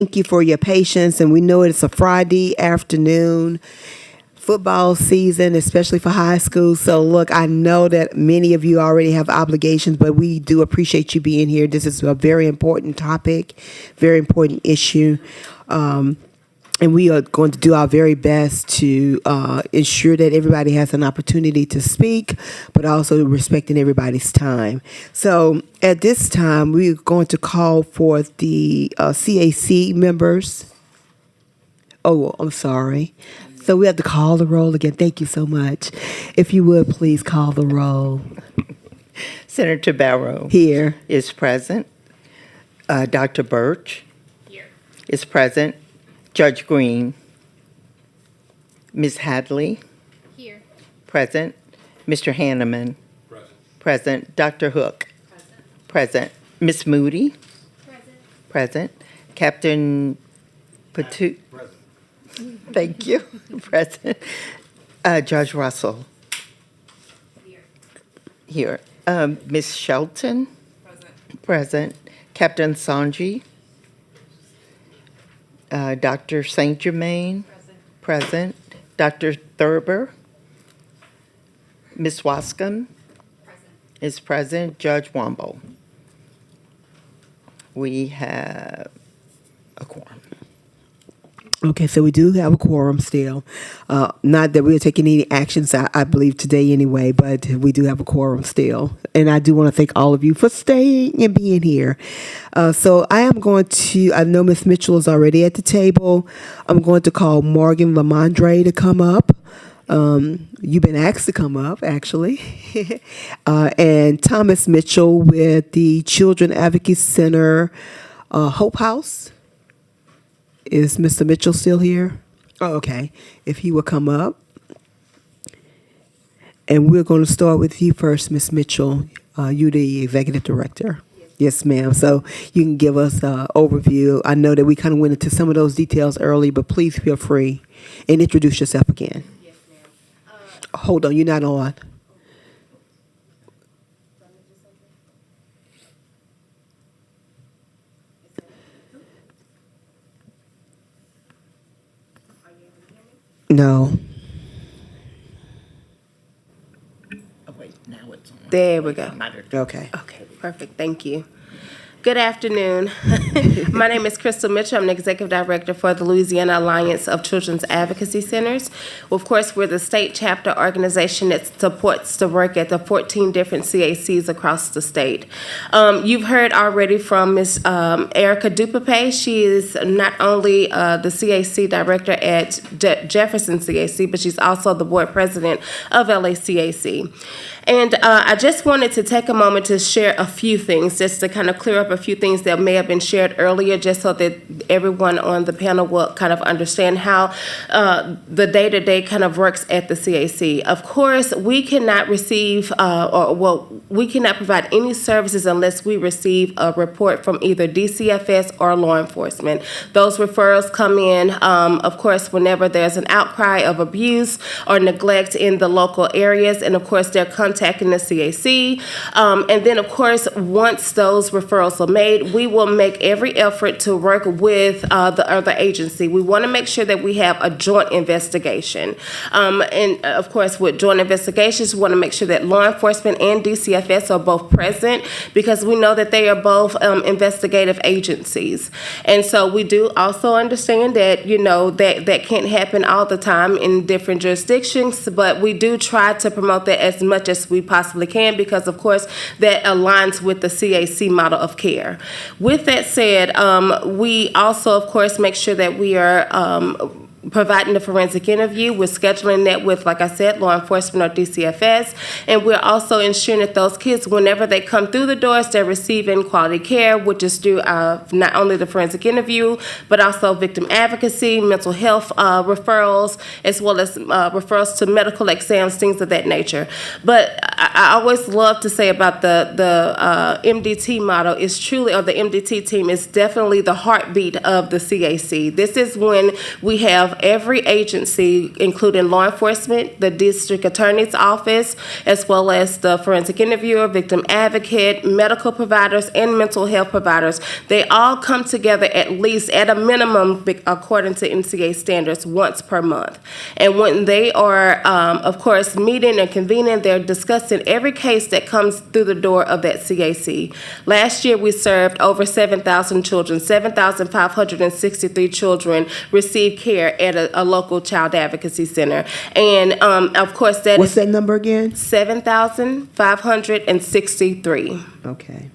Thank you for your patience, and we know it's a Friday afternoon, football season, especially for high school. So, look, I know that many of you already have obligations, but we do appreciate you being here. This is a very important topic, very important issue. And we are going to do our very best to ensure that everybody has an opportunity to speak, but also respecting everybody's time. So at this time, we're going to call for the CAC members. Oh, I'm sorry. So we have to call the roll again. Thank you so much. If you would, please call the roll. Senator Barrow Here. is present. Dr. Birch is present. Judge Green. Ms. Hadley. Here. Present. Mr. Hanneman. Present. Dr. Hook. Present. Ms. Moody. Present. Captain Patu. Thank you. Present. Judge Russell. Here. Ms. Shelton. Present. Captain Sanji. Dr. St. Germain. Present. Dr. Thurber. Ms. Wascom is present. Judge Womble. We have a quorum. Okay, so we do have a quorum still. Not that we're taking any actions, I believe, today anyway, but we do have a quorum still. And I do want to thank all of you for staying and being here. So I am going to, I know Ms. Mitchell is already at the table. I'm going to call Morgan Lamondre to come up. You've been asked to come up, actually. And Thomas Mitchell with the Children Advocacy Center, Hope House. Is Mr. Mitchell still here? Oh, okay. If he will come up. And we're going to start with you first, Ms. Mitchell. You're the executive director. Yes, ma'am. So you can give us an overview. I know that we kind of went into some of those details early, but please feel free and introduce yourself again. Yes, ma'am. Hold on, you're not on. No. Oh, wait, now it's on. There we go. Okay. Okay, perfect. Thank you. Good afternoon. My name is Crystal Mitchell. I'm the Executive Director for the Louisiana Alliance of Children's Advocacy Centers. Well, of course, we're the state chapter organization that supports the work at the 14 different CACs across the state. You've heard already from Ms. Erica Dupape. She is not only the CAC Director at Jefferson CAC, but she's also the Board President of LACAC. And I just wanted to take a moment to share a few things, just to kind of clear up a few things that may have been shared earlier, just so that everyone on the panel will kind of understand how the day-to-day kind of works at the CAC. Of course, we cannot receive, we cannot provide any services unless we receive a report from either DCFS or law enforcement. Those referrals come in, of course, whenever there's an outcry of abuse or neglect in the local areas, and of course, they're contacting the CAC. And then, of course, once those referrals are made, we will make every effort to work with the other agency. We want to make sure that we have a joint investigation. And, of course, with joint investigations, we want to make sure that law enforcement and DCFS are both present, because we know that they are both investigative agencies. And so we do also understand that, that can't happen all the time in different jurisdictions, but we do try to promote that as much as we possibly can, because of course that aligns with the CAC model of care. With that said, we also of course make sure that we are providing the forensic interview. We're scheduling that with, like I said, law enforcement or DCFS, and we're also ensuring that those kids, whenever they come through the doors, they're receiving quality care, which is through not only the forensic interview, but also victim advocacy, mental health referrals, as well as referrals to medical exams, things of that nature. But I always love to say about the MDT model is truly, or the MDT team is definitely the heartbeat of the CAC. This is when we have every agency, including law enforcement, the district attorney's office, as well as the forensic interviewer, victim advocate, medical providers, and mental health providers. They all come together at least at a minimum, according to NCA standards, once per month. And when they are, of course, meeting and convening, they're discussing every case that comes through the door of that CAC. Last year, we served over 7,000 children. 7,563 children received care at a local child advocacy center. And, of course, that What's is that number again? 7,563. Okay.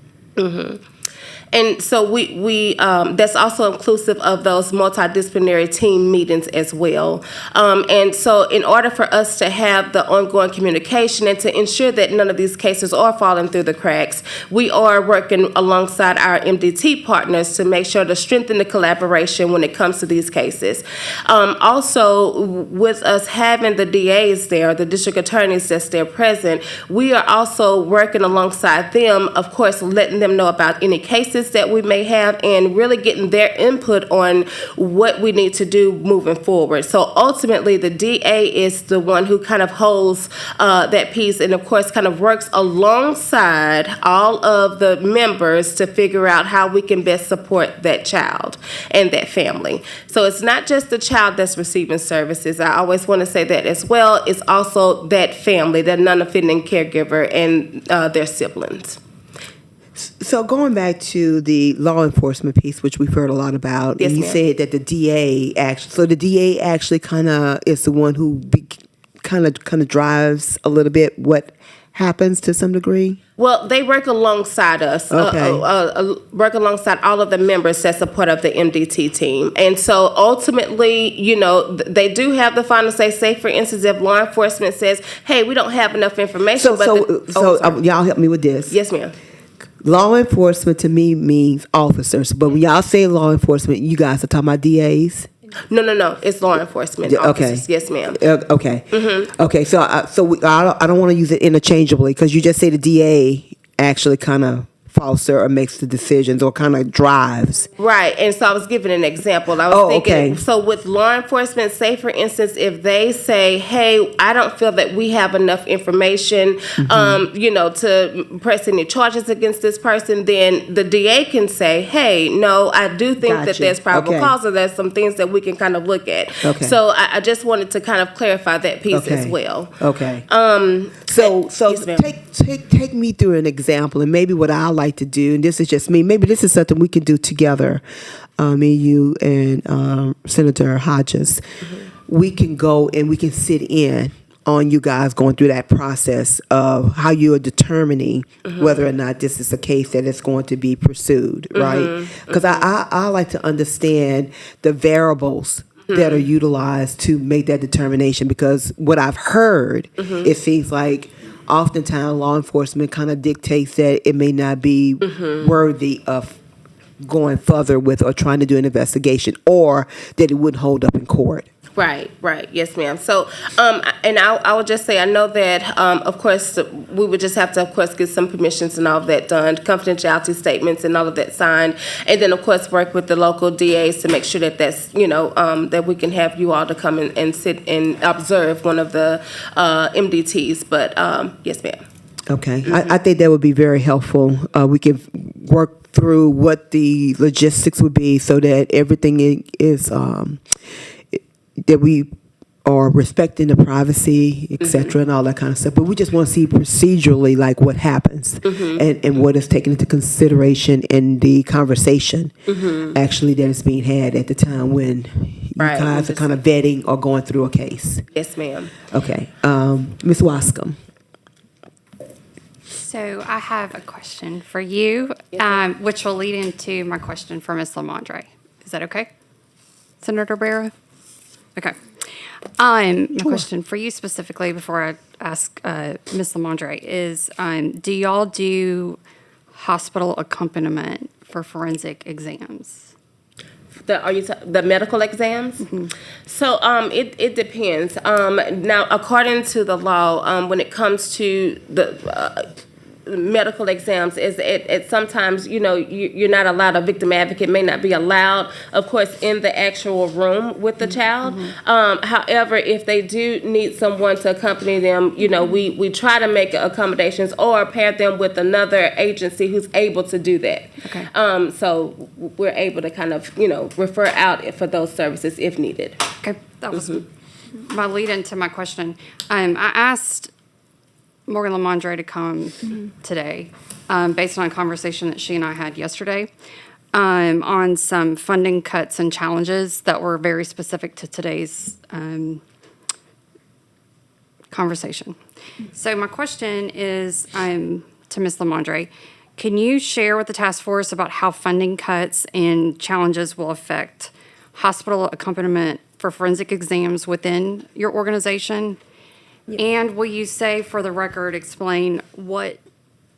And so we that's also inclusive of those multidisciplinary team meetings as well. And so in order for us to have the ongoing communication and to ensure that none of these cases are falling through the cracks, we are working alongside our MDT partners to make sure to strengthen the collaboration when it comes to these cases. Also, with us having the DAs there, the district attorneys that's there present, we are also working alongside them, of course, letting them know about any cases that we may have and really getting their input on what we need to do moving forward. So ultimately, the DA is the one who kind of holds that piece and, of course, kind of works alongside all of the members to figure out how we can best support that child and that family. So it's not just the child that's receiving services. I always want to say that as well. It's also that family, that non-offending caregiver and their siblings. So going back to the law enforcement piece, which we've heard a lot about, Yes, and you ma'am. said that the DA actually kind of is the one who kind of drives a little bit what happens to some degree. Well, they work alongside us, Okay. work alongside all of the members that's a part of the MDT team. And so ultimately, you know, they do have the final say. Say, for instance, if law enforcement says, hey, we don't have enough information. Y'all help me with this. Yes, ma'am. Law enforcement to me means officers, but when y'all say law enforcement, you guys are talking about DAs. No. It's law enforcement Yeah, okay. officers. Yes, ma'am. Okay. Okay. So I don't want to use it interchangeably because you just say the DA actually kind of follows or makes the decisions or kind of drives. Right, and so I was giving an example. I was thinking, okay. So with law enforcement, say for instance, if they say, hey, I don't feel that we have enough information, you know, to press any charges against this person, then the DA can say, hey, no, I do think that Gotcha. there's probable Okay. cause or there's some things that we can kind of look at. Okay. So I just wanted to kind of clarify that piece as well. Okay. So yes, ma'am. take me through an example, and maybe what I like to do, and this is just me. Maybe this is something we can do together, me, you, and Senator Hodges. We can go and we can sit in on you guys going through that process of how you are determining whether or not this is a case that is going to be pursued, right? Because I like to understand the variables that are utilized to make that determination, because what I've heard, it seems like oftentimes law enforcement kind of dictates that it may not be worthy of going further with or trying to do an investigation, or that it wouldn't hold up in court. Right. Yes, ma'am. So, and I would just say, I know that, of course, we would just have to, of course, get some permissions and all of that done, confidentiality statements and all of that signed, and then, of course, work with the local DAs to make sure that that's, you know, that we can have you all to come and sit and observe one of the MDTs. But, yes, ma'am. Okay. I think that would be very helpful. We can work through what the logistics would be so that everything is that we are respecting the privacy, et cetera, and all that kind of stuff. But we just want to see procedurally like what happens and what is taken into consideration in the conversation actually that is being had at the time when you Right. guys are kind of vetting or going through a case. Yes, ma'am. Okay. Ms. Wascom. So I have a question for you, which will lead into my question for Ms. Lamondre. Is that okay? Senator Barrow? Okay. My question for you specifically before I ask Ms. Lamondre is, do y'all do hospital accompaniment for forensic exams? The medical exams? So it depends. Now, according to the law, when it comes to medical exams is it sometimes, you're not allowed, a victim advocate may not be allowed, of course, in the actual room with the child. However, if they do need someone to accompany them, we try to make accommodations or pair them with another agency who's able to do that. Okay. So we're able to kind of, refer out for those services if needed. Okay, that was my lead into my question. I asked Morgan Lamondre to come today, based on a conversation that she and I had yesterday, on some funding cuts and challenges that were very specific to today's conversation. So my question is to Ms. Lamondre, can you share with the task force about how funding cuts and challenges will affect hospital accompaniment for forensic exams within your organization? And will you say, for the record, explain what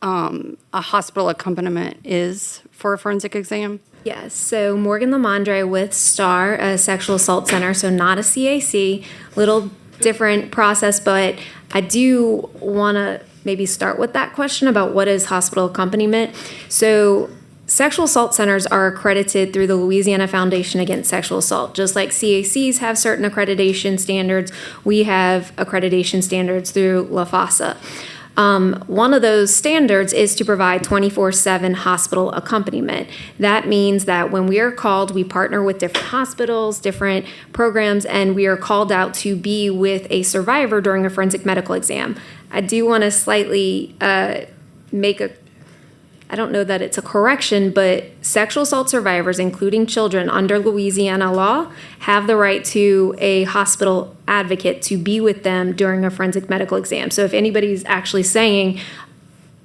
a hospital accompaniment is for a forensic exam? Yes, so Morgan Lamondre with STAR, a sexual assault center, so not a CAC, little different process, but I do want to maybe start with that question about what is hospital accompaniment. So sexual assault centers are accredited through the Louisiana Foundation Against Sexual Assault. Just like CACs have certain accreditation standards, we have accreditation standards through LAFASA. One of those standards is to provide 24/7 hospital accompaniment. That means that when we are called, we partner with different hospitals, different programs, and we are called out to be with a survivor during a forensic medical exam. I do want to slightly make a I don't know that it's a correction, but sexual assault survivors, including children, under Louisiana law, have the right to a hospital advocate to be with them during a forensic medical exam. So if anybody's actually saying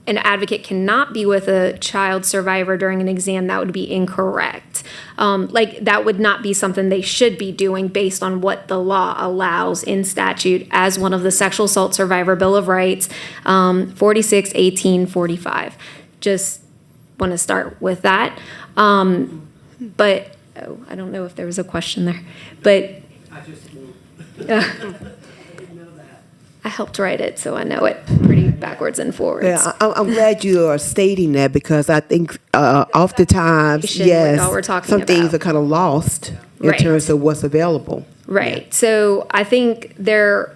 an advocate cannot be with a child survivor during an exam, that would be incorrect. That would not be something they should be doing based on what the law allows in statute as one of the Sexual Assault Survivor Bill of Rights, 46/1845. Just want to start with that. But I don't know if there was a question there. But I helped write it, so I know it pretty backwards and forwards. Yeah, I'm glad you are stating that because I think oftentimes, What yes, y'all were talking some things about. are kind of lost in Right. terms of what's available. Right. So I think there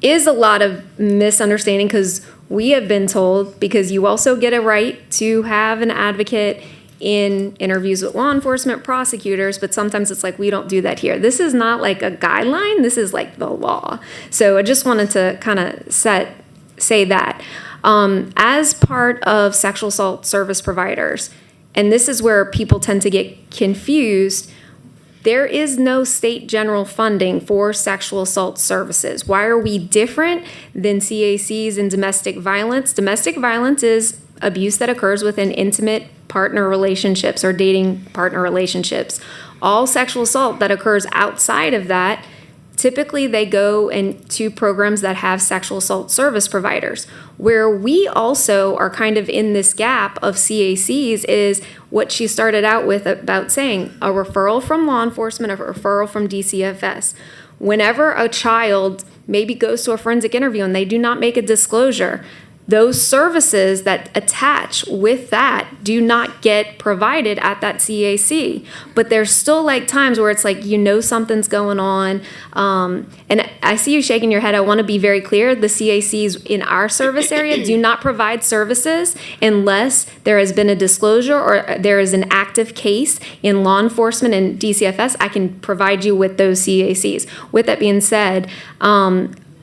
is a lot of misunderstanding because we have been told, because you also get a right to have an advocate in interviews with law enforcement prosecutors, but sometimes it's like, we don't do that here. This is not like a guideline, this is like the law. So I just wanted to kind of say that. As part of sexual assault service providers, and this is where people tend to get confused, there is no state general funding for sexual assault services. Why are we different than CACs in domestic violence? Domestic violence is abuse that occurs within intimate partner relationships or dating partner relationships. All sexual assault that occurs outside of that, typically they go into programs that have sexual assault service providers. Where we also are kind of in this gap of CACs is what she started out with about saying a referral from law enforcement, a referral from DCFS. Whenever a child maybe goes to a forensic interview and they do not make a disclosure, those services that attach with that do not get provided at that CAC. But there's still like times where it's like, something's going on. And I see you shaking your head. I want to be very clear. The CACs in our service area do not provide services unless there has been a disclosure or there is an active case in law enforcement and DCFS. I can provide you with those CACs. With that being said,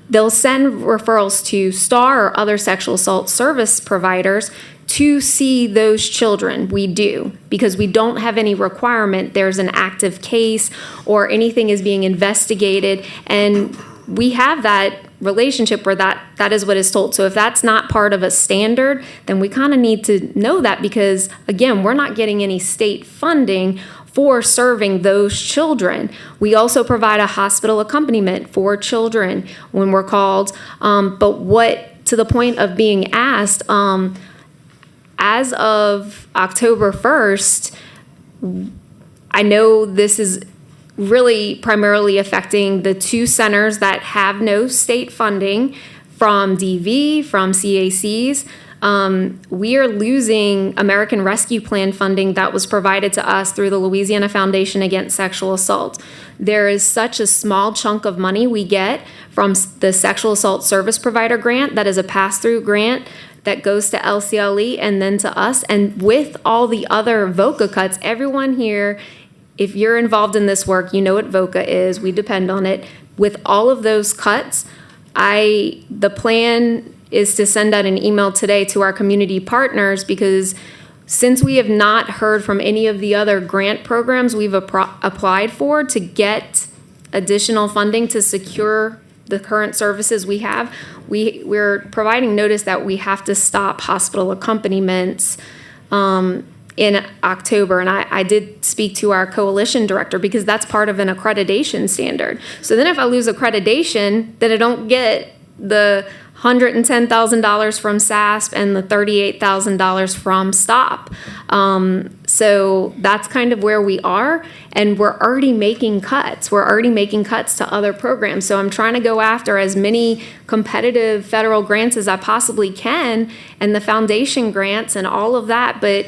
they'll send referrals to STAR or other sexual assault service providers to see those children. We do, because we don't have any requirement there's an active case or anything is being investigated, and we have that relationship where that is what is told. So if that's not part of a standard, then we kind of need to know that, because again, we're not getting any state funding for serving those children. We also provide a hospital accompaniment for children when we're called. But to the point of being asked, as of October 1st, I know this is really primarily affecting the two centers that have no state funding from DV, from CACs. We are losing American Rescue Plan funding that was provided to us through the Louisiana Foundation Against Sexual Assault. There is such a small chunk of money we get from the Sexual Assault Service Provider Grant that is a pass-through grant that goes to LCLE and then to us. And with all the other VOCA cuts, everyone here, if you're involved in this work, you know what VOCA is. We depend on it. With all of those cuts, the plan is to send out an email today to our community partners, because since we have not heard from any of the other grant programs we've applied for to get additional funding to secure the current services we have, we're providing notice that we have to stop hospital accompaniments in October. And I did speak to our coalition director, because that's part of an accreditation standard. So then if I lose accreditation, then I don't get the $110,000 from SASP and the $38,000 from STOP. So that's kind of where we are, and we're already making cuts. We're already making cuts to other programs. So I'm trying to go after as many competitive federal grants as I possibly can, and the foundation grants and all of that. But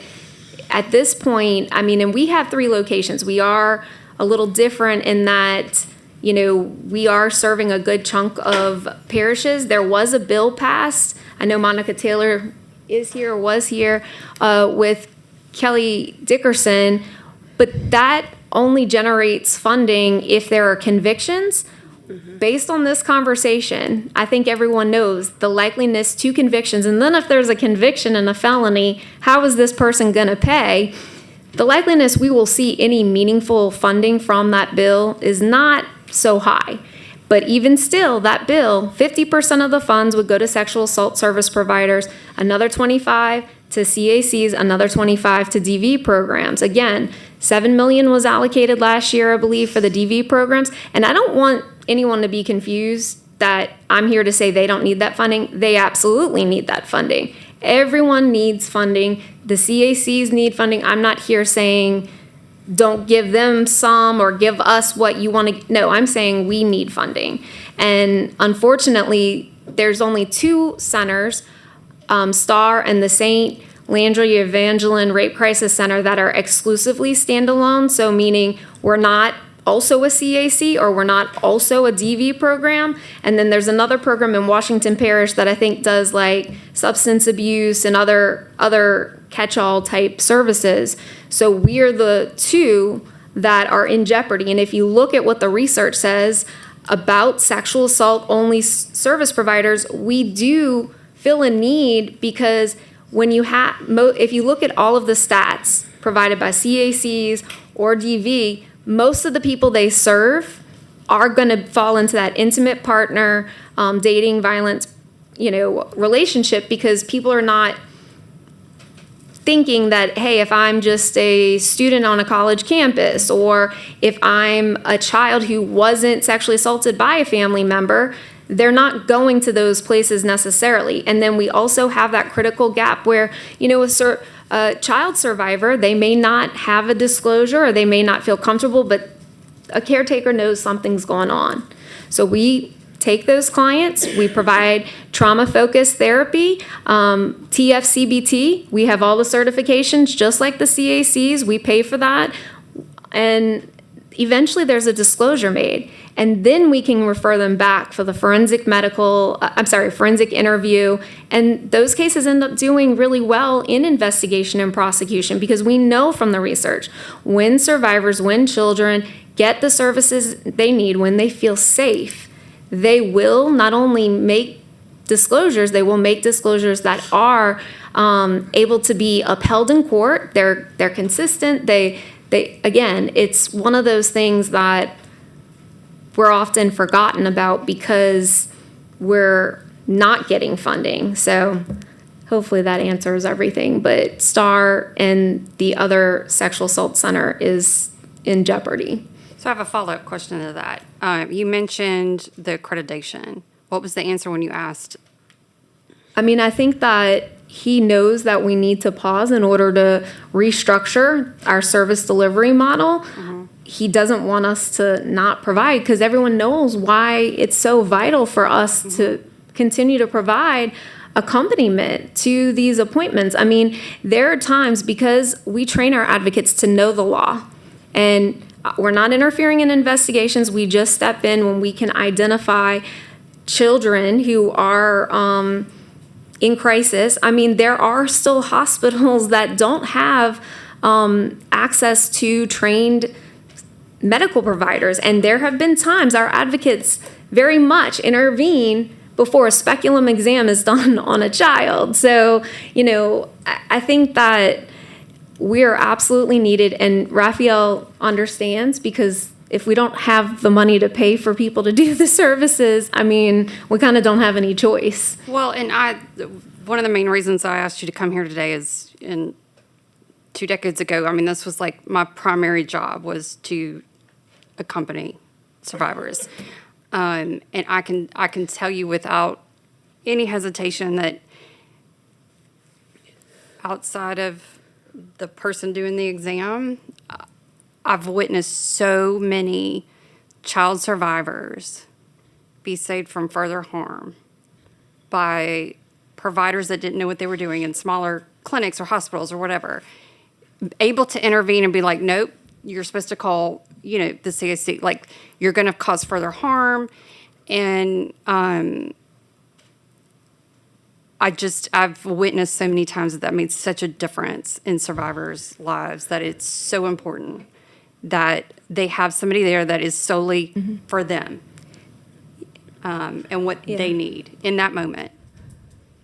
at this point, I mean, and we have 3 locations. We are a little different in that, you know, we are serving a good chunk of parishes. There was a bill passed. I know Monica Taylor is here, or was here, with Kelly Dickerson, but that only generates funding if there are convictions. Based on this conversation, I think everyone knows the likeliness to convictions. And then if there's a conviction and a felony, how is this person going to pay? The likeliness we will see any meaningful funding from that bill is not so high. But even still, that bill, 50% of the funds would go to sexual assault service providers, another 25 to CACs, another 25 to DV programs. Again, $7 million was allocated last year, I believe, for the DV programs. And I don't want anyone to be confused that I'm here to say they don't need that funding. They absolutely need that funding. Everyone needs funding. The CACs need funding. I'm not here saying don't give them some or give us what you want to. No, I'm saying we need funding. And unfortunately, there's only 2 centers, STAR and the St. Landry Evangeline Rape Crisis Center, that are exclusively standalone. So meaning we're not also a CAC, or we're not also a DV program. And then there's another program in Washington Parish that I think does like substance abuse and other catch-all type services. So we're the 2 that are in jeopardy. And if you look at what the research says about sexual assault only service providers, we do feel a need, because when you have, if you look at all of the stats provided by CACs or DV, most of the people they serve are going to fall into that intimate partner, dating, violence, relationship, because people are not thinking that, hey, if I'm just a student on a college campus, or if I'm a child who wasn't sexually assaulted by a family member, they're not going to those places necessarily. And then we also have that critical gap where, a child survivor, they may not have a disclosure, or they may not feel comfortable, but a caretaker knows something's going on. So we take those clients, we provide trauma-focused therapy, TFCBT, we have all the certifications, just like the CACs, we pay for that, and eventually there's a disclosure made. And then we can refer them back for the forensic interview. And those cases end up doing really well in investigation and prosecution, because we know from the research, when survivors, when children get the services they need, when they feel safe, they will not only make disclosures, they will make disclosures that are able to be upheld in court. They're consistent. They again, it's one of those things that we're often forgotten about because we're not getting funding. So hopefully that answers everything. But STAR and the other sexual assault center is in jeopardy. So I have a follow-up question to that. You mentioned the accreditation. What was the answer when you asked? I mean, I think that he knows that we need to pause in order to restructure our service delivery model. Mm-hmm. He doesn't want us to not provide, because everyone knows why it's so vital for us to continue to provide accompaniment to these appointments. I mean, there are times, because we train our advocates to know the law, and we're not interfering in investigations. We just step in when we can identify children who are in crisis. I mean, there are still hospitals that don't have access to trained medical providers, and there have been times our advocates very much intervene before a speculum exam is done on a child. So, I think that we are absolutely needed, and Raphael understands, because if we don't have the money to pay for people to do the services, I mean, we kind of don't have any choice. Well, and one of the main reasons I asked you to come here today is 2 decades ago, I mean, this was like my primary job, was to accompany survivors. And I can tell you without any hesitation that outside of the person doing the exam, I've witnessed so many child survivors be saved from further harm by providers that didn't know what they were doing in smaller clinics or hospitals or whatever, able to intervene and be like, nope, you're supposed to call, the CAC, like, you're going to cause further harm. And I've witnessed so many times that made such a difference in survivors' lives, that it's so important that they have somebody there that is solely for them, and what they need in that moment.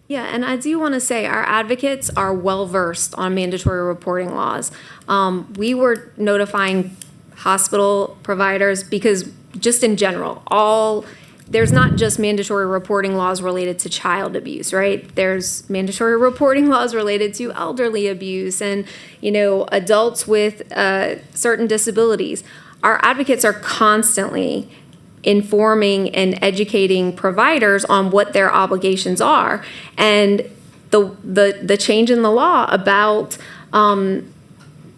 Yeah, and I do want to say our advocates are well-versed on mandatory reporting laws. We were notifying hospital providers because, just in general, there's not just mandatory reporting laws related to child abuse, right? There's mandatory reporting laws related to elderly abuse and, adults with certain disabilities. Our advocates are constantly informing and educating providers on what their obligations are. And the change in the law about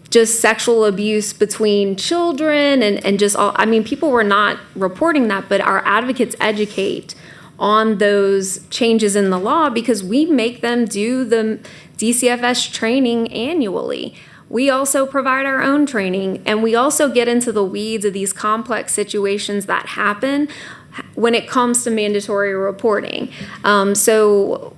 just sexual abuse between children and just all, I mean, people were not reporting that, but our advocates educate on those changes in the law because we make them do the DCFS training annually. We also provide our own training, and we also get into the weeds of these complex situations that happen when it comes to mandatory reporting. So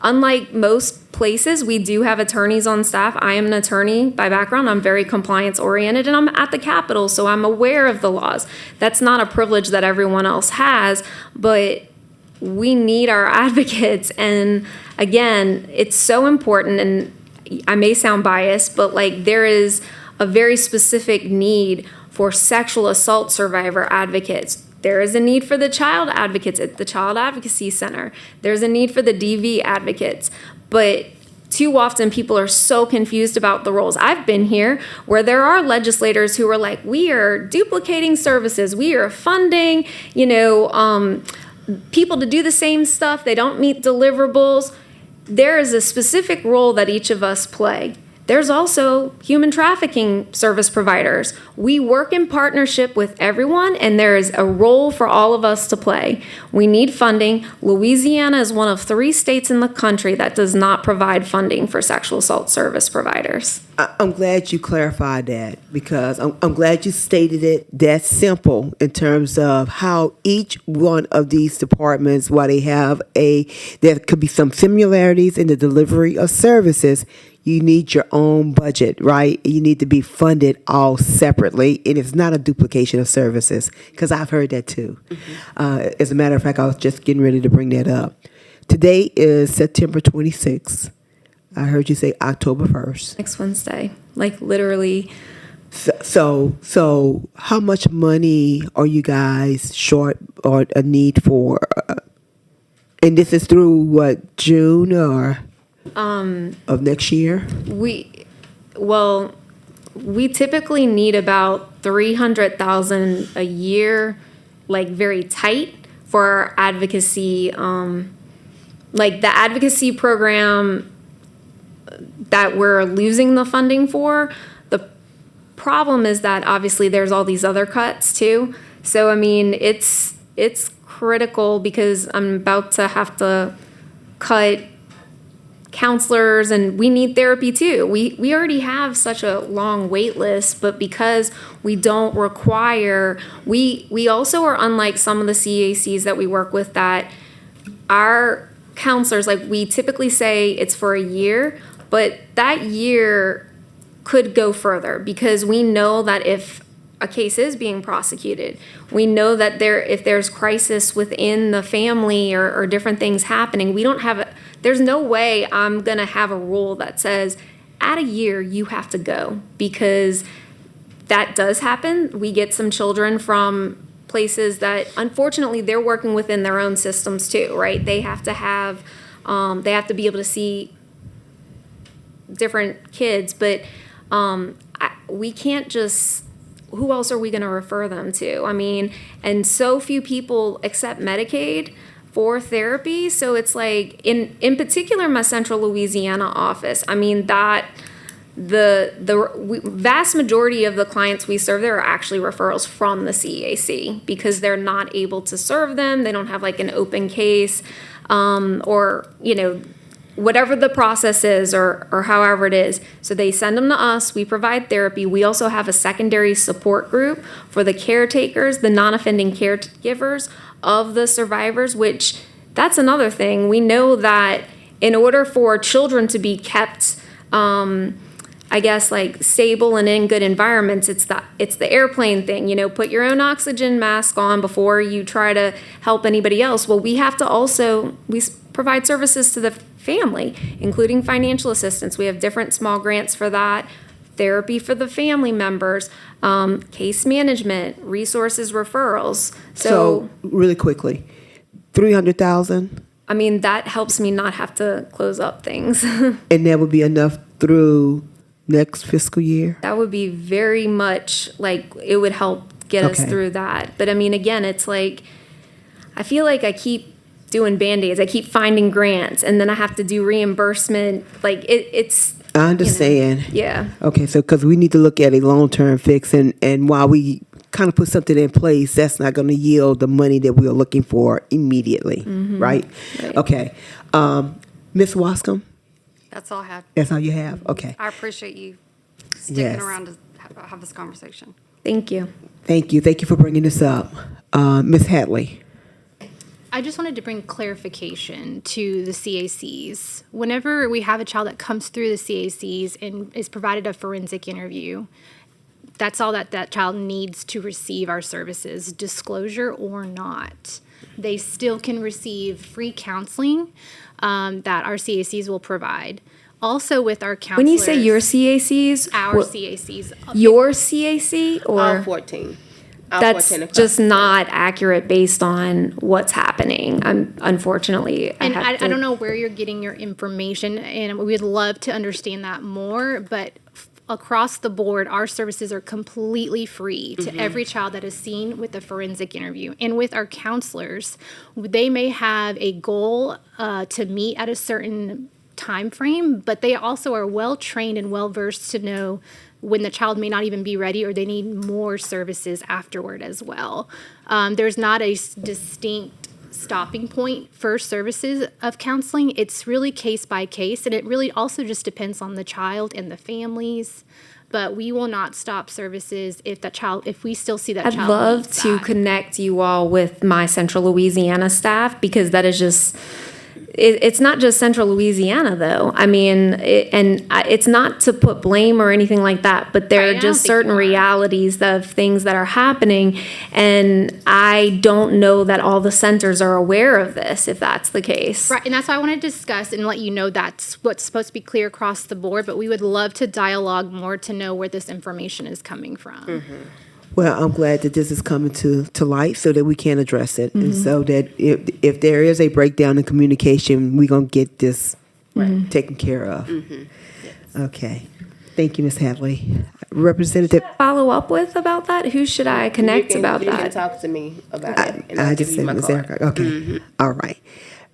unlike most places, we do have attorneys on staff. I am an attorney by background. I'm very compliance oriented, and I'm at the Capitol, so I'm aware of the laws. That's not a privilege that everyone else has, but we need our advocates. And again, it's so important, and I may sound biased, but there is a very specific need for sexual assault survivor advocates. There is a need for the child advocates at the Child Advocacy Center. There's a need for the DV advocates. But too often people are so confused about the roles. I've been here where there are legislators who are like, we are duplicating services. We are funding, people to do the same stuff. They don't meet deliverables. There is a specific role that each of us play. There's also human trafficking service providers. We work in partnership with everyone, and there is a role for all of us to play. We need funding. Louisiana is one of 3 states in the country that does not provide funding for sexual assault service providers. I'm glad you clarified that because I'm glad you stated it that simple in terms of how each one of these departments, while they have there could be some similarities in the delivery of services, you need your own budget, right? You need to be funded all separately, and it's not a duplication of services, because I've heard that too. As a matter of fact, I was just getting ready to bring that up. Today is September 26th. I heard you say October 1st. Next Wednesday, literally. So how much money are you guys short or a need for? And this is through what, June or of next year? We typically need about $300,000 a year, very tight for our advocacy. The advocacy program that we're losing the funding for. The problem is that obviously there's all these other cuts too. So I mean, it's critical because I'm about to have to cut counselors, and we need therapy too. We already have such a long wait list, but because we don't require, we also are unlike some of the CACs that we work with, that our counselors, like, we typically say it's for a year, but that year could go further, because we know that if a case is being prosecuted, we know that if there's crisis within the family or different things happening, there's no way I'm gonna have a rule that says at a year you have to go, because that does happen. We get some children from places that, unfortunately, they're working within their own systems too, right? They have to be able to see different kids, but we can't just, who else are we going to refer them to? I mean, and so few people accept Medicaid for therapy. So it's like, in particular, my Central Louisiana office, I mean, the vast majority of the clients we serve there are actually referrals from the CAC, because they're not able to serve them. They don't have like an open case, or, whatever the process is, or however it is. So they send them to us, we provide therapy. We also have a secondary support group for the caretakers, the non-offending caregivers of the survivors, which that's another thing. We know that in order for children to be kept, I guess, like, stable and in good environments, it's the airplane thing, put your own oxygen mask on before you try to help anybody else. Well, we provide services to the family, including financial assistance. We have different small grants for that, therapy for the family members, case management, resources, referrals. So really quickly, 300,000, I mean, that helps me not have to close up things. and that would be enough through next fiscal year? That would be very much like, it would help get us Okay. through that. But I mean, again, it's like, I feel like I keep doing Band-Aids. I keep finding grants, and then I have to do reimbursement. Like, it's, I understand. yeah. Okay, so because we need to look at a long-term fix, and while we kind of put something in place, that's not going to yield the money that we are looking for immediately, right? Right. Okay. Ms. Wascom, That's all I have. that's all you have? Okay. I appreciate you sticking Yes. around to have this conversation. Thank you. Thank you. Thank you for bringing this up. Ms. Hadley. I just wanted to bring clarification to the CACs. Whenever we have a child that comes through the CACs and is provided a forensic interview, that's all that child needs to receive our services, disclosure or not. They still can receive free counseling that our CACs will provide. Also with our counselors. When you say your CACs, our CACs. your CAC, All or 14. All that's 14 across just the state. not accurate based on what's happening. Unfortunately, And have I to- don't know where you're getting your information, and we would love to understand that more, but across the board, our services are completely free to every child that is seen with a forensic interview. And with our counselors, they may have a goal to meet at a certain time frame, but they also are well trained and well versed to know when the child may not even be ready or they need more services afterward as well. There's not a distinct stopping point for services of counseling. It's really case by case, and it really also just depends on the child and the families. But we will not stop services if we still see that I'd child love needs to that. connect you all with my Central Louisiana staff, because that is just, it's not just Central Louisiana though. I mean, it's not to put blame or anything like that, but there Right, I are don't just think certain you are. realities of things that are happening. And I don't know that all the centers are aware of this, if that's the case. Right, and that's why I want to discuss and let you know that's what's supposed to be clear across the board, but we would love to dialogue more to know where this information is coming from. Well, I'm glad that this is coming to light so that we can address it, and so that if there is a breakdown in communication, we're going to get this taken care of. Okay. Thank you, Ms. Hadley. Representative, Follow up with about that? Who should I connect about You can that? talk to me about it, and I I'll just give you said my Ms. card. Erica. Okay. All right.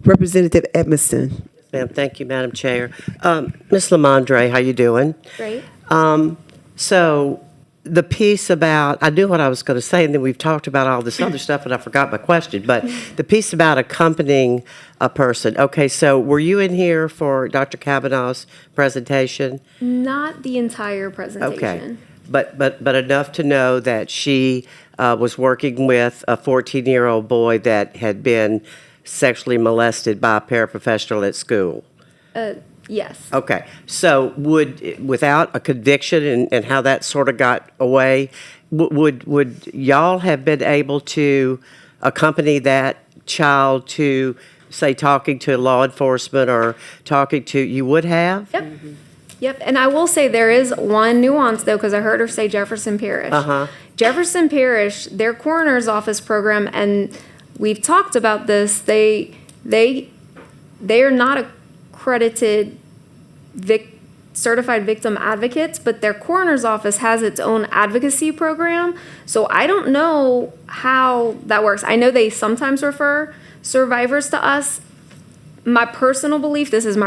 Representative Edmondson. Ma'am, thank you, Madam Chair. Ms. Lamondre, how you doing? Great. So the piece about, I knew what I was going to say, and then we've talked about all this other stuff, and I forgot my question, but the piece about accompanying a person. Okay, so were you in here for Dr. Kavanaugh's presentation? Not the entire presentation. Okay, but enough to know that she was working with a 14-year-old boy that had been sexually molested by a paraprofessional at school. Yes. Okay, so without a conviction and how that sort of got away, would y'all have been able to accompany that child to, say, talking to law enforcement or you would have? Yep. Yep. And I will say there is one nuance though, because I heard her say Jefferson Parish. Uh-huh. Jefferson Parish, their coroner's office program, and we've talked about this, they are not accredited certified victim advocates, but their coroner's office has its own advocacy program. So I don't know how that works. I know they sometimes refer survivors to us. My personal belief, this is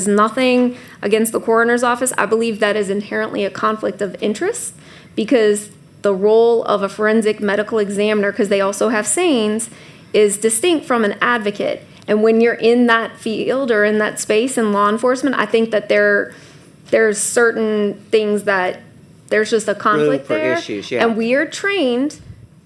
nothing against the coroner's office. I believe that is inherently a conflict of interest because the role of a forensic medical examiner, because they also have SANES, is distinct from an advocate. And when you're in that field or in that space in law enforcement, I think that there's certain things that there's just a conflict for there. issues, yeah. And we are trained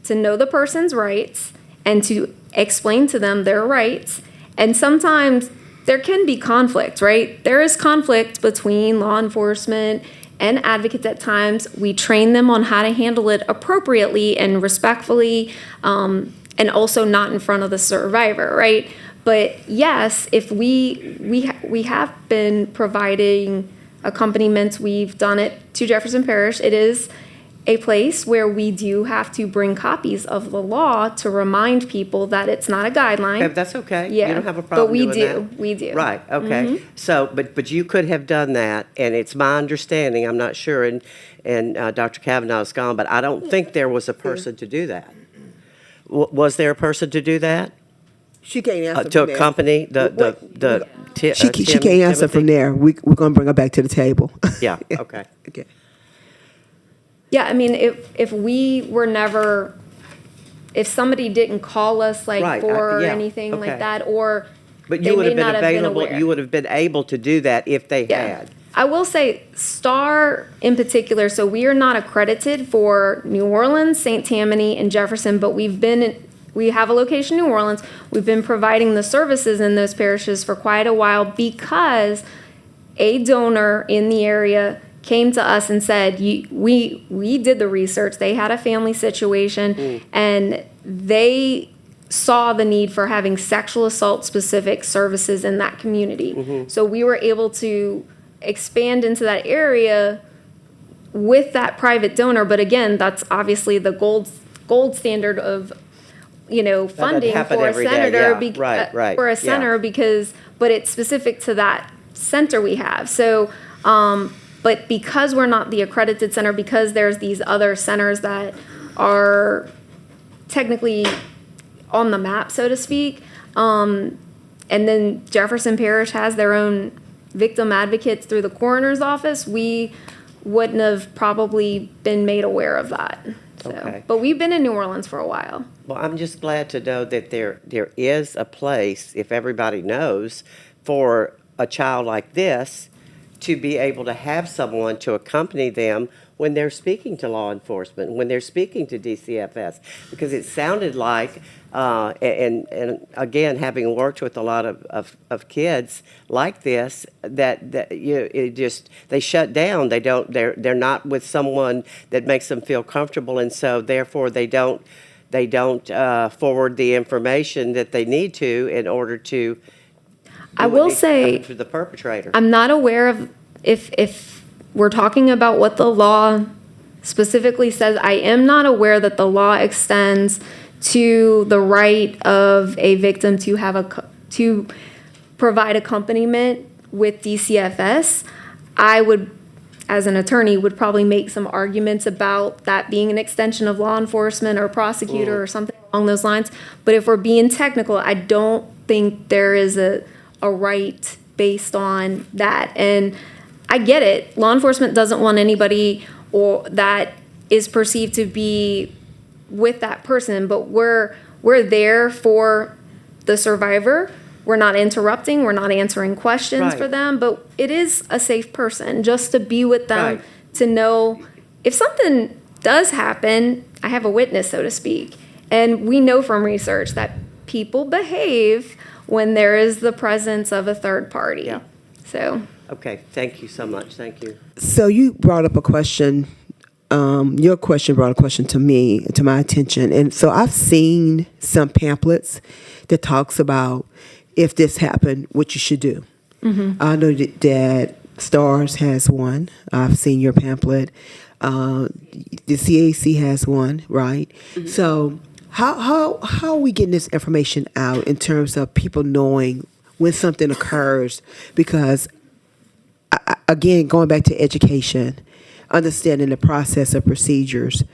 to know the person's rights and to explain to them their rights. And sometimes there can be conflict, right? There is conflict between law enforcement and advocates at times. We train them on how to handle it appropriately and respectfully, and also not in front of the survivor, right? But yes, if we have been providing accompaniments, we've done it to Jefferson Parish. It is a place where we do have to bring copies of the law to remind people that it's not a guideline. Okay, that's okay. Yeah, You don't have a problem but we doing do. that. We do. Right, okay. So, but you could have done that, and it's my understanding, I'm not sure, and Dr. Kavanaugh's gone, but I don't think there was a person to do that. Was there a person to do that? She can't answer To from there. accompany She can't answer from there. We're going to bring her back to the table. Yeah, okay. Okay. Yeah, I mean, if we were never, if somebody didn't call us like Right, for yeah, anything okay. like that, or But they you would may have been not have been available, aware. you would have been able to do that if they Yeah. had. I will say STAR in particular, so we are not accredited for New Orleans, St. Tammany, and Jefferson, but we have a location in New Orleans. We've been providing the services in those parishes for quite a while because a donor in the area came to us and said, we did the research. They had a family situation and they saw the need for having sexual assault specific services in that community. So we were able to expand into that area with that private donor. But again, that's obviously the gold standard of, funding happen for a every day, senator, yeah. Right, for a yeah. center but it's specific to that center we have. So, but because we're not the accredited center, because there's these other centers that are technically on the map, so to speak, and then Jefferson Parish has their own victim advocates through the coroner's office, we wouldn't have probably been made aware of that. So, Okay. but we've been in New Orleans for a while. Well, I'm just glad to know that there is a place, if everybody knows, for a child like this to be able to have someone to accompany them when they're speaking to law enforcement, when they're speaking to DCFS. Because it sounded like, and again, having worked with a lot of kids like this, that they shut down. They're not with someone that makes them feel comfortable, and so therefore they don't forward the information that they need to in order to. I will say, to the perpetrator. I'm not aware of if we're talking about what the law specifically says. I am not aware that the law extends to the right of a victim to provide accompaniment with DCFS. I would, as an attorney, would probably make some arguments about that being an extension of law enforcement or prosecutor or something along those lines. But if we're being technical, I don't think there is a right based on that. And I get it. Law enforcement doesn't want anybody or that is perceived to be with that person, but we're there for the survivor. We're not interrupting, we're not answering questions for Right. them, but it is a safe person just to be with them, Right. to know if something does happen, I have a witness, so to speak. And we know from research that people behave when there is the presence of a third party. Yeah. So, Okay, thank you so much, thank you. So you brought up a question. Your question brought a question to me, to my attention, and so I've seen some pamphlets that talks about if this happened, what you should do. I know that STARS has one. I've seen your pamphlet. The CAC has one, right? So how are we getting this information out in terms of people knowing when something occurs? Because again, going back to education, understanding the process of procedures.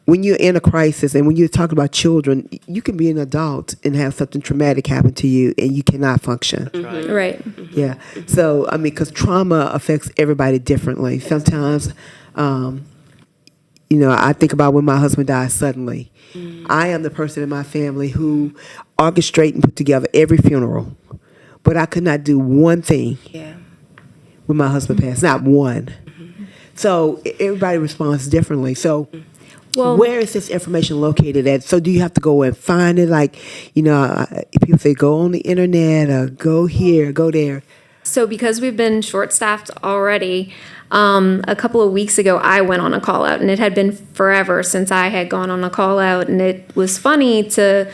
When you're in a crisis and when you're talking about children, you can be an adult and have something traumatic happen to you and you cannot function. right. Yeah. So, I mean, because trauma affects everybody differently. Sometimes, I think about when my husband died suddenly. I am the person in my family who orchestrate and put together every funeral. But I could not do one thing Yeah. when my husband passed, not one. So everybody responds differently. So Well, where is this information located at? So do you have to go and find it? Like, people say go on the internet or go here, go there. so because we've been short-staffed already, a couple of weeks ago, I went on a call out, and it had been forever since I had gone on a call out, and it was funny to,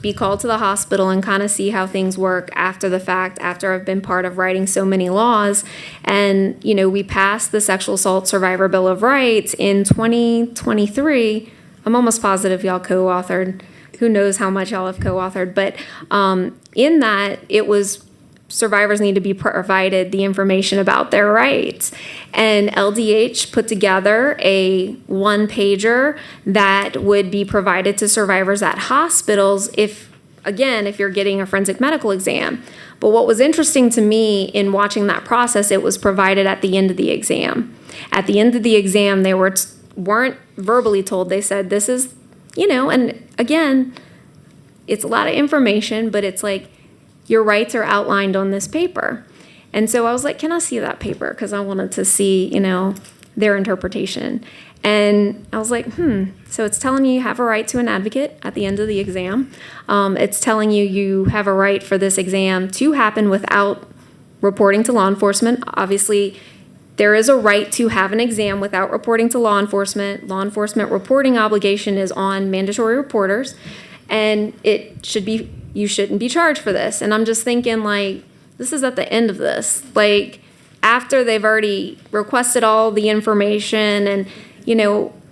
be called to the hospital and kind of see how things work after the fact, after I've been part of writing so many laws. And, we passed the Sexual Assault Survivor Bill of Rights in 2023. I'm almost positive y'all co-authored. Who knows how much y'all have co-authored. But in that, it was survivors need to be provided the information about their rights. And LDH put together a one-pager that would be provided to survivors at hospitals if you're getting a forensic medical exam. But what was interesting to me in watching that process, it was provided at the end of the exam. At the end of the exam, they weren't verbally told. They said, this is, and again, it's a lot of information, but it's like, your rights are outlined on this paper. And so I was like, can I see that paper? Because I wanted to see, their interpretation. And I was like, so it's telling you have a right to an advocate at the end of the exam. It's telling you have a right for this exam to happen without reporting to law enforcement. Obviously, there is a right to have an exam without reporting to law enforcement. Law enforcement reporting obligation is on mandatory reporters. And you shouldn't be charged for this. And I'm just thinking, like, this is at the end of this. Like, after they've already requested all the information and,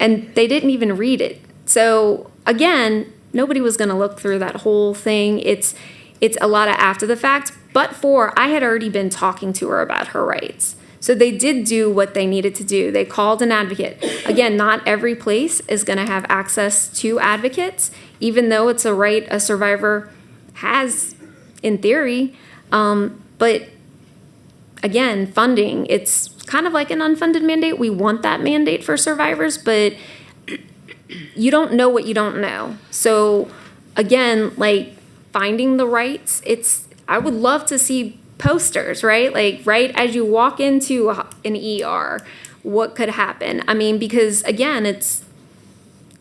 and they didn't even read it. So, again, nobody was going to look through that whole thing. It's a lot of after the fact. But I had already been talking to her about her rights. So they did do what they needed to do. They called an advocate. Again, not every place is going to have access to advocates, even though it's a right a survivor has in theory. But again, funding, it's kind of like an unfunded mandate. We want that mandate for survivors, but you don't know what you don't know. So again, like finding the rights, I would love to see posters, right? Like right as you walk into an ER, what could happen? I mean, because again,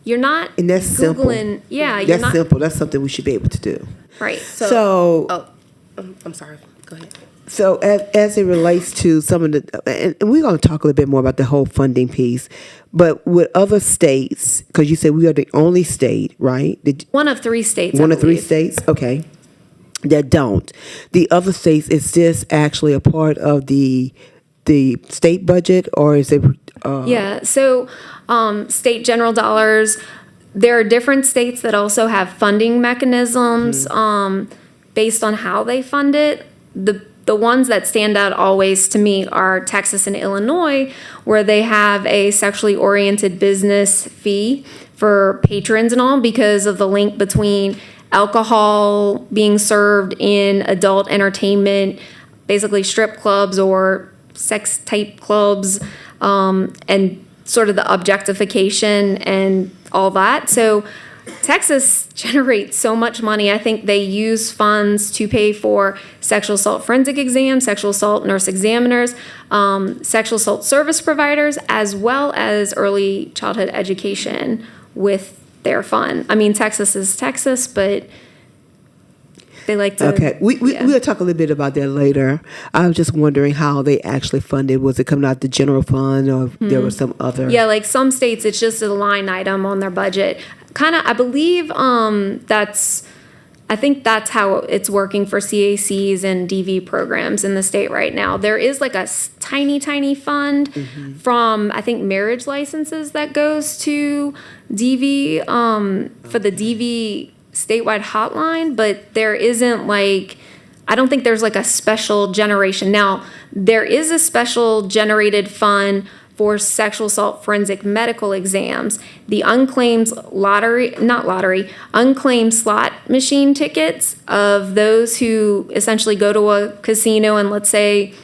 you're not And that's simple. Googling. Yeah, you're That's not simple. That's something we should be able to do. right. So I'm sorry. Go ahead. So as it relates to some of the, and we're going to talk a little bit more about the whole funding piece, but with other states, because you said we are the only state, right? One of 3 states. I One of 3 believe. states, okay, that don't. The other states, is this actually a part of the state budget, or is it? Yeah. So, state general dollars. There are different states that also have funding mechanisms based on how they fund it. The ones that stand out always to me are Texas and Illinois, where they have a sexually oriented business fee for patrons and all because of the link between alcohol being served in adult entertainment, basically strip clubs or sex type clubs, and sort of the objectification and all that. So Texas generates so much money. I think they use funds to pay for sexual assault forensic exams, sexual assault nurse examiners, sexual assault service providers, as well as early childhood education with their fund. I mean, Texas is Texas, but they like to. Okay, we'll talk a little bit about that later. I was just wondering how they actually funded. Was it coming out the general fund, or there was some other? Yeah, like some states, it's just a line item on their budget. Kind of, I believe I think that's how it's working for CACs and DV programs in the state right now. There is like a tiny fund from, I think, marriage licenses that goes to DV for the DV statewide hotline, but there isn't like, I don't think there's like a special generation. Now, there is a special generated fund for sexual assault forensic medical exams. The unclaimed unclaimed slot machine tickets of those who essentially go to a casino and let's say,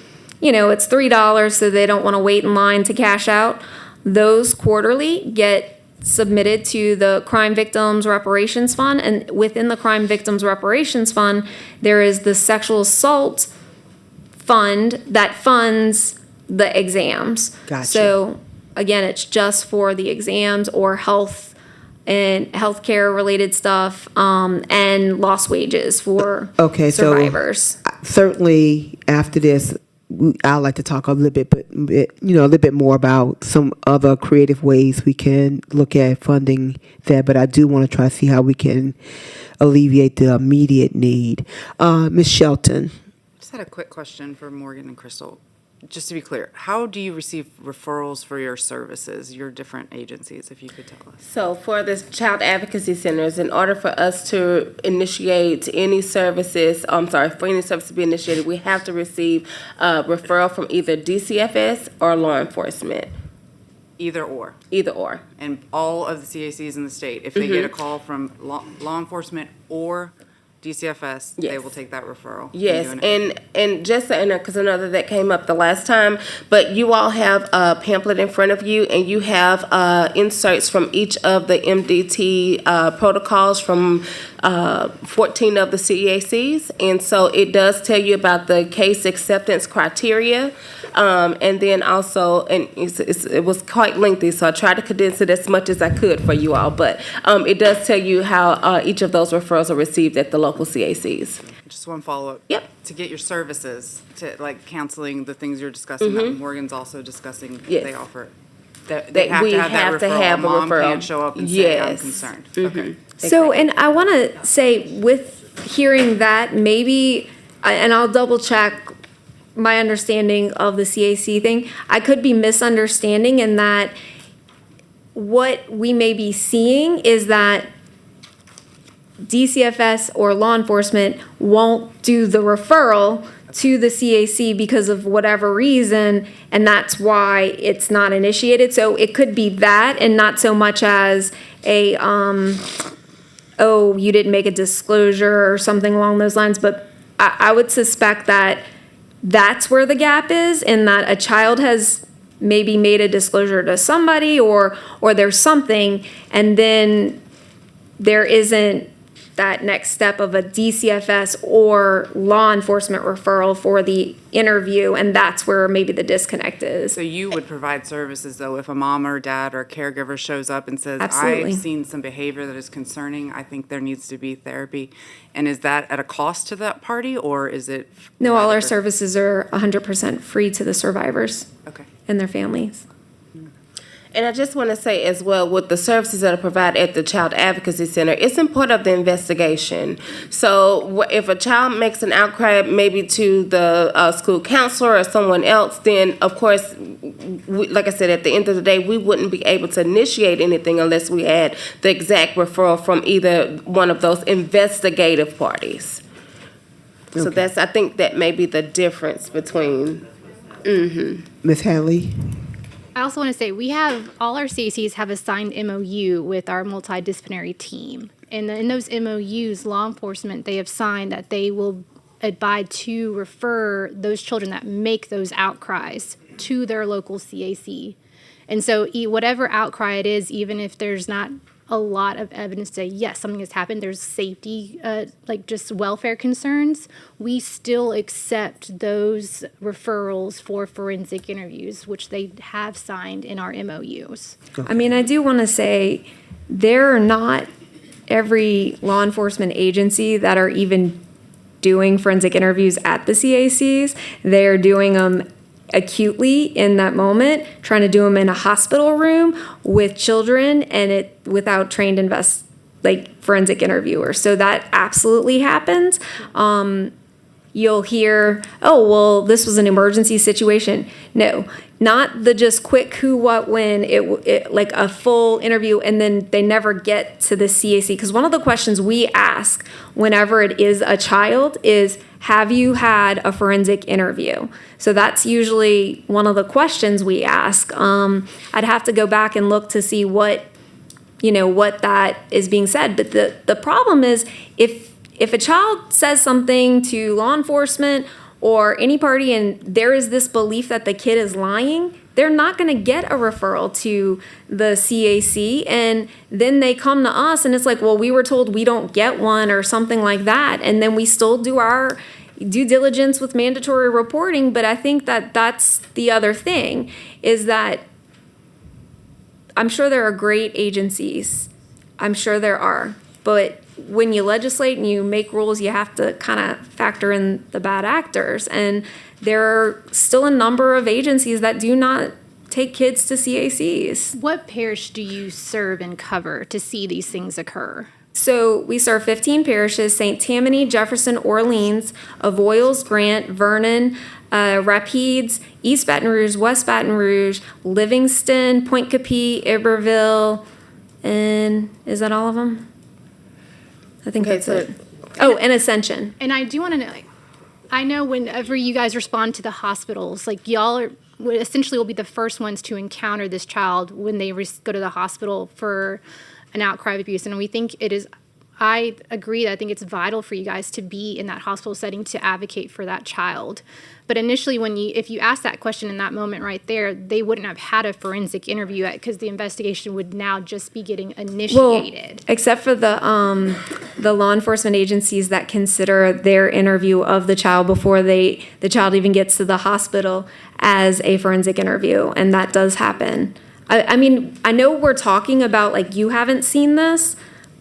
it's $3, so they don't want to wait in line to cash out. Those quarterly get submitted to the Crime Victims Reparations Fund, and within the Crime Victims Reparations Fund, there is the Sexual Assault Fund that funds the exams. Gotcha. So again, it's just for the exams or health and healthcare related stuff, and lost wages for survivors. So certainly after this, I'd like to talk a little bit more about some other creative ways we can look at funding that. But I do want to try to see how we can alleviate the immediate need. Ms. Shelton. Just had a quick question for Morgan and Crystal. Just to be clear, how do you receive referrals for your services, your different agencies, if you could tell us? So for the child advocacy centers, in order for us to initiate any services, for any service to be initiated, we have to receive a referral from either DCFS or law enforcement, Either or. either or. And all of the CACs in the state, if they get a call from law enforcement or DCFS, they Yes. will take that referral. Yes, do an- and just because I know that came up the last time, but you all have a pamphlet in front of you, and you have inserts from each of the MDT protocols from 14 of the CEACs, and so it does tell you about the case acceptance criteria, and then also, and it was quite lengthy, so I tried to condense it as much as I could for you all, but it does tell you how each of those referrals are received at the local CACs. Just one follow-up. Yep. To get your services, to like counseling, the things you're discussing, that Morgan's also discussing, Yes. they offer. They That have we to have that have to referral. have a Mom referral. can't show up and say, I'm Yes. concerned. Mhm. Okay. So, and I want to say with hearing that, maybe, and I'll double check my understanding of the CAC thing, I could be misunderstanding in that what we may be seeing is that DCFS or law enforcement won't do the referral to the CAC because of whatever reason, and that's why it's not initiated. So it could be that, and not so much as a, oh, you didn't make a disclosure or something along those lines. But I would suspect that that's where the gap is, in that a child has maybe made a disclosure to somebody, or there's something, and then there isn't that next step of a DCFS or law enforcement referral for the interview, and that's where maybe the disconnect is. So you would provide services, though, if a mom or dad or caregiver shows up and says, Absolutely. I've seen some behavior that is concerning, I think there needs to be therapy. And is that at a cost to that party, or is it? No, all our private? services are 100% free to the survivors Okay. and their families. And I just want to say as well, with the services that are provided at the Child Advocacy Center, it's in part of the investigation. So if a child makes an outcry maybe to the school counselor or someone else, then of course, like I said, at the end of the day, we wouldn't be able to initiate anything unless we had the exact referral from either one of those investigative parties. So that's, I think that may be the difference between. Ms. Hadley. I also want to say all our CACs have a signed MOU with our multidisciplinary team. And in those MOUs, law enforcement, they have signed that they will abide to refer those children that make those outcries to their local CAC. And so whatever outcry it is, even if there's not a lot of evidence to say, yes, something has happened, there's safety, like just welfare concerns, we still accept those referrals for forensic interviews, which they have signed in our MOUs. I mean, I do want to say there are not every law enforcement agency that are even doing forensic interviews at the CACs. They're doing them acutely in that moment, trying to do them in a hospital room with children and it without trained forensic interviewers. So that absolutely happens. You'll hear, oh, well, this was an emergency situation. No, not the just quick who, what, when, it like a full interview and then they never get to the CAC. Because one of the questions we ask whenever it is a child is, have you had a forensic interview? So that's usually one of the questions we ask. I'd have to go back and look to see what that is being said. But the problem is if a child says something to law enforcement or any party and there is this belief that the kid is lying, they're not going to get a referral to the CAC. And then they come to us and it's like, well, we were told we don't get one or something like that. And then we still do our due diligence with mandatory reporting. But I think that that's the other thing is that I'm sure there are great agencies. I'm sure there are. But when you legislate and you make rules, you have to kind of factor in the bad actors. And there are still a number of agencies that do not take kids to CACs. What parish do you serve and cover to see these things occur? So we serve 15 parishes: St. Tammany, Jefferson, Orleans, Avoyelles, Grant, Vernon, Rapides, East Baton Rouge, West Baton Rouge, Livingston, Point Capee, Iberville, and is that all of them? I think Okay, that's so- it. Oh, and Ascension. And I do want to know, I know whenever you guys respond to the hospitals, like y'all are essentially will be the first ones to encounter this child when they go to the hospital for an outcry of abuse. And we think it is, I agree that I think it's vital for you guys to be in that hospital setting to advocate for that child. But initially, if you ask that question in that moment right there, they wouldn't have had a forensic interview because the investigation would now just be getting initiated. Well, except for the law enforcement agencies that consider their interview of the child before the child even gets to the hospital as a forensic interview, and that does happen. I mean, I know we're talking about like you haven't seen this,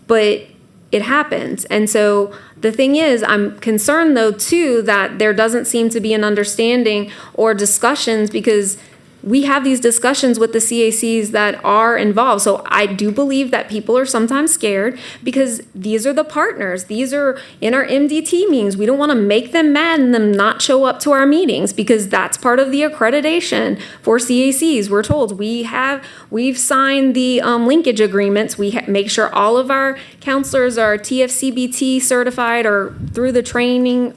but it happens. And so the thing is, I'm concerned though too that there doesn't seem to be an understanding or discussions because we have these discussions with the CACs that are involved. So I do believe that people are sometimes scared because these are the partners. These are in our MDT meetings. We don't want to make them mad and them not show up to our meetings because that's part of the accreditation for CACs. We're told we've signed the linkage agreements. We make sure all of our counselors are TFCBT certified or through the training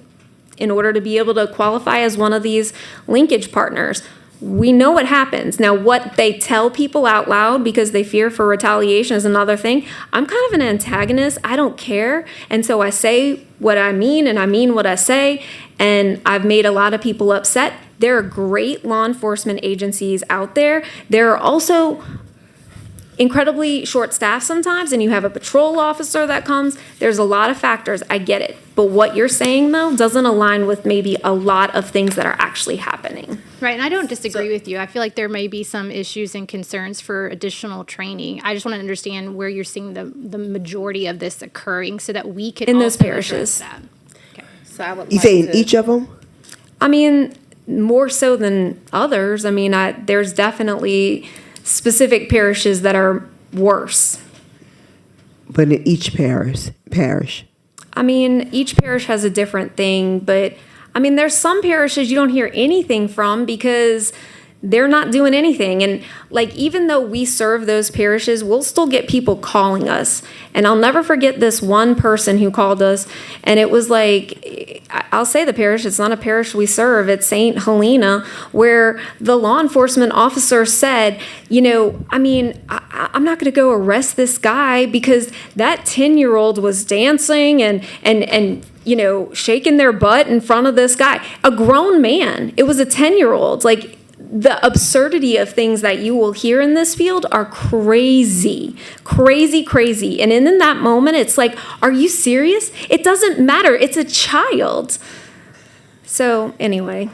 in order to be able to qualify as one of these linkage partners. We know what happens. Now, what they tell people out loud because they fear for retaliation is another thing. I'm kind of an antagonist. I don't care. And so I say what I mean and I mean what I say. And I've made a lot of people upset. There are great law enforcement agencies out there. There are also incredibly short staffed sometimes, and you have a patrol officer that comes. There's a lot of factors. I get it. But what you're saying, though, doesn't align with maybe a lot of things that are actually happening. Right, and I don't disagree with you. I feel like there may be some issues and concerns for additional training. I just want to understand where you're seeing the majority of this occurring so that we could In those also parishes. address that. So I would You like say in to- each of them? I mean, more so than others. I mean, there's definitely specific parishes that are worse. But in each parish. I mean, each parish has a different thing, but I mean, there's some parishes you don't hear anything from because they're not doing anything. And like, even though we serve those parishes, we'll still get people calling us. And I'll never forget this one person who called us. And it was like, I'll say the parish, it's not a parish we serve, it's St. Helena, where the law enforcement officer said, you know, I mean, I'm not going to go arrest this guy because that 10-year-old was dancing and you know, shaking their butt in front of this guy, a grown man. It was a 10-year-old. Like, the absurdity of things that you will hear in this field are crazy, crazy, crazy. And in that moment, it's like, are you serious? It doesn't matter. It's a child. So anyway,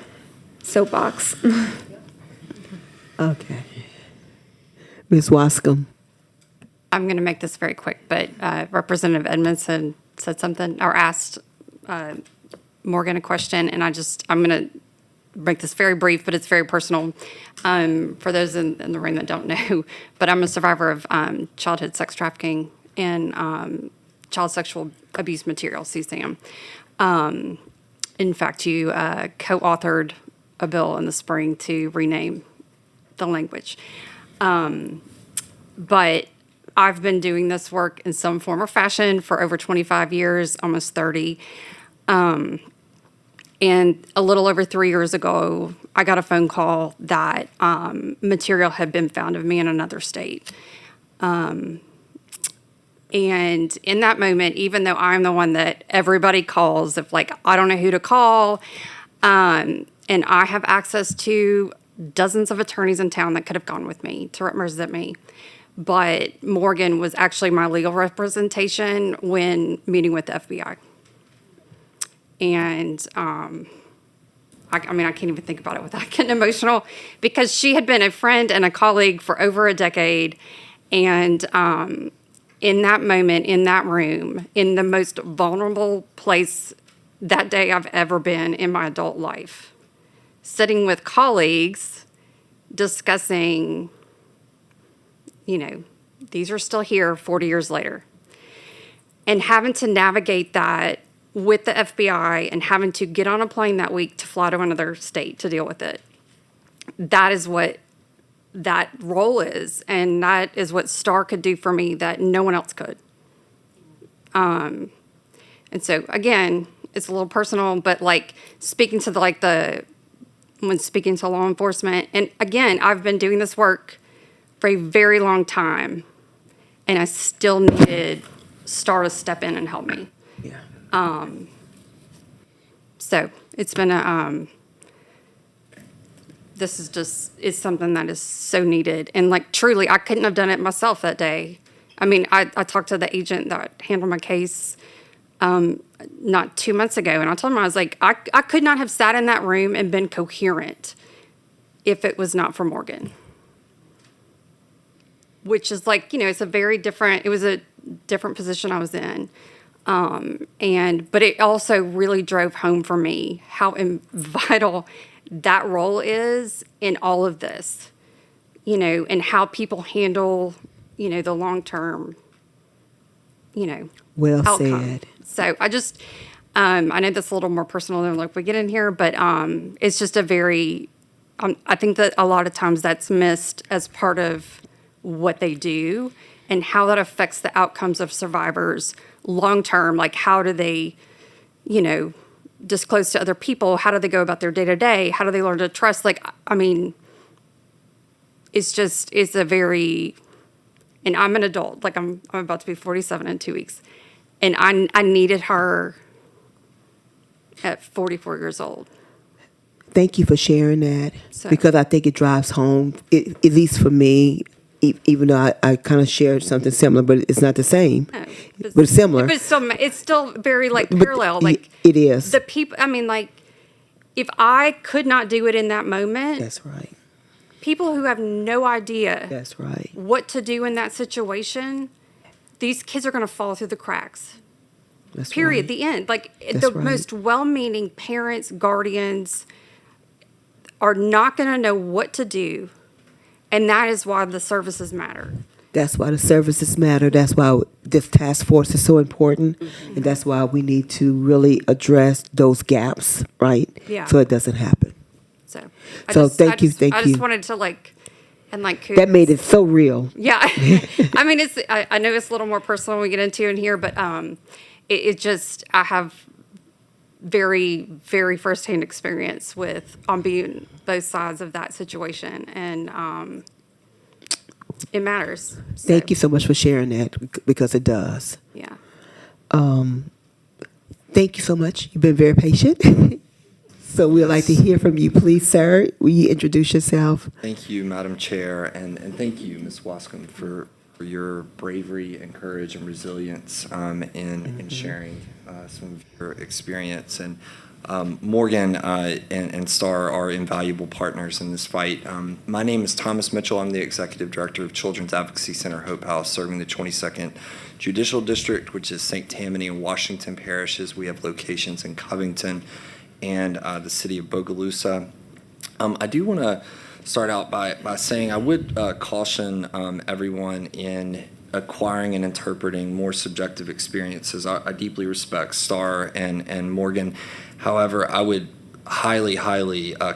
soapbox. Okay. Ms. Wascom. I'm going to make this very quick, but Representative Edmondson said something or asked Morgan a question, and I'm going to make this very brief, but it's very personal for those in the room that don't know. But I'm a survivor of childhood sex trafficking and child sexual abuse material, CSAM. In fact, you co-authored a bill in the spring to rename the language. But I've been doing this work in some form or fashion for over 25 years, almost 30. And a little over 3 years ago, I got a phone call that material had been found of me in another state. And in that moment, even though I'm the one that everybody calls, if like, I don't know who to call, and I have access to dozens of attorneys in town that could have gone with me to represent me. But Morgan was actually my legal representation when meeting with the FBI. And I mean, I can't even think about it without getting emotional because she had been a friend and a colleague for over a decade. And in that moment, in that room, in the most vulnerable place that day I've ever been in my adult life, sitting with colleagues discussing, you know, these are still here 40 years later. And having to navigate that with the FBI and having to get on a plane that week to fly to another state to deal with it. That is what that role is. And that is what STAR could do for me that no one else could. And so, again, it's a little personal, but like speaking to when speaking to law enforcement, and again, I've been doing this work for a very long time, and I still needed STAR to step in and help me. Yeah. So it's been this is just, it's something that is so needed. And like, truly, I couldn't have done it myself that day. I mean, I talked to the agent that handled my case not 2 months ago, and I told him, I was like, I could not have sat in that room and been coherent if it was not for Morgan. Which is like, you know, it was a different position I was in. But it also really drove home for me how vital that role is in all of this, you know, and how people handle, you know, the long-term, you know, Well outcome. said. So I just, I know that's a little more personal than like we get in here, but it's just a very, I think that a lot of times that's missed as part of what they do and how that affects the outcomes of survivors long-term. Like, how do they, you know, disclose to other people? How do they go about their day-to-day? How do they learn to trust? Like, I mean, it's a very, and I'm an adult. Like, I'm about to be 47 in 2 weeks. And I needed her at 44 years old. Thank you for sharing that So- because I think it drives home, at least for me, even though I kind of shared something similar, but it's not the same. No, But it's similar. But it's still very like But parallel. Like it is. the people. I mean, like if I could not do it in that moment, That's right. people who have no idea That's right. what to do in that situation, these kids are going to fall through the cracks. That's Period. right. The end. Like That's the right. most well-meaning parents, guardians are not going to know what to do, and that is why the services matter. That's why the services matter. That's why this task force is so important. Mm-hmm. And that's why we need to really address those gaps, right? Yeah. So it doesn't happen. So, So thank you, thank I you. just wanted to like, and like That made it so real. Yeah, I mean, I know it's a little more personal when we get into in here, but it just, I have very, very firsthand experience with on being both sides of that situation, and it matters. Thank you so much for sharing that because it does. Yeah. Thank you so much. You've been very patient. So we'd like to hear from you, please, sir. Will you introduce yourself? Thank you, Madam Chair, and thank you, Ms. Wascom, for your bravery and courage and resilience in sharing some of your experience. And Morgan and Star are invaluable partners in this fight. My name is Thomas Mitchell. I'm the Executive Director of Children's Advocacy Center Hope House, serving the 22nd Judicial District, which is St. Tammany and Washington parishes. We have locations in Covington and the city of Bogalusa. I do want to start out by saying I would caution everyone in acquiring and interpreting more subjective experiences. I deeply respect Star and Morgan. However, I would highly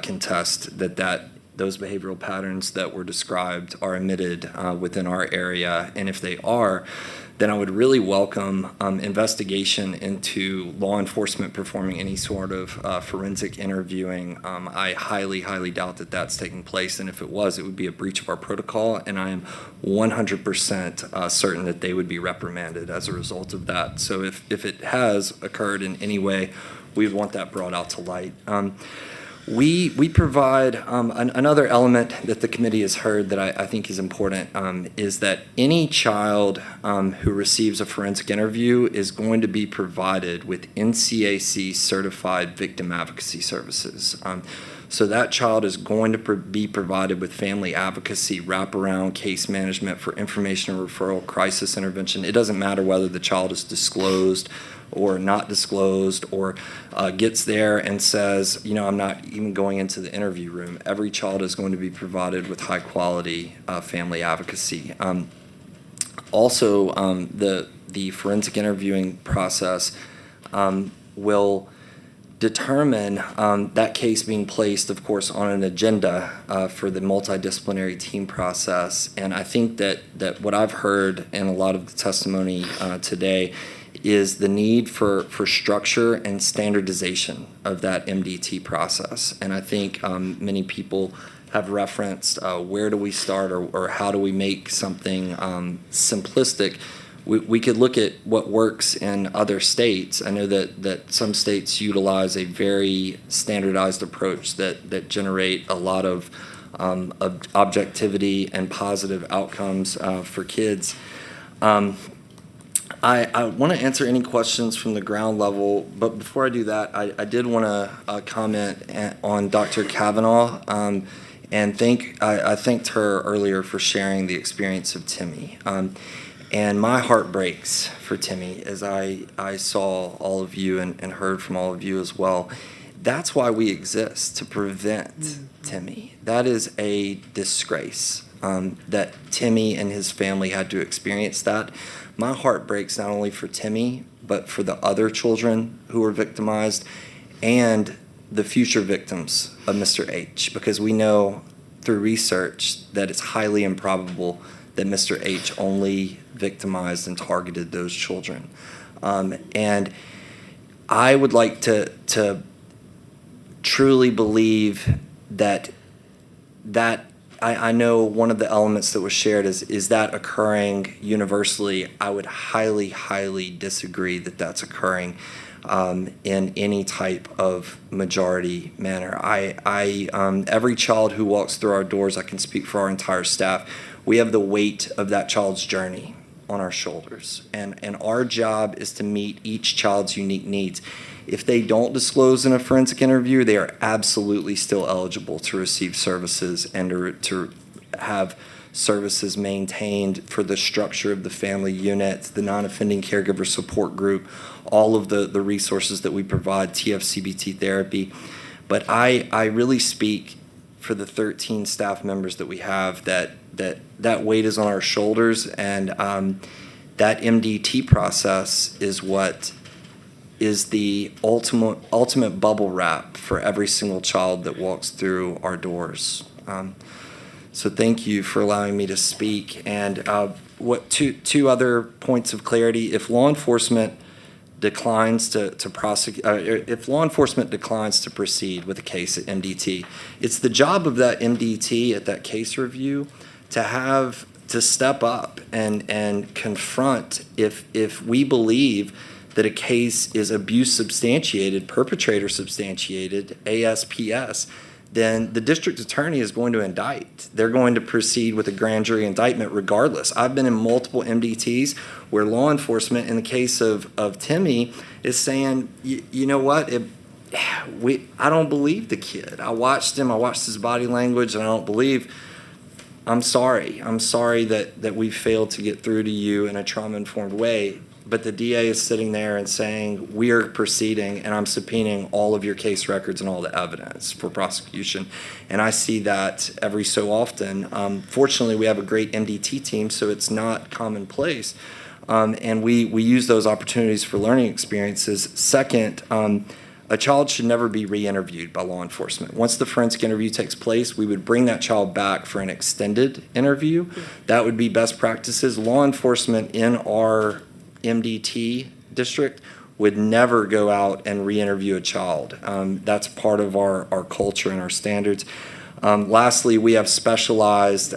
contest that those behavioral patterns that were described are emitted within our area. And if they are, then I would really welcome investigation into law enforcement performing any sort of forensic interviewing. I highly doubt that that's taking place, and if it was, it would be a breach of our protocol, and I am 100% certain that they would be reprimanded as a result of that. So if it has occurred in any way, we would want that brought out to light. We provide another element that the committee has heard that I think is important is that any child who receives a forensic interview is going to be provided with NCAC certified victim advocacy services. So that child is going to be provided with family advocacy, wraparound case management for information referral, crisis intervention. It doesn't matter whether the child is disclosed or not disclosed, or gets there and says, I'm not even going into the interview room. Every child is going to be provided with high quality family advocacy. Also, the forensic interviewing process will determine that case being placed, of course, on an agenda for the multidisciplinary team process. And I think that what I've heard in a lot of the testimony today is the need for structure and standardization of that MDT process. And I think many people have referenced where do we start or how do we make something simplistic. We could look at what works in other states. I know that some states utilize a very standardized approach that generate a lot of objectivity and positive outcomes for kids. I want to answer any questions from the ground level, but before I do that, I did want to comment on Dr. Kavanaugh and I thanked her earlier for sharing the experience of Timmy. And my heart breaks for Timmy as I saw all of you and heard from all of you as well. That's why we exist, to prevent Timmy. That is a disgrace that Timmy and his family had to experience that. My heart breaks not only for Timmy, but for the other children who were victimized and the future victims of Mr. H, because we know through research that it's highly improbable that Mr. H only victimized and targeted those children. And I would like to truly believe that I know one of the elements that was shared is that occurring universally. I would highly disagree that that's occurring in any type of majority manner. Every child who walks through our doors, I can speak for our entire staff, we have the weight of that child's journey on our shoulders. And our job is to meet each child's unique needs. If they don't disclose in a forensic interview, they are absolutely still eligible to receive services and to have services maintained for the structure of the family unit, the non-offending caregiver support group, all of the resources that we provide, TFCBT therapy. But I really speak for the 13 staff members that we have that weight is on our shoulders, and that MDT process is what is the ultimate bubble wrap for every single child that walks through our doors. So thank you for allowing me to speak. And two other points of clarity: if law enforcement declines to prosecute, if law enforcement declines to proceed with a case at MDT, it's the job of that MDT at that case review to step up and confront if we believe that a case is abuse substantiated, perpetrator substantiated, ASPS, then the district attorney is going to indict. They're going to proceed with a grand jury indictment regardless. I've been in multiple MDTs where law enforcement, in the case of Timmy, is saying, you know what, I don't believe the kid. I watched him, I watched his body language, and I don't believe. I'm sorry that we failed to get through to you in a trauma-informed way. But the DA is sitting there and saying, we are proceeding, and I'm subpoenaing all of your case records and all the evidence for prosecution. And I see that every so often. Fortunately, we have a great MDT team, so it's not commonplace. And we use those opportunities for learning experiences. Second, a child should never be re-interviewed by law enforcement. Once the forensic interview takes place, we would bring that child back for an extended interview. That would be best practices. Law enforcement in our MDT district would never go out and re-interview a child. That's part of our culture and our standards. Lastly, we have specialized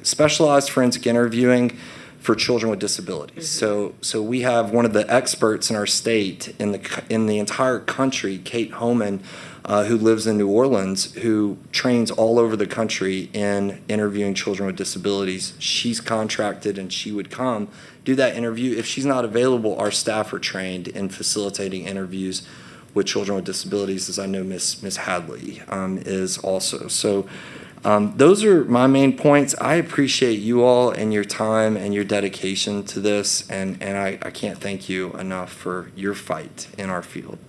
specialized forensic interviewing for children with disabilities. So we have one of the experts in our state, in the entire country, Kate Homan, who lives in New Orleans, who trains all over the country in interviewing children with disabilities. She's contracted, and she would come do that interview. If she's not available, our staff are trained in facilitating interviews with children with disabilities, as I know Miss Hadley is also. So those are my main points. I appreciate you all and your time and your dedication to this, and I can't thank you enough for your fight in our field.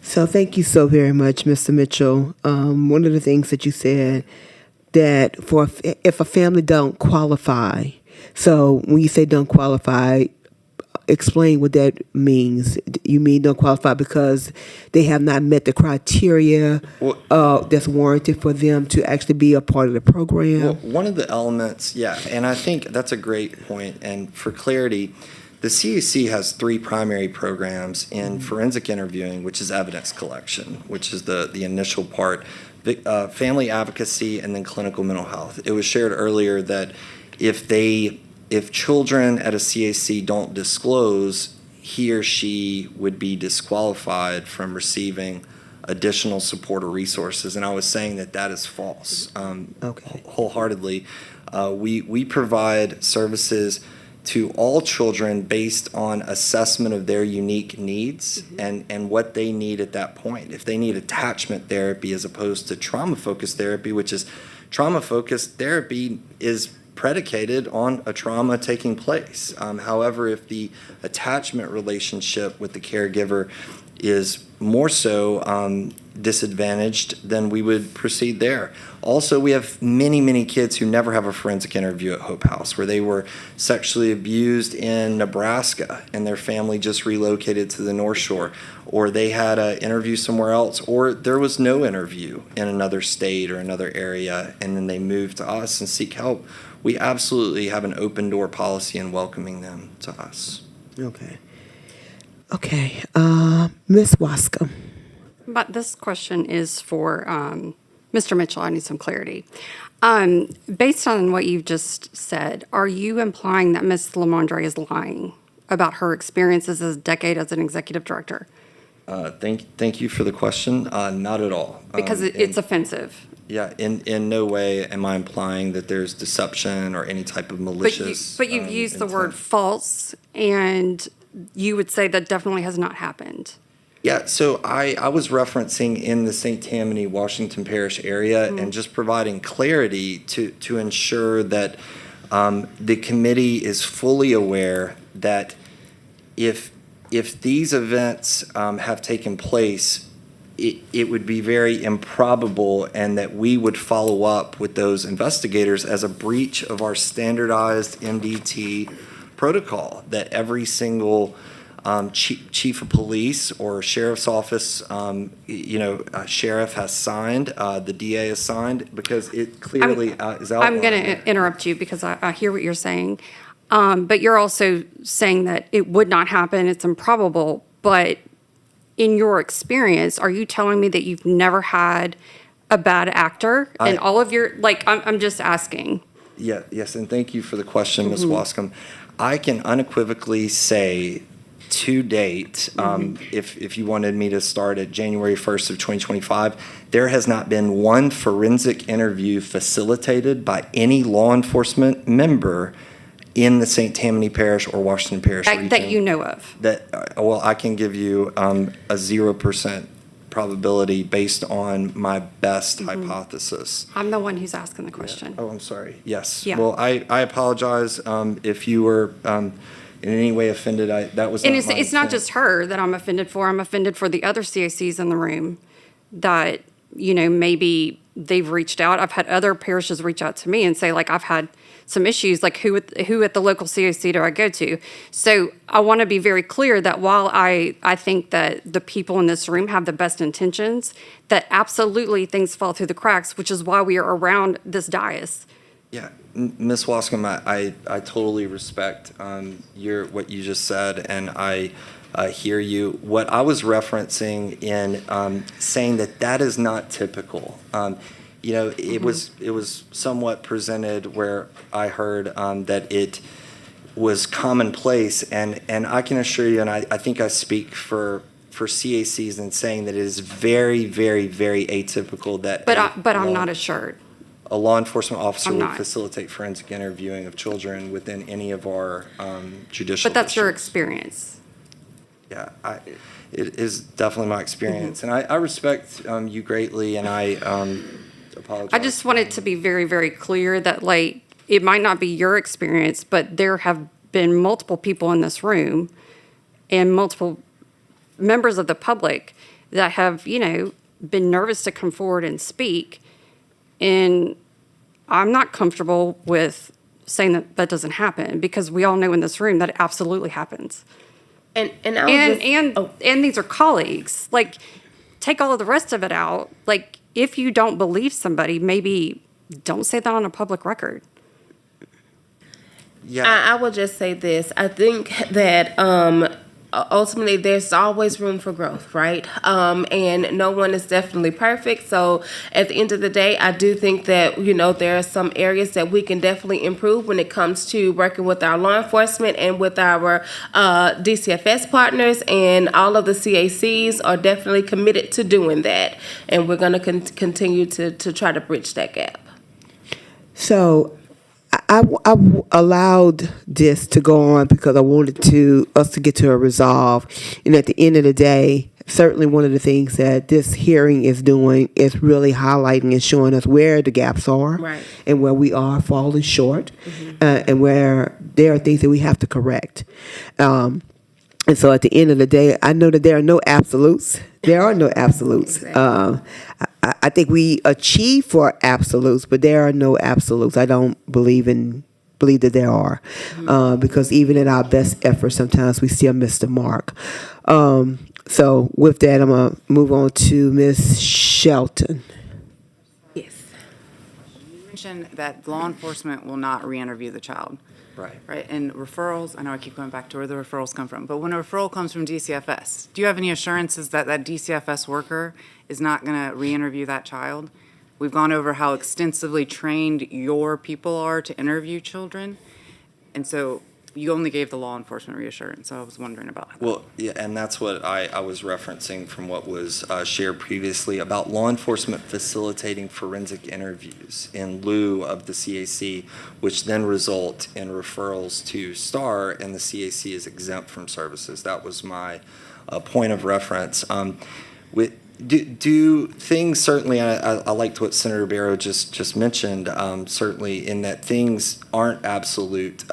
So thank you so very much, Mr. Mitchell. One of the things that you said, that if a family don't qualify, so when you say don't qualify, explain what that means. You mean don't qualify because they have not met the criteria that's warranted for them to actually be a part of the program? Well, one of the elements, yeah, and I think that's a great point. And for clarity, the CAC has 3 primary programs in forensic interviewing, which is evidence collection, which is the initial part, family advocacy, and then clinical mental health. It was shared earlier that if children at a CAC don't disclose, he or she would be disqualified from receiving additional support or resources. And I was saying that is false. Wholeheartedly. We provide services to all children based on assessment of their unique needs and what they need at that point. If they need attachment therapy as opposed to trauma-focused therapy, which is trauma-focused therapy is predicated on a trauma taking place. However, if the attachment relationship with the caregiver is more so disadvantaged, then we would proceed there. Also, we have many, many kids who never have a forensic interview at Hope House, where they were sexually abused in Nebraska and their family just relocated to the North Shore, or they had an interview somewhere else, or there was no interview in another state or another area, and then they moved to us and seek help. We absolutely have an open door policy in welcoming them to us. Okay. Ms. Wascom. But this question is for Mr. Mitchell. I need some clarity. Based on what you've just said, are you implying that Ms. Lamondre is lying about her experiences as a decade as an executive director? Thank you for the question. Not at all. Because it's offensive. Yeah, in no way am I implying that there's deception or any type of malicious. But you've used the word intent. false, and you would say that definitely has not happened. Yeah, so I was referencing in the St. Tammany, Washington Parish area and just providing clarity to ensure that the committee is fully aware that if these events have taken place, it would be very improbable, and that we would follow up with those investigators as a breach of our standardized MDT protocol, that every single chief of police or sheriff's office, sheriff has signed, the DA has signed, because it clearly is outlined. I'm going to interrupt you because I hear what you're saying. But you're also saying that it would not happen, it's improbable. But in your experience, are you telling me that you've never had a bad actor in all of your, I'm just asking. Yeah, yes, and thank you for the question, Ms. Wascom. I can unequivocally say to date, if you wanted me to start at January 1st of 2025, there has not been one forensic interview facilitated by any law enforcement member in the St. Tammany Parish or Washington Parish region. That you know of. Well, I can give you a 0% probability based on my best hypothesis. I'm the one who's asking the question. Oh, I'm sorry. Yes. Yeah. Well, I apologize if you were in any way offended. That was not And my it's not intent. just her that I'm offended for. I'm offended for the other CACs in the room that, maybe they've reached out. I've had other parishes reach out to me and say, like, I've had some issues, like who at the local CAC do I go to? So I want to be very clear that while I think that the people in this room have the best intentions, that absolutely things fall through the cracks, which is why we are around this dais. Yeah, Ms. Wascom, I totally respect what you just said, and I hear you. What I was referencing in saying that is not typical. It was somewhat presented where I heard that it was commonplace, and I can assure you, and I think I speak for CACs in saying that it is very, very, very atypical that. But I'm not assured. A law enforcement officer I'm would not. facilitate forensic interviewing of children within any of our judicial. But that's your districts. experience. Yeah, it is definitely my experience, and I respect you greatly, and I apologize. I just want it to be very, very clear that, like, it might not be your experience, but there have been multiple people in this room and multiple members of the public that have, been nervous to come forward and speak. And I'm not comfortable with saying that doesn't happen, because we all know in this room that it absolutely happens. And I was And these are colleagues. Like, take all of the rest of it out. Like, if you don't believe somebody, maybe don't say that on a public record. Yeah. I will just say this. I think that ultimately there's always room for growth, right? And no one is definitely perfect. So at the end of the day, I do think that, there are some areas that we can definitely improve when it comes to working with our law enforcement and with our DCFS partners. And all of the CACs are definitely committed to doing that. And we're going to continue to try to bridge that gap. So I allowed this to go on because I wanted us to get to a resolve. And at the end of the day, certainly one of the things that this hearing is doing is really highlighting and showing us where the gaps are, Right. and where we are falling short, and where there are things that we have to correct. And so at the end of the day, I know that there are no absolutes. There are no absolutes. Exactly. I think we achieve for absolutes, but there are no absolutes. I don't believe that there are, because even at our best efforts, sometimes we still miss the mark. So with that, I'm gonna move on to Ms. Shelton. Yes. You mentioned that law enforcement will not re-interview the child. Right. Right, and referrals, I know I keep going back to where the referrals come from, but when a referral comes from DCFS, do you have any assurances that that DCFS worker is not going to re-interview that child? We've gone over how extensively trained your people are to interview children, and so you only gave the law enforcement reassurance, so I was wondering about that. Well, yeah, and that's what I was referencing from what was shared previously about law enforcement facilitating forensic interviews in lieu of the CAC, which then result in referrals to STAR, and the CAC is exempt from services. That was my point of reference. Do things, certainly, I liked what Senator Barrow just mentioned, certainly in that things aren't absolute.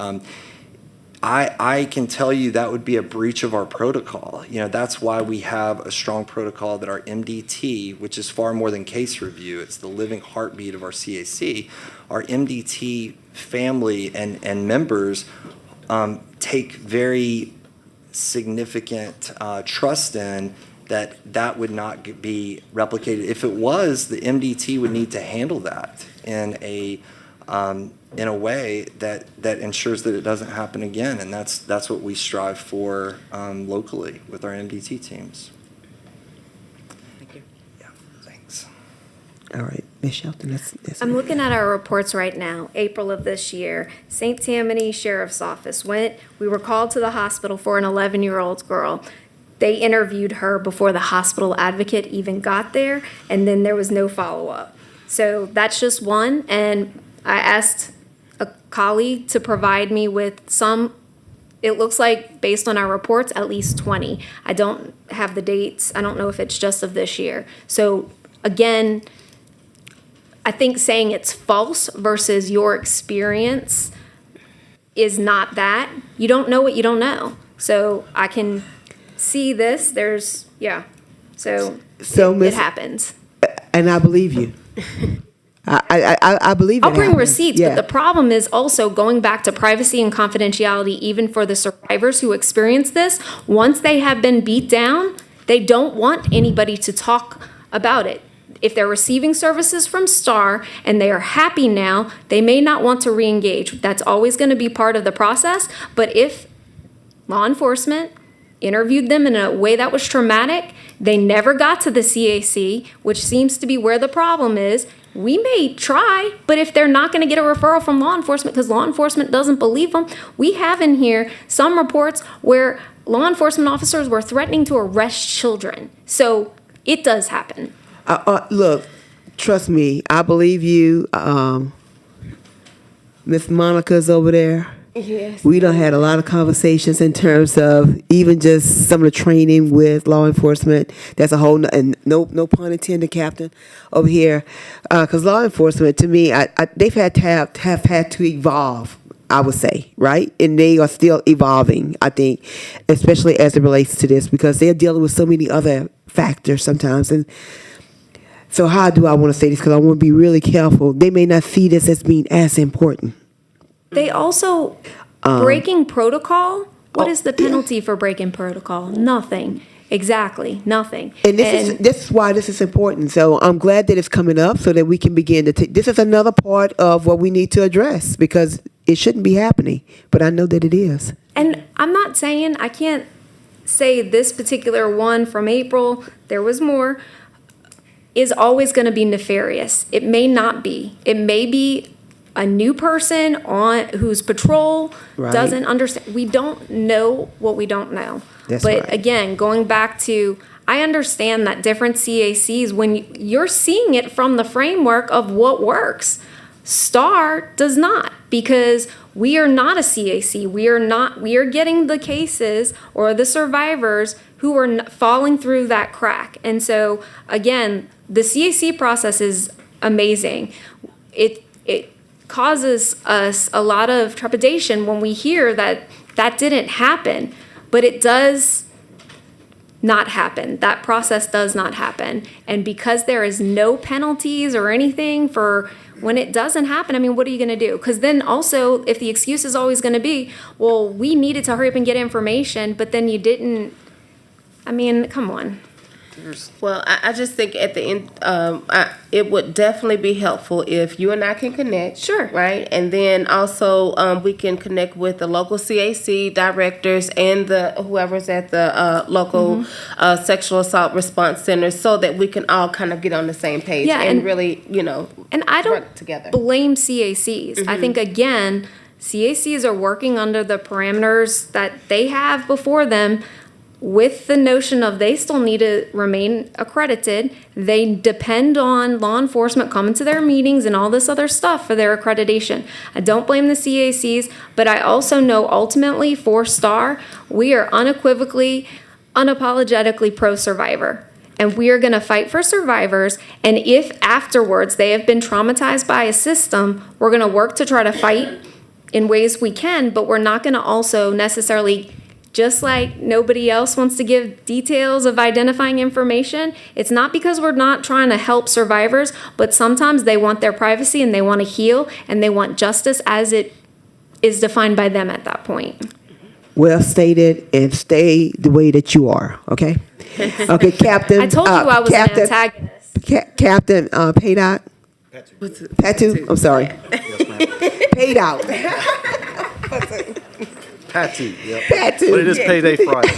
I can tell you that would be a breach of our protocol. That's why we have a strong protocol that our MDT, which is far more than case review, it's the living heartbeat of our CAC. Our MDT family and members take very significant trust in that would not be replicated. If it was, the MDT would need to handle that in a way that ensures that it doesn't happen again, and that's what we strive for locally with our MDT teams. Thank you. Yeah, thanks. All right. Ms. Shelton, that's I'm looking at our reports right now, April of this year. St. Tammany Sheriff's Office we were called to the hospital for an 11-year-old girl. They interviewed her before the hospital advocate even got there, and then there was no follow-up. So that's just one, and I asked a colleague to provide me with some, it looks like, based on our reports, at least 20. I don't have the dates. I don't know if it's just of this year. So again, I think saying it's false versus your experience is not that. You don't know what you don't know. So I can see this, so So, it Miss, happens. and I believe you. I believe it I'll bring happens. receipts, Yeah. but the problem is also going back to privacy and confidentiality, even for the survivors who experience this. Once they have been beat down, they don't want anybody to talk about it. If they're receiving services from STAR and they are happy now, they may not want to reengage. That's always going to be part of the process. But if law enforcement interviewed them in a way that was traumatic, they never got to the CAC, which seems to be where the problem is. We may try, but if they're not going to get a referral from law enforcement because law enforcement doesn't believe them, we have in here some reports where law enforcement officers were threatening to arrest children. So it does happen. Look, trust me, I believe you. Miss Monica's over there. Yes. We done had a lot of conversations in terms of even just some of the training with law enforcement. That's a whole, and no pun intended, Captain, over here. Because law enforcement, to me, they've had to have had to evolve, I would say, right? And they are still evolving, I think, especially as it relates to this, because they're dealing with so many other factors sometimes. And so how do I want to say this? Because I want to be really careful. They may not see this as being as important. They also, breaking protocol, what is the penalty for breaking protocol? Nothing. Exactly, nothing. And this is why this is important. So I'm glad that it's coming up so that we can begin to take, this is another part of what we need to address because it shouldn't be happening, but I know that it is. And I'm not saying, I can't say this particular one from April, there was more, is always going to be nefarious. It may not be. It may be a new person on whose patrol Right. doesn't understand. We don't know what we don't know. That's but right. again, going back to, I understand that different CACs, when you're seeing it from the framework of what works, STAR does not, because we are not a CAC. We are getting the cases or the survivors who are falling through that crack. And so again, the CAC process is amazing. It causes us a lot of trepidation when we hear that didn't happen, but it does not happen. That process does not happen. And because there is no penalties or anything for when it doesn't happen, I mean, what are you going to do? Because then also, if the excuse is always going to be, well, we needed to hurry up and get information, but then you didn't, I mean, come on. Well, I just think at the end, it would definitely be helpful if you and I can connect. Sure. Right? And then also, we can connect with the local CAC directors and whoever's at the local sexual assault response centers so that we can all kind of get on the same page Yeah, and and- really, And I don't work together. blame CACs. I think, again, CACs are working under the parameters that they have before them with the notion of they still need to remain accredited. They depend on law enforcement coming to their meetings and all this other stuff for their accreditation. I don't blame the CACs, but I also know ultimately for STAR, we are unequivocally, unapologetically pro-survivor. And we are going to fight for survivors. And if afterwards they have been traumatized by a system, we're going to work to try to fight in ways we can, but we're not going to also necessarily, just like nobody else wants to give details of identifying information, it's not because we're not trying to help survivors, but sometimes they want their privacy and they want to heal and they want justice as it is defined by them at that point. Well stated, and stay the way that you are, okay? Okay, Captain. I told you I was an antagonist. Captain Paydock? Patu? I'm sorry. Paid out. Patu, yep. Patu. But it is payday Friday.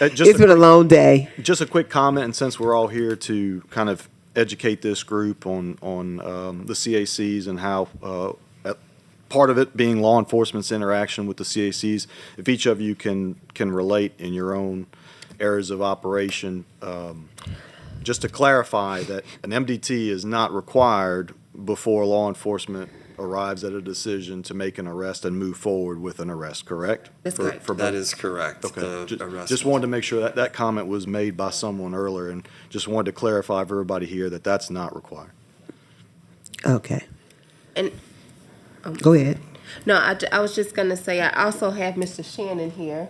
It's been a long day. Just a quick comment, and since we're all here to kind of educate this group on the CACs and how part of it being law enforcement's interaction with the CACs. If each of you can relate in your own areas of operation, just to clarify that an MDT is not required before law enforcement arrives at a decision to make an arrest and move forward with an arrest, correct? That's correct. That is correct. Okay, The arrest just wanted to make sure that that comment was made by someone earlier, and just wanted to clarify for everybody here that that's not required. Okay. And Go ahead. no, I was just gonna say, I also have Mr. Shannon here.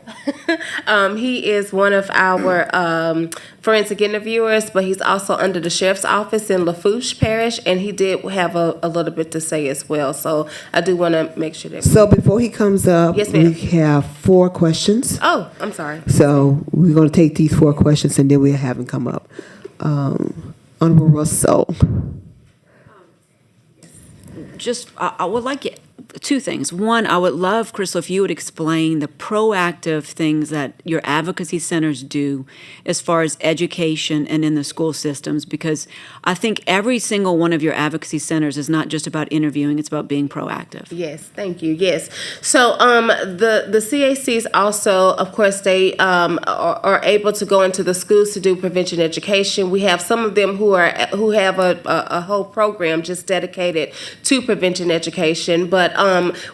He is one of our forensic interviewers, but he's also under the sheriff's office in Lafourche Parish, and he did have a little bit to say as well. So I do want to make sure that. So before he comes up, Yes, ma'am. we have 4 questions. Oh, I'm sorry. So we're going to take these 4 questions and then we'll have him come up. Honorable Russell. Just, I would like two things. One, I would love, Crystal, if you would explain the proactive things that your advocacy centers do as far as education and in the school systems, because I think every single one of your advocacy centers is not just about interviewing, it's about being proactive. Yes, thank you. Yes. So the CACs also, of course, they are able to go into the schools to do prevention education. We have some of them who have a whole program just dedicated to prevention education, but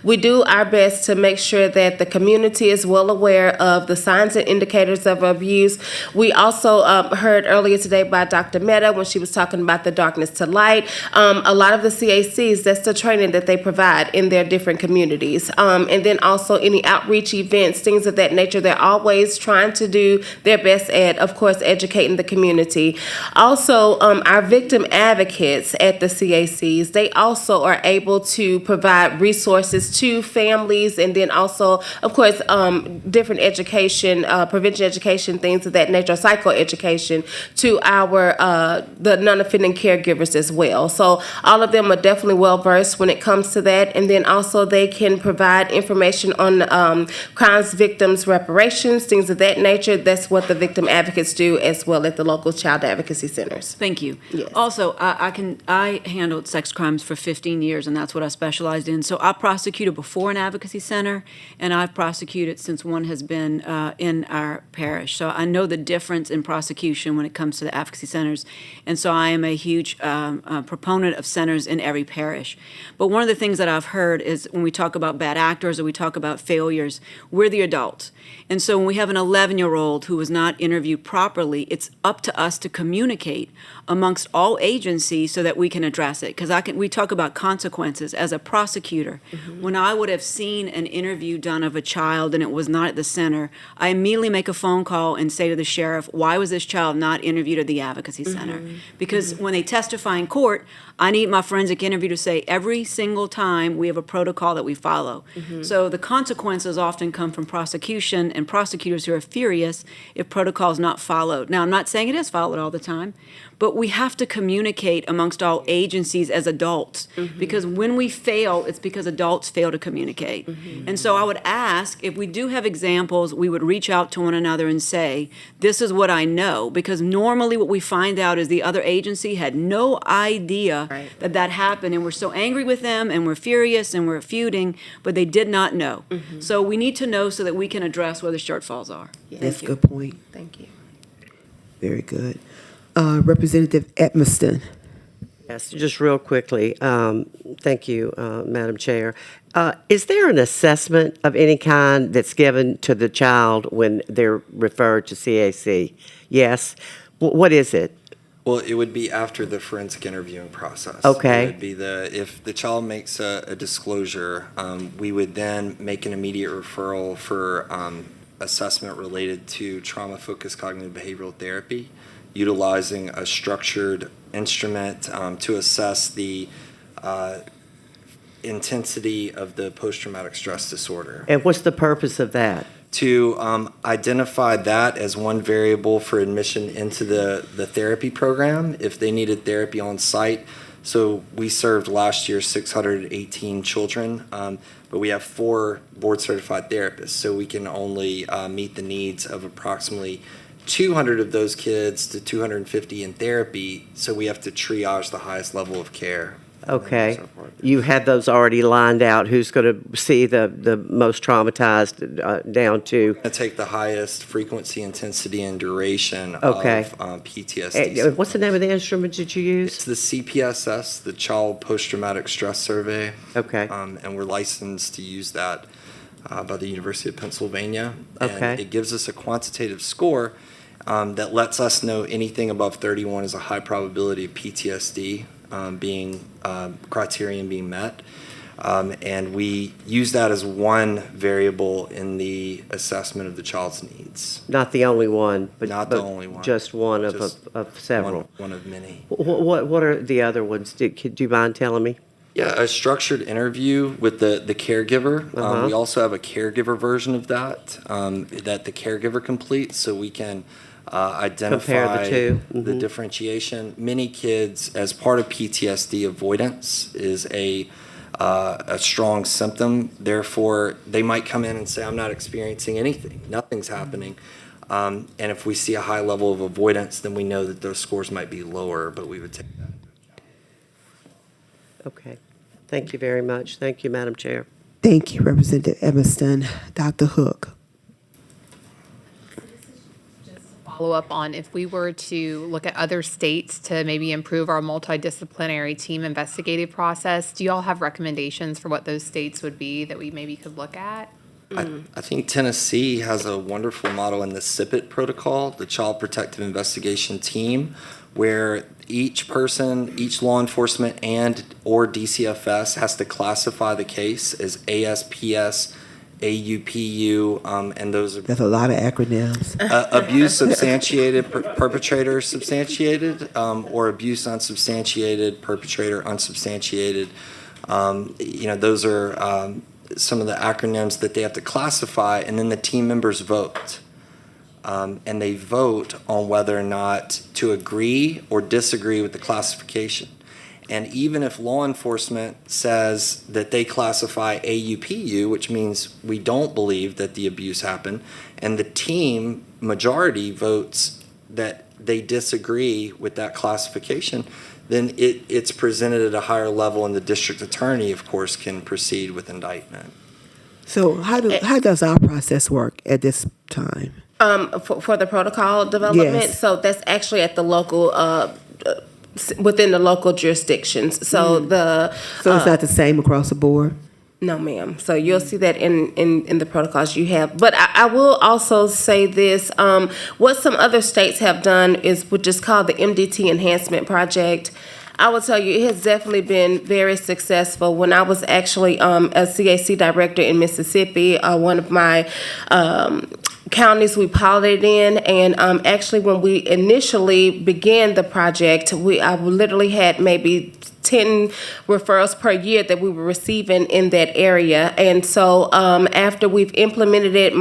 we do our best to make sure that the community is well aware of the signs and indicators of abuse. We also heard earlier today by Dr. Mehta when she was talking about the darkness to light. A lot of the CACs, that's the training that they provide in their different communities. And then also any outreach events, things of that nature, they're always trying to do their best at, of course, educating the community. Also, our victim advocates at the CACs, they also are able to provide resources to families, and then also, of course, different education, prevention education, things of that nature, psychoeducation to our the non-offending caregivers as well. So all of them are definitely well versed when it comes to that, and then also they can provide information on crimes victims reparations, things of that nature. That's what the victim advocates do as well at the local child advocacy centers. Thank you. Yes. Also, I handled sex crimes for 15 years, and that's what I specialized in. So I prosecuted before an advocacy center, and I've prosecuted since one has been in our parish. So I know the difference in prosecution when it comes to the advocacy centers, and so I am a huge proponent of centers in every parish. But one of the things that I've heard is when we talk about bad actors or we talk about failures, we're the adults. And so when we have an 11-year-old who was not interviewed properly, it's up to us to communicate amongst all agencies so that we can address it. Because we talk about consequences. As a prosecutor, when I would have seen an interview done of a child and it was not at the center, I immediately make a phone call and say to the sheriff, why was this child not interviewed at the advocacy center? Because when they testify in court, I need my forensic interview to say every single time we have a protocol that we follow. So the consequences often come from prosecution and prosecutors who are furious if protocol is not followed. Now, I'm not saying it is followed all the time, but we have to communicate amongst all agencies as adults, because when we fail, it's because adults fail to communicate. And so I would ask, if we do have examples, we would reach out to one another and say, this is what I know, because normally what we find out is the other agency had no idea that happened, and we're so angry with them, and we're furious, and we're feuding, but they did not know. So we need to know so that we can address where the shortfalls are. That's a good point. Thank you. Very good. Representative Edmiston. Yes, just real quickly, thank you, Madam Chair. Is there an assessment of any kind that's given to the child when they're referred to CAC? Yes. What is it? Well, it would be after the forensic interviewing process. Okay. It would be if the child makes a disclosure, we would then make an immediate referral for assessment related to trauma-focused cognitive behavioral therapy, utilizing a structured instrument to assess the intensity of the post-traumatic stress disorder. And what's the purpose of that? To identify that as one variable for admission into the therapy program if they needed therapy on site. So we served last year 618 children, but we have 4 board-certified therapists, so we can only meet the needs of approximately 200 of those kids to 250 in therapy, so we have to triage the highest level of care. Okay. You have those already lined out, who's going to see the most traumatized down to? To take the highest frequency, intensity, and duration Okay. of PTSD. What's the name of the instrument that you It's use? the CPSS, the Child Post-Traumatic Stress Survey. Okay. And we're licensed to use that by the University of Pennsylvania. And Okay. it gives us a quantitative score that lets us know anything above 31 is a high probability of PTSD criterion being met. And we use that as one variable in the assessment of the child's needs. Not the only one, but Not the only one. Just one of Just several. One of many. What are the other ones? Do you mind telling me? Yeah, a structured interview with the caregiver. Uh-huh. We also have a caregiver version of that that the caregiver completes, so we can identify Compare the two. the Mhm. differentiation. Many kids, as part of PTSD, avoidance is a strong symptom. Therefore, they might come in and say, "I'm not experiencing anything. Nothing's happening." And if we see a high level of avoidance, then we know that those scores might be lower, but we would take that. Okay. Thank you very much. Thank you, Madam Chair. Thank you, Representative Evanston. Dr. Hook. Follow up on if we were to look at other states to maybe improve our multidisciplinary team investigative process, do you all have recommendations for what those states would be that we maybe could look at? I think Tennessee has a wonderful model in the CPIT protocol, the Child Protective Investigation Team, where each person, each law enforcement and or DCFS has to classify the case as ASPS, AUPU, and those are That's a lot of acronyms. abuse substantiated, perpetrator substantiated, or abuse unsubstantiated, perpetrator unsubstantiated. Those are some of the acronyms that they have to classify, and then the team members vote. And they vote on whether or not to agree or disagree with the classification. And even if law enforcement says that they classify AUPU, which means we don't believe that the abuse happened, and the team majority votes that they disagree with that classification, then it's presented at a higher level, and the district attorney, of course, can proceed with indictment. So how does our process work at this time? For the protocol development, Yes. so that's actually at the local, within the local jurisdictions. So So it's not the same across the board? No, ma'am. So you'll see that in the protocols you have. But I will also say this, what some other states have done is which is called the MDT Enhancement Project. I will tell you, it has definitely been very successful. When I was actually a CAC director in Mississippi, one of my counties we piloted in, and actually when we initially began the project, I literally had maybe 10 referrals per year that we were receiving in that area. And so after we've implemented it,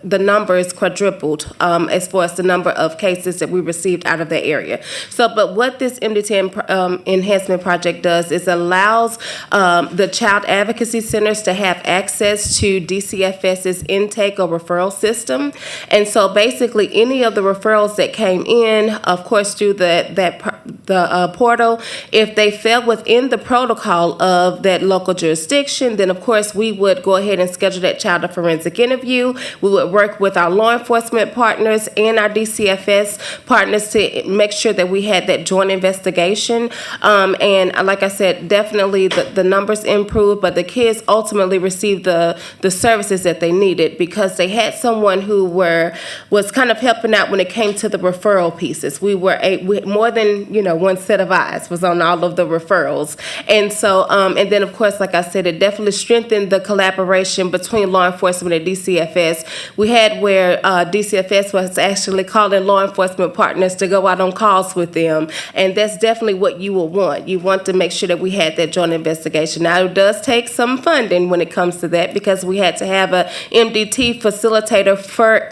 the numbers quadrupled as far as the number of cases that we received out of that area. So, but what this MDT enhancement project does is allows the child advocacy centers to have access to DCFS's intake or referral system. And so basically any of the referrals that came in, of course, through the portal, if they fell within the protocol of that local jurisdiction, then of course we would go ahead and schedule that child a forensic interview. We would work with our law enforcement partners and our DCFS partners to make sure that we had that joint investigation. And like I said, definitely the numbers improved, but the kids ultimately received the services that they needed because they had someone who was kind of helping out when it came to the referral pieces. We more than one set of eyes was on all of the referrals. And so, and then of course, like I said, it definitely strengthened the collaboration between law enforcement and DCFS. We had where DCFS was actually calling law enforcement partners to go out on calls with them. And that's definitely what you will want. You want to make sure that we had that joint investigation. Now, it does take some funding when it comes to that because we had to have a MDT facilitator for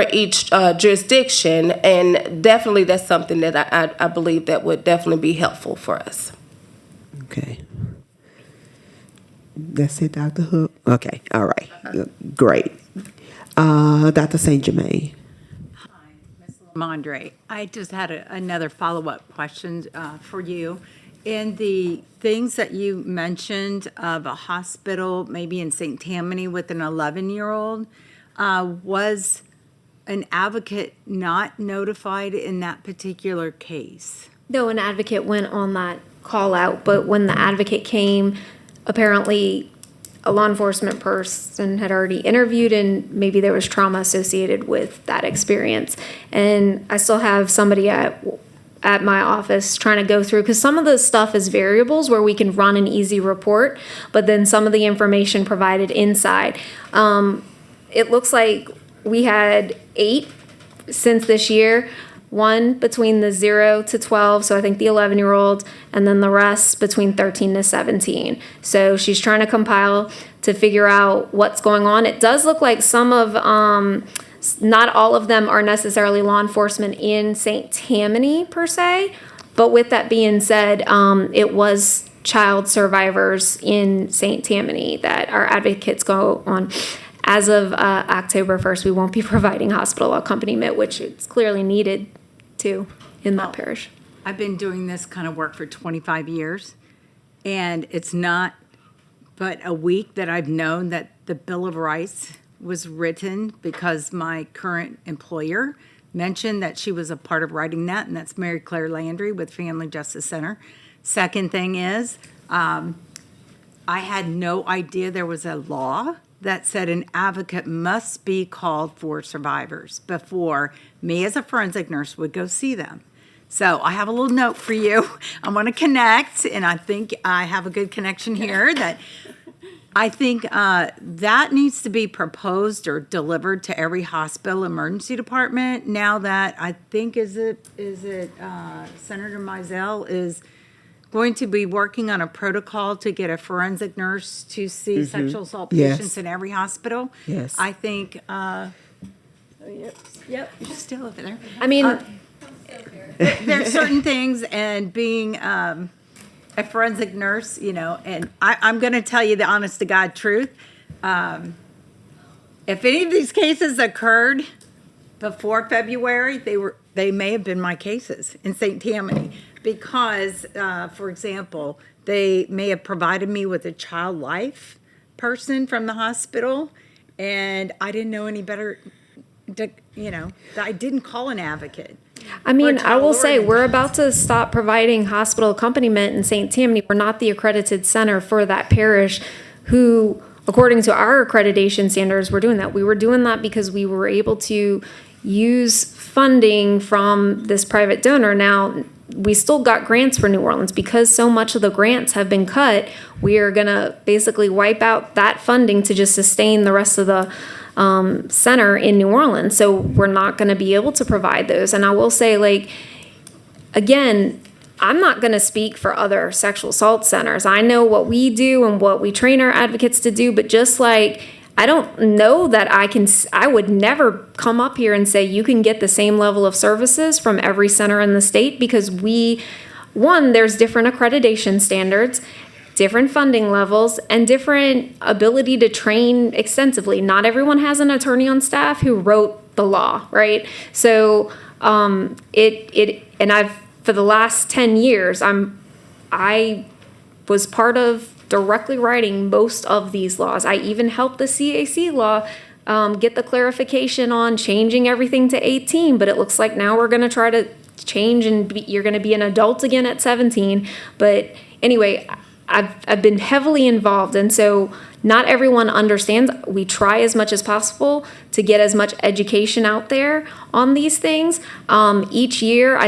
each jurisdiction. And definitely that's something that I believe that would definitely be helpful for us. Okay. That's it, Dr. Hook? Okay, all right. Great. Dr. St. Germain. Mondre, I just had another follow-up question for you. In the things that you mentioned of a hospital, maybe in St. Tammany with an 11-year-old, was an advocate not notified in that particular case? No, an advocate went on that call out, but when the advocate came, apparently a law enforcement person had already interviewed and maybe there was trauma associated with that experience. And I still have somebody at my office trying to go through, because some of the stuff is variables where we can run an easy report, but then some of the information provided inside. It looks like we had 8 since this year, 1 between the 0 to 12, so I think the 11-year-old, and then the rest between 13 to 17. So she's trying to compile to figure out what's going on. It does look like some of, not all of them are necessarily law enforcement in St. Tammany per se, but with that being said, it was child survivors in St. Tammany that our advocates go on. As of October 1st, we won't be providing hospital accompaniment, which is clearly needed to in that parish. I've been doing this kind of work for 25 years, and it's not but a week that I've known that the Bill of Rights was written, because my current employer mentioned that she was a part of writing that, and that's Mary Claire Landry with Family Justice Center. Second thing is, I had no idea there was a law that said an advocate must be called for survivors before me as a forensic nurse would go see them. So I have a little note for you. I want to connect, and I think I have a good connection here, that I think that needs to be proposed or delivered to every hospital emergency department. Now that I think, is it Senator Mizell is going to be working on a protocol to get a forensic nurse to see sexual assault Yes. patients in every hospital. Yes. I think, yep, you're still over there. I mean, There's certain things, and being a forensic nurse, and I'm going to tell you the honest to God truth. If any of these cases occurred before February, they may have been my cases in St. Tammany, because, for example, they may have provided me with a child life person from the hospital, and I didn't know any better. I didn't call an advocate. I mean, I will say, Lord. we're about to stop providing hospital accompaniment in St. Tammany. We're not the accredited center for that parish who, according to our accreditation standards, we're doing that. We were doing that because we were able to use funding from this private donor. Now, we still got grants for New Orleans. Because so much of the grants have been cut, we are going to basically wipe out that funding to just sustain the rest of the center in New Orleans. So we're not going to be able to provide those. And I will say, again, I'm not going to speak for other sexual assault centers. I know what we do and what we train our advocates to do, but just I don't know that I would never come up here and say you can get the same level of services from every center in the state, because there's different accreditation standards, different funding levels, and different ability to train extensively. Not everyone has an attorney on staff who wrote the law, right? So and for the last 10 years, I was part of directly writing most of these laws. I even helped the CAC law get the clarification on changing everything to 18, but it looks like now we're going to try to change and you're going to be an adult again at 17. But anyway, I've been heavily involved, and so not everyone understands. We try as much as possible to get as much education out there on these things. Each year,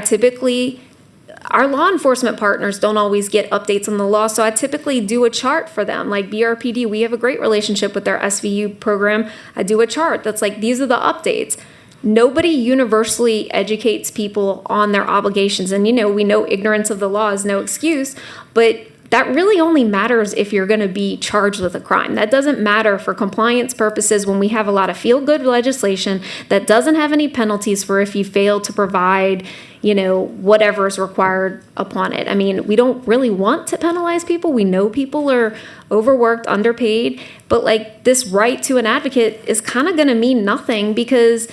our law enforcement partners don't always get updates on the law, so I typically do a chart for them. Like BRPD, we have a great relationship with their SVU program. I do a chart that's these are the updates. Nobody universally educates people on their obligations. And, we know ignorance of the law is no excuse, but that really only matters if you're going to be charged with a crime. That doesn't matter for compliance purposes when we have a lot of feel-good legislation that doesn't have any penalties for if you fail to provide, whatever is required upon it. I mean, we don't really want to penalize people. We know people are overworked, underpaid, but like this right to an advocate is kind of going to mean nothing because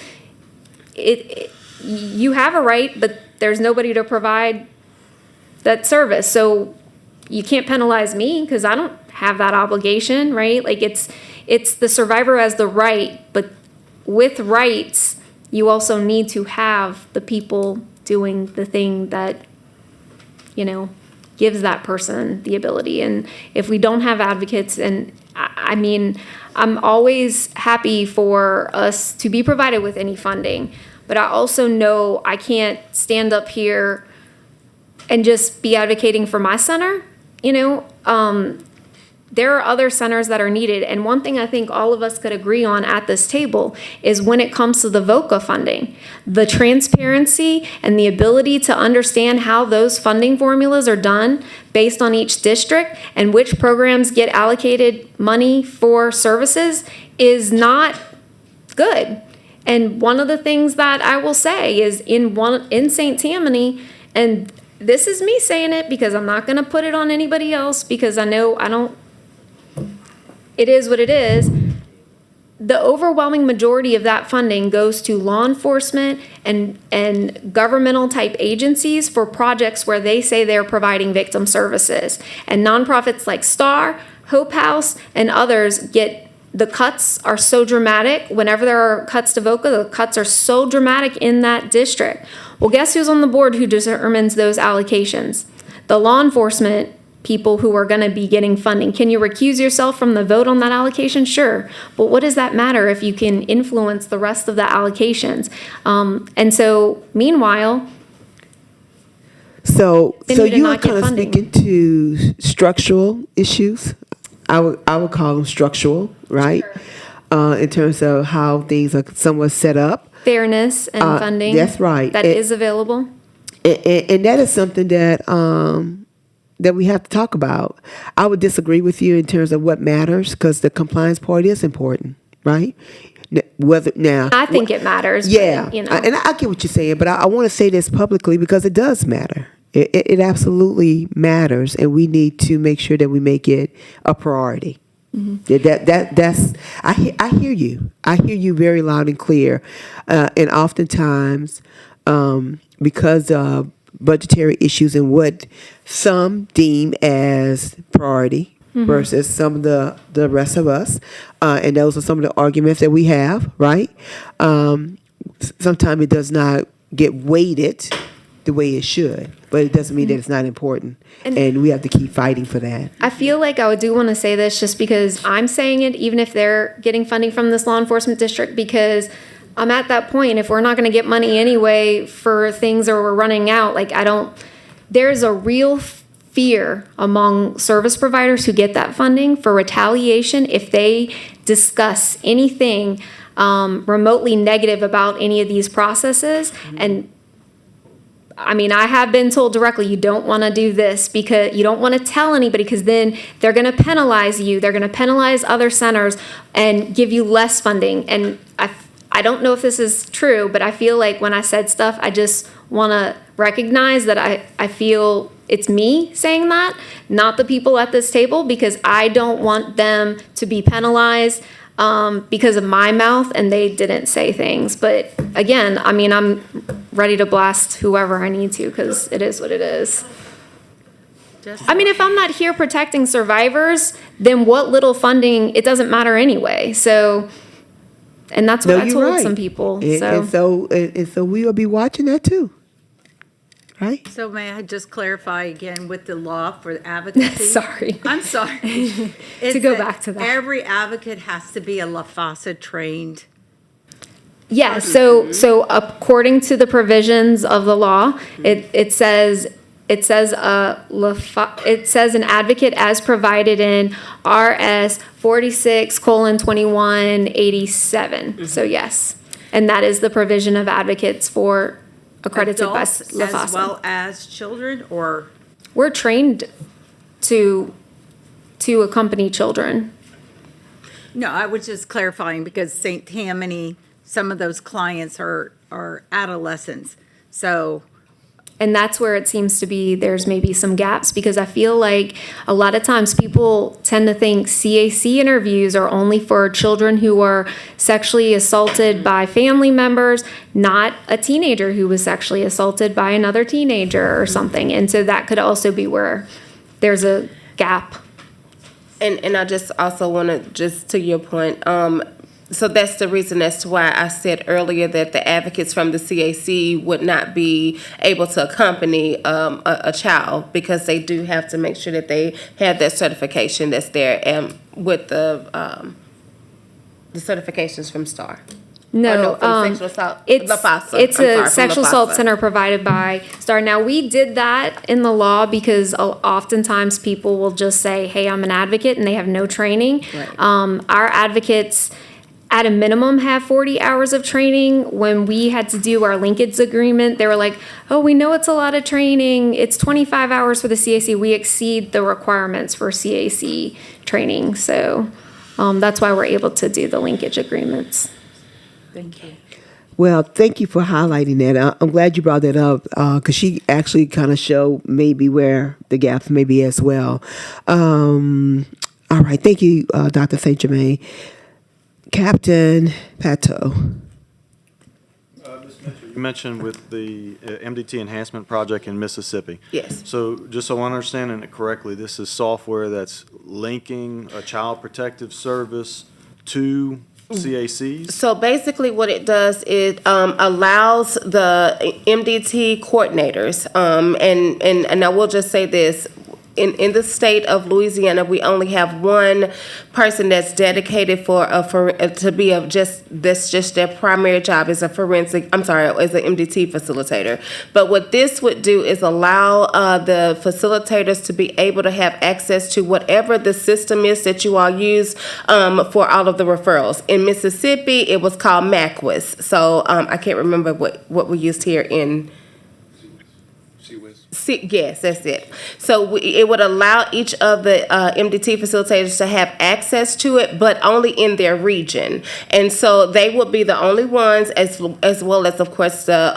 you have a right, but there's nobody to provide that service. So you can't penalize me because I don't have that obligation, right? Like it's the survivor has the right, but with rights, you also need to have the people doing the thing that, gives that person the ability. And if we don't have advocates, and I mean, I'm always happy for us to be provided with any funding, but I also know I can't stand up here and just be advocating for my center. There are other centers that are needed. And one thing I think all of us could agree on at this table is when it comes to the VOCA funding, the transparency and the ability to understand how those funding formulas are done based on each district and which programs get allocated money for services is not good. And one of the things that I will say is in St. Tammany, and this is me saying it because I'm not going to put it on anybody else because I know it is what it is. The overwhelming majority of that funding goes to law enforcement and governmental type agencies for projects where they say they're providing victim services. And nonprofits like STAR, Hope House, and others the cuts are so dramatic. Whenever there are cuts to VOCA, the cuts are so dramatic in that district. Well, guess who's on the board who determines those allocations? The law enforcement people who are going to be getting funding. Can you recuse yourself from the vote on that allocation? Sure. But what does that matter if you can influence the rest of the allocations? And so, meanwhile, So Continue to you are not get kind of funding. speaking to structural issues. I would call them structural, right? In terms of how things are somewhat set up. fairness and funding. That's right. That is available. And that is something that that we have to talk about. I would disagree with you in terms of what matters because the compliance part is important, right? I think it matters. Yeah, But, and I get what you're saying, but I want to say this publicly because it does matter. It absolutely matters, and we need to make sure that we make it a priority. That's I hear you. I hear you very loud and clear, and oftentimes because of budgetary issues and what some deem as priority versus some of the rest of us, and those are some of the arguments that we have. Right? Sometimes it does not get weighted the way it should, but it doesn't mean that it's not important, and we have to keep fighting for that. I feel like I do want to say this just because I'm saying it, even if they're getting funding from this law enforcement district, because I'm at that point. If we're not going to get money anyway for things or we're running out, there's a real fear among service providers who get that funding for retaliation if they discuss anything remotely negative about any of these processes. And I mean, I have been told directly, you don't want to do this because you don't want to tell anybody because then they're going to penalize you. They're going to penalize other centers and give you less funding. And I don't know if this is true, but I feel like when I said stuff, I just want to recognize that I feel it's me saying that, not the people at this table, because I don't want them to be penalized because of my mouth and they didn't say things. But again, I mean, I'm ready to blast whoever I need to because it is what it is. I mean, if I'm not here protecting survivors, then what little funding, it doesn't matter anyway. So, and that's what I you're told right. some people. And so we will be watching that too, right? So may I just clarify again with the law for advocacy? Sorry. I'm sorry. To go back to that. Every advocate has to be a LaFossa trained. Yeah, so according to the provisions of the law, it says an advocate as provided in RS 46:2187. So yes, and that is the provision of advocates for accredited by Adults LaFossa. as well as children, or We're trained to accompany children. No, I was just clarifying because St. Tammany, some of those clients are adolescents. So, And that's where it seems to be there's maybe some gaps, because I feel like a lot of times people tend to think CAC interviews are only for children who are sexually assaulted by family members, not a teenager who was sexually assaulted by another teenager or something. And so that could also be where there's a gap. And I just also want to, just to your point, so that's the reason as to why I said earlier that the advocates from the CAC would not be able to accompany a child, because they do have to make sure that they have that certification that's there, and with the certifications from STAR. No, from sexual assault. it's LAFASA. it's I'm a sorry, from sexual assault LAFASA. center provided by STAR. Now, we did that in the law because oftentimes people will just say, "Hey, I'm an advocate," and they have no training. Right. Our advocates, at a minimum, have 40 hours of training. When we had to do our linkage agreement, they were like, "Oh, we know it's a lot of training. It's 25 hours for the CAC. We exceed the requirements for CAC training." So that's why we're able to do the linkage agreements. thank you. Well, thank you for highlighting that. I'm glad you brought that up because she actually kind of showed maybe where the gaps may be as well. All right. Thank you, Dr. St. Germain. Captain Pato. You mentioned with the MDT enhancement project in Mississippi. Yes. So just so I'm understanding it correctly, this is software that's linking a child protective service to CACs? So basically what it does is allows the MDT coordinators, and I will just say this, in the state of Louisiana, we only have one person that's dedicated to be that's just their primary job as as an MDT facilitator. But what this would do is allow the facilitators to be able to have access to whatever the system is that you all use for all of the referrals. In Mississippi, it was called MACWIS. So I can't remember what we used here in. Yes, that's it. So it would allow each of the MDT facilitators to have access to it, but only in their region. And so they would be the only ones, as well as, of course, the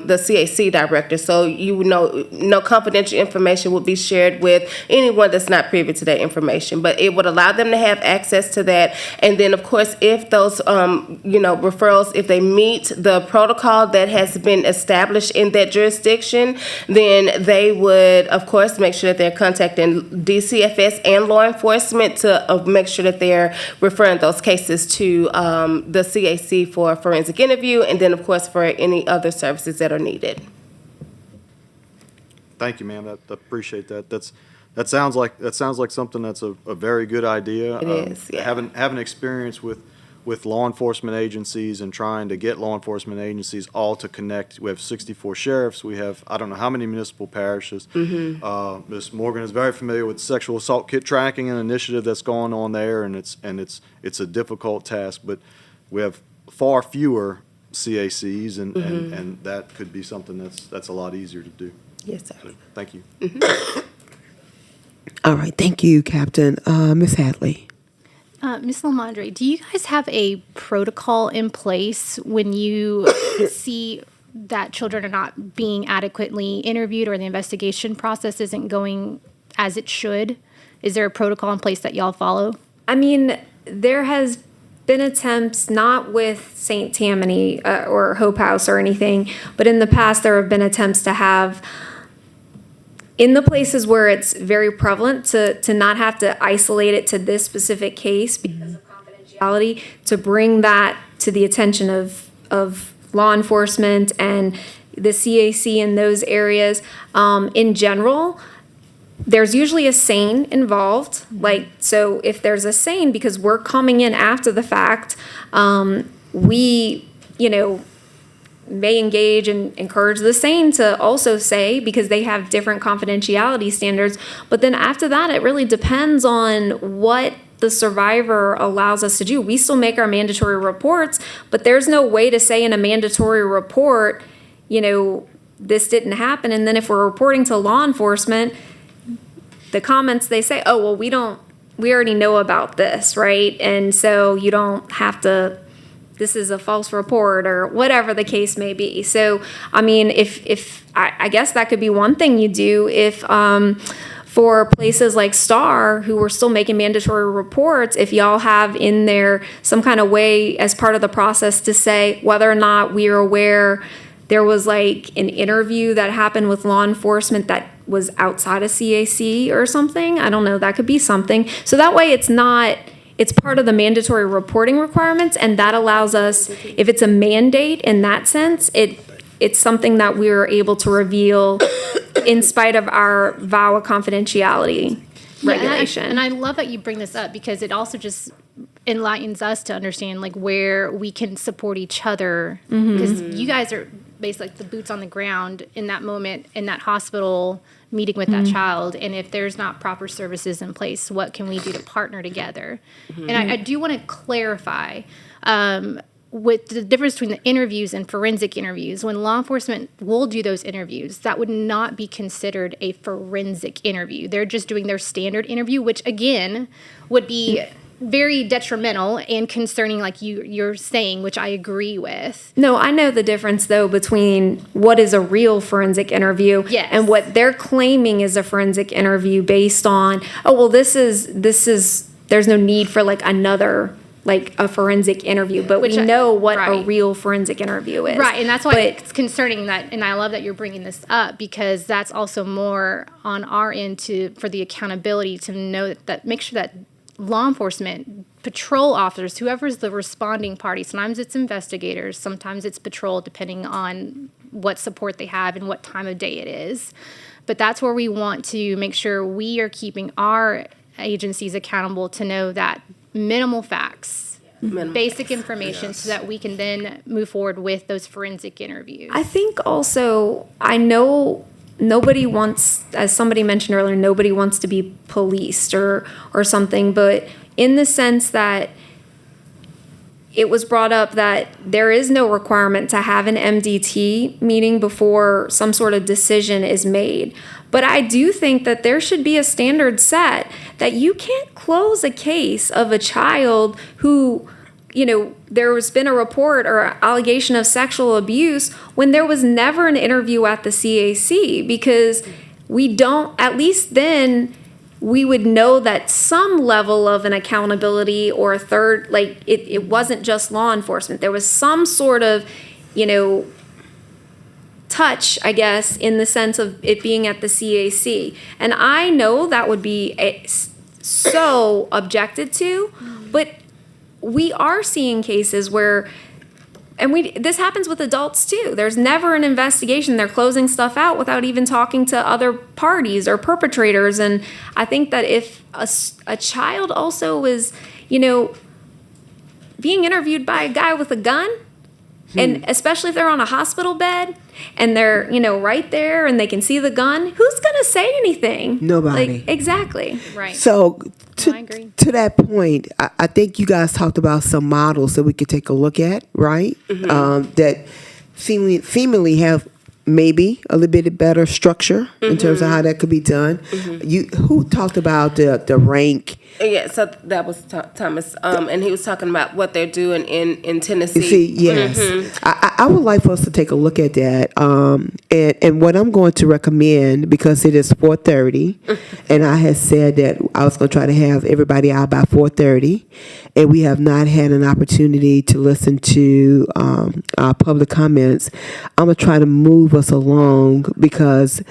CAC director. So no confidential information would be shared with anyone that's not privy to that information. But it would allow them to have access to that. And then, of course, if those referrals, if they meet the protocol that has been established in that jurisdiction, then they would, of course, make sure that they're contacting DCFS and law enforcement to make sure that they're referring those cases to the CAC for a forensic interview, and then, of course, for any other services that are needed. Thank you, ma'am. I appreciate that. That sounds like something that's a very good idea. It is, yeah. Having experience with law enforcement agencies and trying to get law enforcement agencies all to connect. We have 64 sheriffs. We have, I don't know how many municipal parishes. Mm-hmm. Ms. Morgan is very familiar with sexual assault kit tracking, an initiative that's going on there, and it's a difficult task, but we have far fewer CACs, and that could be something that's a lot easier to do. Yes, sir. So, thank you. All right. Thank you, Captain. Ms. Hadley. Ms. Lamondre, do you guys have a protocol in place when you see that children are not being adequately interviewed or the investigation process isn't going as it should? Is there a protocol in place that y'all follow? I mean, there has been attempts, not with St. Tammany or Hope House or anything, but in the past there have been attempts to have, in the places where it's very prevalent, to not have to isolate it to this specific case because of confidentiality, to bring that to the attention of law enforcement and the CAC in those areas. In general, there's usually a SANE involved. So if there's a SANE, because we're coming in after the fact, we, may engage and encourage the SANE to also say, because they have different confidentiality standards. But then after that, it really depends on what the survivor allows us to do. We still make our mandatory reports, but there's no way to say in a mandatory report, this didn't happen. And then if we're reporting to law enforcement, the comments they say, oh, well, we already know about this, right? And so you don't have to, this is a false report or whatever the case may be. So, I mean, if I guess that could be one thing you do if, for places like STAR, who are still making mandatory reports, if y'all have in there some kind of way as part of the process to say whether or not we are aware there was like an interview that happened with law enforcement that was outside of CAC or something. I don't know, that could be something. So that way it's part of the mandatory reporting requirements, and that allows us, if it's a mandate in that sense, it's something that we're able to reveal in spite of our vow of confidentiality regulation. And I love that you bring this up because it also just enlightens us to understand like where we can support each other, because you guys are basically like the boots on the ground in that moment in that hospital meeting with that child. And if there's not proper services in place, what can we do to partner together? And I do want to clarify with the difference between the interviews and forensic interviews. When law enforcement will do those interviews, that would not be considered a forensic interview. They're just doing their standard interview, which again would be very detrimental and concerning, like you're saying, which I agree with. No, I know the difference though between what is a real forensic interview and what they're claiming is a forensic interview based on, oh, well, this is there's no need for like another, like a forensic interview, but we know what a real forensic interview is. Right, and that's why it's concerning that, and I love that you're bringing this up because that's also more on our end for the accountability to know that make sure that law enforcement, patrol officers, whoever's the responding party, sometimes it's investigators, sometimes it's patrol, depending on what support they have and what time of day it is. But that's where we want to make sure we are keeping our agencies accountable to know that minimal facts, basic information, so that we can then move forward with those forensic interviews. I think also, I know nobody wants, as somebody mentioned earlier, nobody wants to be policed or something, but in the sense that it was brought up that there is no requirement to have an MDT meeting before some sort of decision is made. But I do think that there should be a standard set that you can't close a case of a child who, you know, there has been a report or allegation of sexual abuse when there was never an interview at the CAC, because we don't, at least then, we would know that some level of an accountability or a third, like it wasn't just law enforcement. There was some sort of, you know, touch, I guess, in the sense of it being at the CAC. And I know that would be so objected to, but we are seeing cases where, and this happens with adults too. There's never an investigation. They're closing stuff out without even talking to other parties or perpetrators. And I think that if a child also is, you know, being interviewed by a guy with a gun, and especially if they're on a hospital bed and they're, you know, right there and they can see the gun, who's going to say anything? Nobody. Like, exactly. Right. So I agree. to that point, I think you guys talked about some models that we could take a look at, right? That seemingly have maybe a little bit better structure in terms of how that could be done. Who talked about the rank? Yeah, so that was Thomas, and he was talking about what they're doing in Tennessee. You see, yes. I would like for us to take a look at that. And what I'm going to recommend, because it is 4:30, and I had said that I was going to try to have everybody out by 4:30, and we have not had an opportunity to listen to our public comments. I'm going to try to move us along because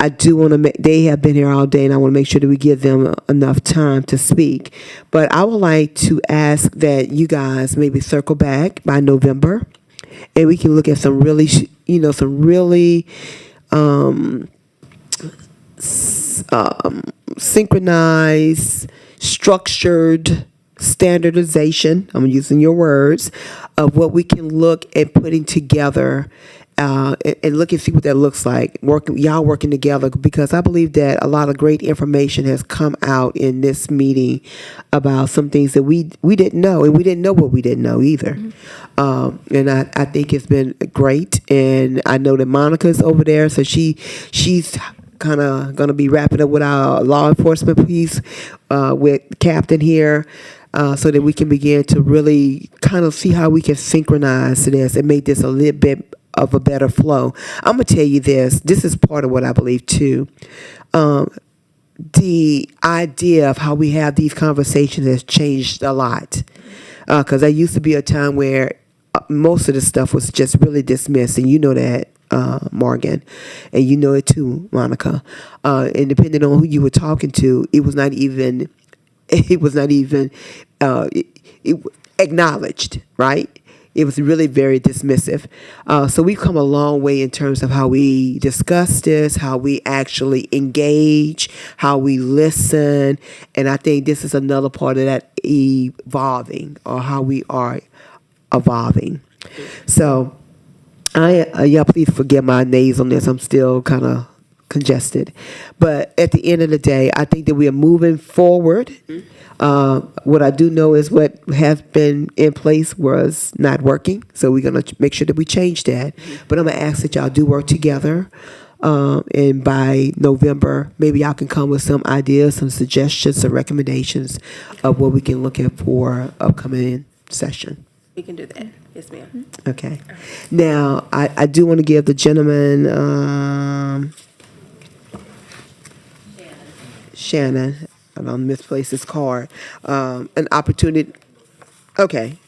I do want to they have been here all day, and I want to make sure that we give them enough time to speak. But I would like to ask that you guys maybe circle back by November, and we can look at some really, synchronized, structured standardization, I'm using your words, of what we can look at putting together and look and see what that looks like, y'all working together, because I believe that a lot of great information has come out in this meeting about some things that we didn't know, and we didn't know what we didn't know either. And I think it's been great, and I know that Monica's over there, so she's kind of going to be wrapping up with our law enforcement piece with Captain here, so that we can begin to really kind of see how we can synchronize this and make this a little bit of a better flow. I'm going to tell you this. This is part of what I believe too. The idea of how we have these conversations has changed a lot. Because there used to be a time where most of the stuff was just really dismissed, and you know that, Morgan, and you know it too, Monica. And depending on who you were talking to, it was not even acknowledged, right? It was really very dismissive. So we've come a long way in terms of how we discuss this, how we actually engage, how we listen. And I think this is another part of that evolving, or how we are evolving. So y'all please forgive my nasalness. I'm still kind of congested. But at the end of the day, I think that we are moving forward. What I do know is what has been in place was not working, so we're going to make sure that we change that. But I'm going to ask that y'all do work together, and by November, maybe y'all can come with some ideas, some suggestions, some recommendations of what we can look at for upcoming session. We can do that. Yes, ma'am. Okay. Now, I do want to give the gentleman, Shannon, I don't misplace his card, an opportunity. Okay.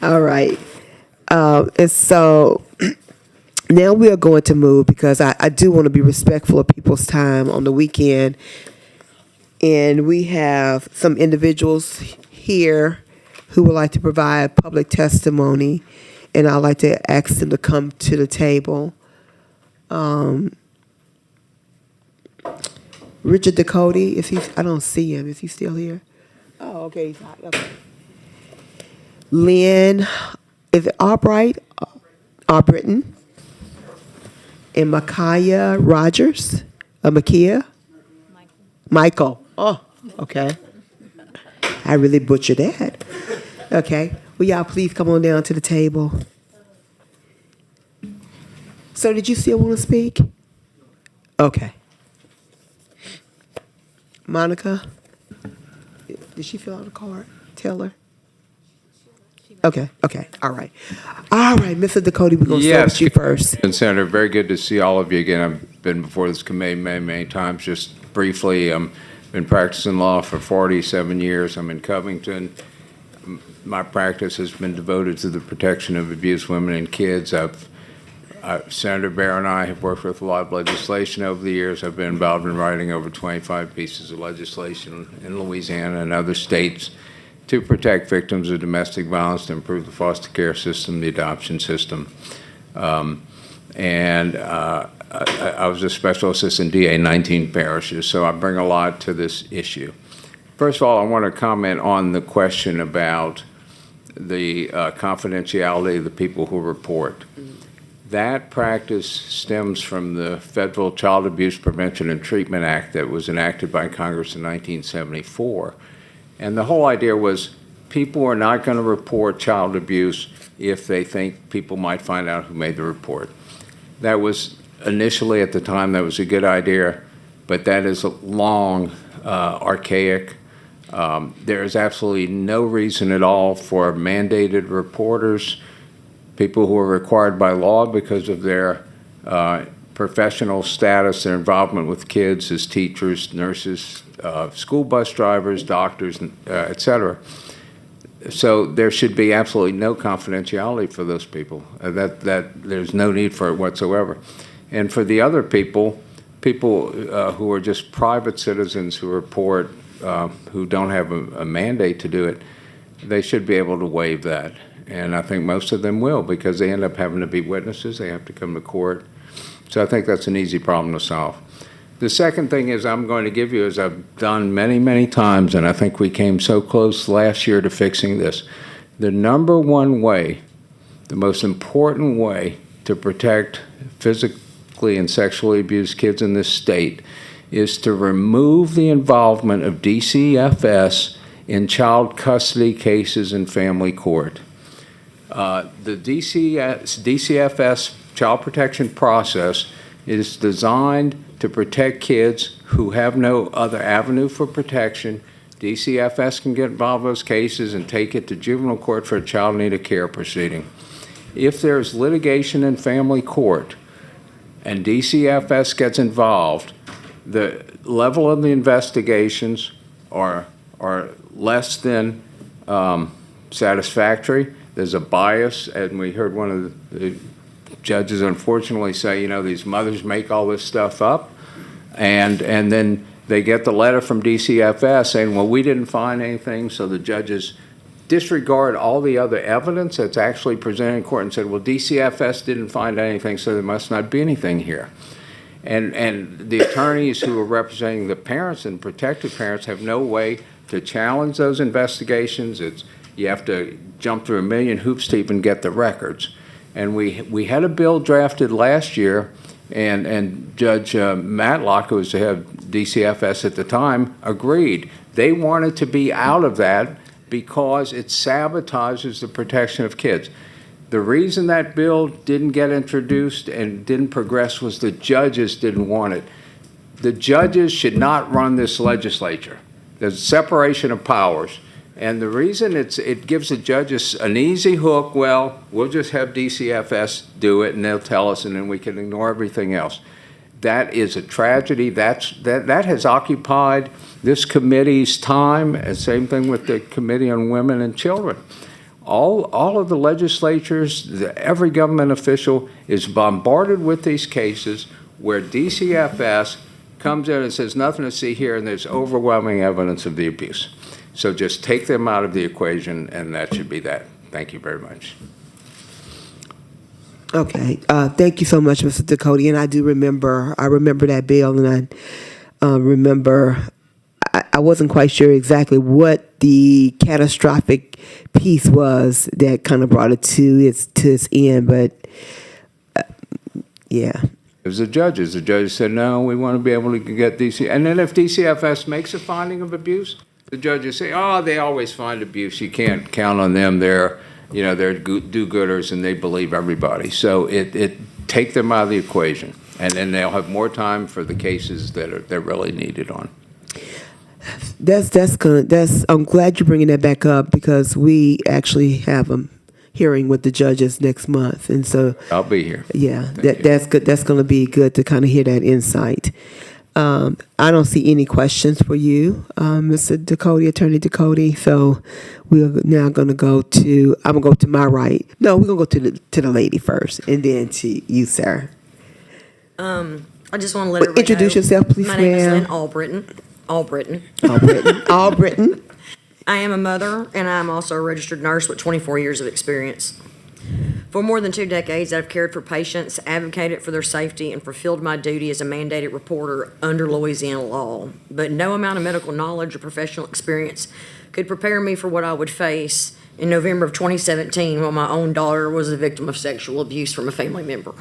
All right. And so now we are going to move, because I do want to be respectful of people's time on the weekend. And we have some individuals here who would like to provide public testimony, and I'd like to ask them to come to the table. Richard Ducote, is he? I don't see him. Is he still here? Oh, okay. He's not. Okay. Lynn, is it Albright? Albritton? And Micaiah Rogers? Makia? Michael. Oh, okay. I really butchered that. Okay. Will y'all please come on down to the table? So did you still want to speak? Okay. Monica, did she fill out a card? Tell her. Okay, all right. Mr. Ducote, we're going to start with you first. And Senator, very good to see all of you again. I've been before this committee many times. Just briefly, been practicing law for 47 years. I'm in Covington. My practice has been devoted to the protection of abused women and kids. Senator Bear and I have worked with a lot of legislation over the years. I've been involved in writing over 25 pieces of legislation in Louisiana and other states to protect victims of domestic violence, to improve the foster care system, the adoption system. I was a special assistant DA in 19 parishes, so I bring a lot to this issue. First of all, I want to comment on the question about the confidentiality of the people who report. That practice stems from the Federal Child Abuse Prevention and Treatment Act that was enacted by Congress in 1974. And the whole idea was people are not going to report child abuse if they think people might find out who made the report. That was initially, at the time, that was a good idea, but that is long archaic. There is absolutely no reason at all for mandated reporters, people who are required by law because of their professional status, their involvement with kids as teachers, nurses, school bus drivers, doctors, et cetera. So there should be absolutely no confidentiality for those people. That there's no need for it whatsoever. And for the other people who are just private citizens who report, who don't have a mandate to do it, they should be able to waive that. And I think most of them will, because they end up having to be witnesses. They have to come to court. So I think that's an easy problem to solve. The second thing is I'm going to give you, as I've done many times, and I think we came so close last year to fixing this, the number one way, the most important way to protect physically and sexually abused kids in this state is to remove the involvement of DCFS in child custody cases in family court. The DCFS child protection process is designed to protect kids who have no other avenue for protection. DCFS can get involved in those cases and take it to juvenile court for a child in need of care proceeding. If there's litigation in family court and DCFS gets involved, the level of the investigations are less than satisfactory. There's a bias, and we heard one of the judges unfortunately say, you know, these mothers make all this stuff up, and then they get the letter from DCFS saying, well, we didn't find anything, so the judges disregard all the other evidence that's actually presented in court and said, well, DCFS didn't find anything, so there must not be anything here. And the attorneys who are representing the parents and protected parents have no way to challenge those investigations. You have to jump through a million hoops to even get the records. And we had a bill drafted last year, and Judge Matlock, who was the head of DCFS at the time, agreed. They wanted to be out of that because it sabotages the protection of kids. The reason that bill didn't get introduced and didn't progress was the judges didn't want it. The judges should not run this legislature. There's separation of powers. And the reason it gives the judges an easy hook, well, we'll just have DCFS do it and they'll tell us and then we can ignore everything else. That is a tragedy. That has occupied this committee's time, and same thing with the Committee on Women and Children. All of the legislatures, every government official is bombarded with these cases where DCFS comes in and says nothing to see here, and there's overwhelming evidence of the abuse. So just take them out of the equation, and that should be that. Thank you very much. Okay. Thank you so much, Mr. Ducote. And I remember that bill, and I remember I wasn't quite sure exactly what the catastrophic piece was that kind of brought it to its end, but yeah. It was the judges. The judges said, no, we want to be able to get DC. And then if DCFS makes a finding of abuse, the judges say, oh, they always find abuse. You can't count on them. They're do-gooders, and they believe everybody. So it take them out of the equation, and then they'll have more time for the cases they're really needed on. I'm glad you're bringing that back up, because we actually have a hearing with the judges next month, and so I'll be here. Yeah, that's good. That's going to be good to kind of hear that insight. I don't see any questions for you, Mr. Ducote, Attorney Ducote. So we're now going to go to. I'm going to go to my right. No, we're going to go to the lady first, and then to you, sir. I just want to let everybody introduce know. yourself, please, My name is ma'am. Lynn Albritton. Albritton. I am a mother, and I'm also a registered nurse with 24 years of experience. For more than 2 decades, I've cared for patients, advocated for their safety, and fulfilled my duty as a mandated reporter under Louisiana law. But no amount of medical knowledge or professional experience could prepare me for what I would face in November of 2017 when my own daughter was a victim of sexual abuse from a family member.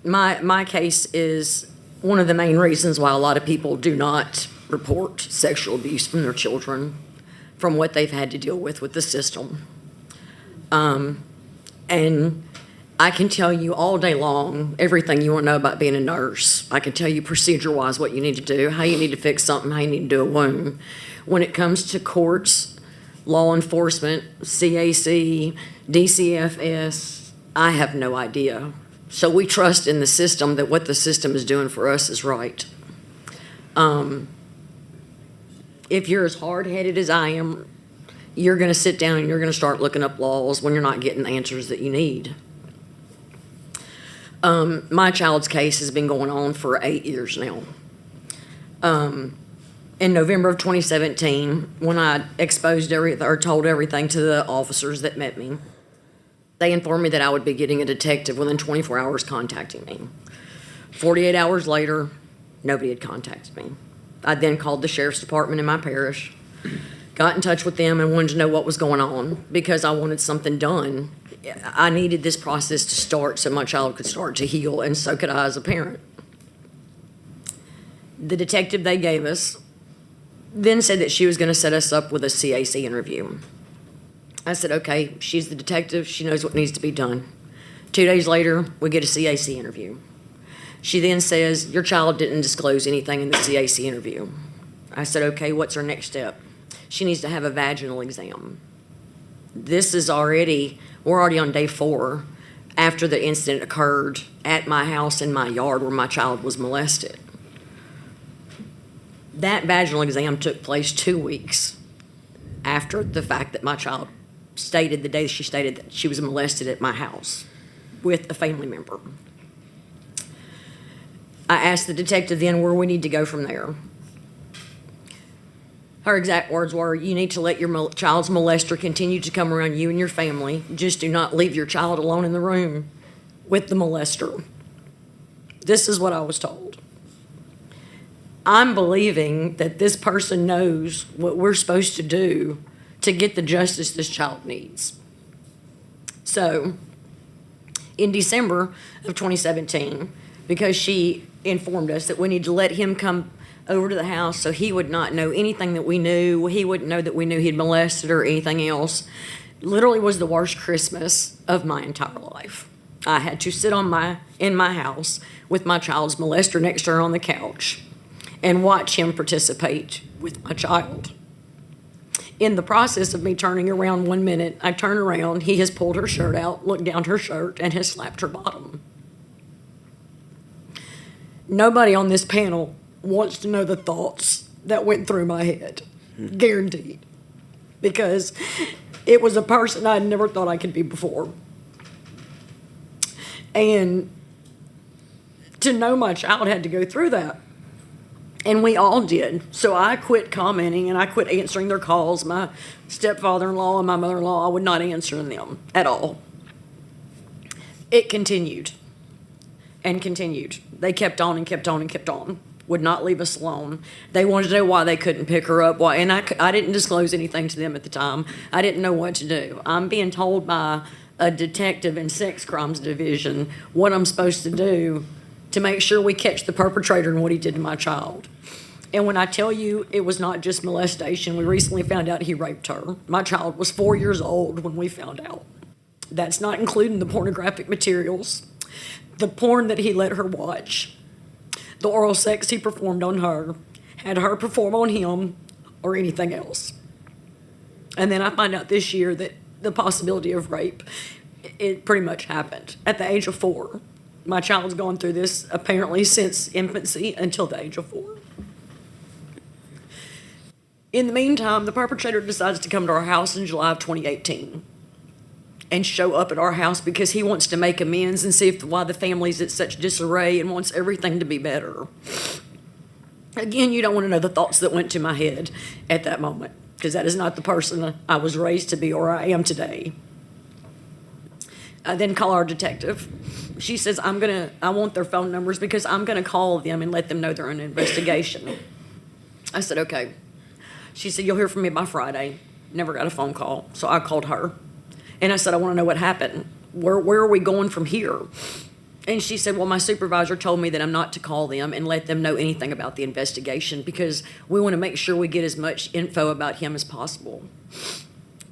My case is one of the main reasons why a lot of people do not report sexual abuse from their children, from what they've had to deal with the system. And I can tell you all day long everything you want to know about being a nurse. I can tell you procedure-wise what you need to do, how you need to fix something, how you need to do a wound. When it comes to courts, law enforcement, CAC, DCFS, I have no idea. So we trust in the system that what the system is doing for us is right. If you're as hard-headed as I am, you're going to sit down and you're going to start looking up laws when you're not getting the answers that you need. My child's case has been going on for 8 years now. In November of 2017, when I exposed or told everything to the officers that met me, they informed me that I would be getting a detective within 24 hours contacting me. 48 hours later, nobody had contacted me. I then called the sheriff's department in my parish, got in touch with them, and wanted to know what was going on because I wanted something done. I needed this process to start so my child could start to heal, and so could I as a parent. The detective they gave us then said that she was going to set us up with a CAC interview. I said, okay, she's the detective. She knows what needs to be done. 2 days later, we get a CAC interview. She then says, your child didn't disclose anything in the CAC interview. I said, okay, what's her next step? She needs to have a vaginal exam. We're already on day 4 after the incident occurred at my house in my yard where my child was molested. That vaginal exam took place 2 weeks after the fact that my child stated, the day she stated that she was molested at my house with a family member. I asked the detective then where we need to go from there. Her exact words were, you need to let your child's molester continue to come around you and your family. Just do not leave your child alone in the room with the molester. This is what I was told. I'm believing that this person knows what we're supposed to do to get the justice this child needs. So, in December of 2017, because she informed us that we need to let him come over to the house so he would not know anything that we knew. He wouldn't know that we knew he'd molested her or anything else. Literally was the worst Christmas of my entire life. I had to sit in my house with my child's molester next to her on the couch and watch him participate with my child. In the process of me turning around 1 minute, I turn around, he has pulled her shirt out, looked down her shirt, and has slapped her bottom. Nobody on this panel wants to know the thoughts that went through my head, guaranteed, because it was a person I never thought I could be before. And to know my child had to go through that, and we all did. So I quit commenting and I quit answering their calls. My stepfather-in-law and my mother-in-law, I would not answer them at all. It continued and continued. They kept on and kept on and kept on. Would not leave us alone. They wanted to know why they couldn't pick her up. And I didn't disclose anything to them at the time. I didn't know what to do. I'm being told by a detective in sex crimes division what I'm supposed to do to make sure we catch the perpetrator and what he did to my child. And when I tell you it was not just molestation, we recently found out he raped her. My child was 4 years old when we found out. That's not including the pornographic materials, the porn that he let her watch, the oral sex he performed on her, had her perform on him, or anything else. And then I find out this year that the possibility of rape, it pretty much happened at the age of 4. My child's gone through this apparently since infancy until the age of 4. In the meantime, the perpetrator decides to come to our house in July of 2018 and show up at our house because he wants to make amends and see why the family's at such disarray and wants everything to be better. Again, you don't want to know the thoughts that went to my head at that moment, because that is not the person I was raised to be or I am today. I then call our detective. She says, I want their phone numbers because I'm going to call them and let them know they're in an investigation. I said, okay. She said, you'll hear from me by Friday. Never got a phone call, so I called her. And I said, I want to know what happened. Where are we going from here? And she said, well, my supervisor told me that I'm not to call them and let them know anything about the investigation because we want to make sure we get as much info about him as possible.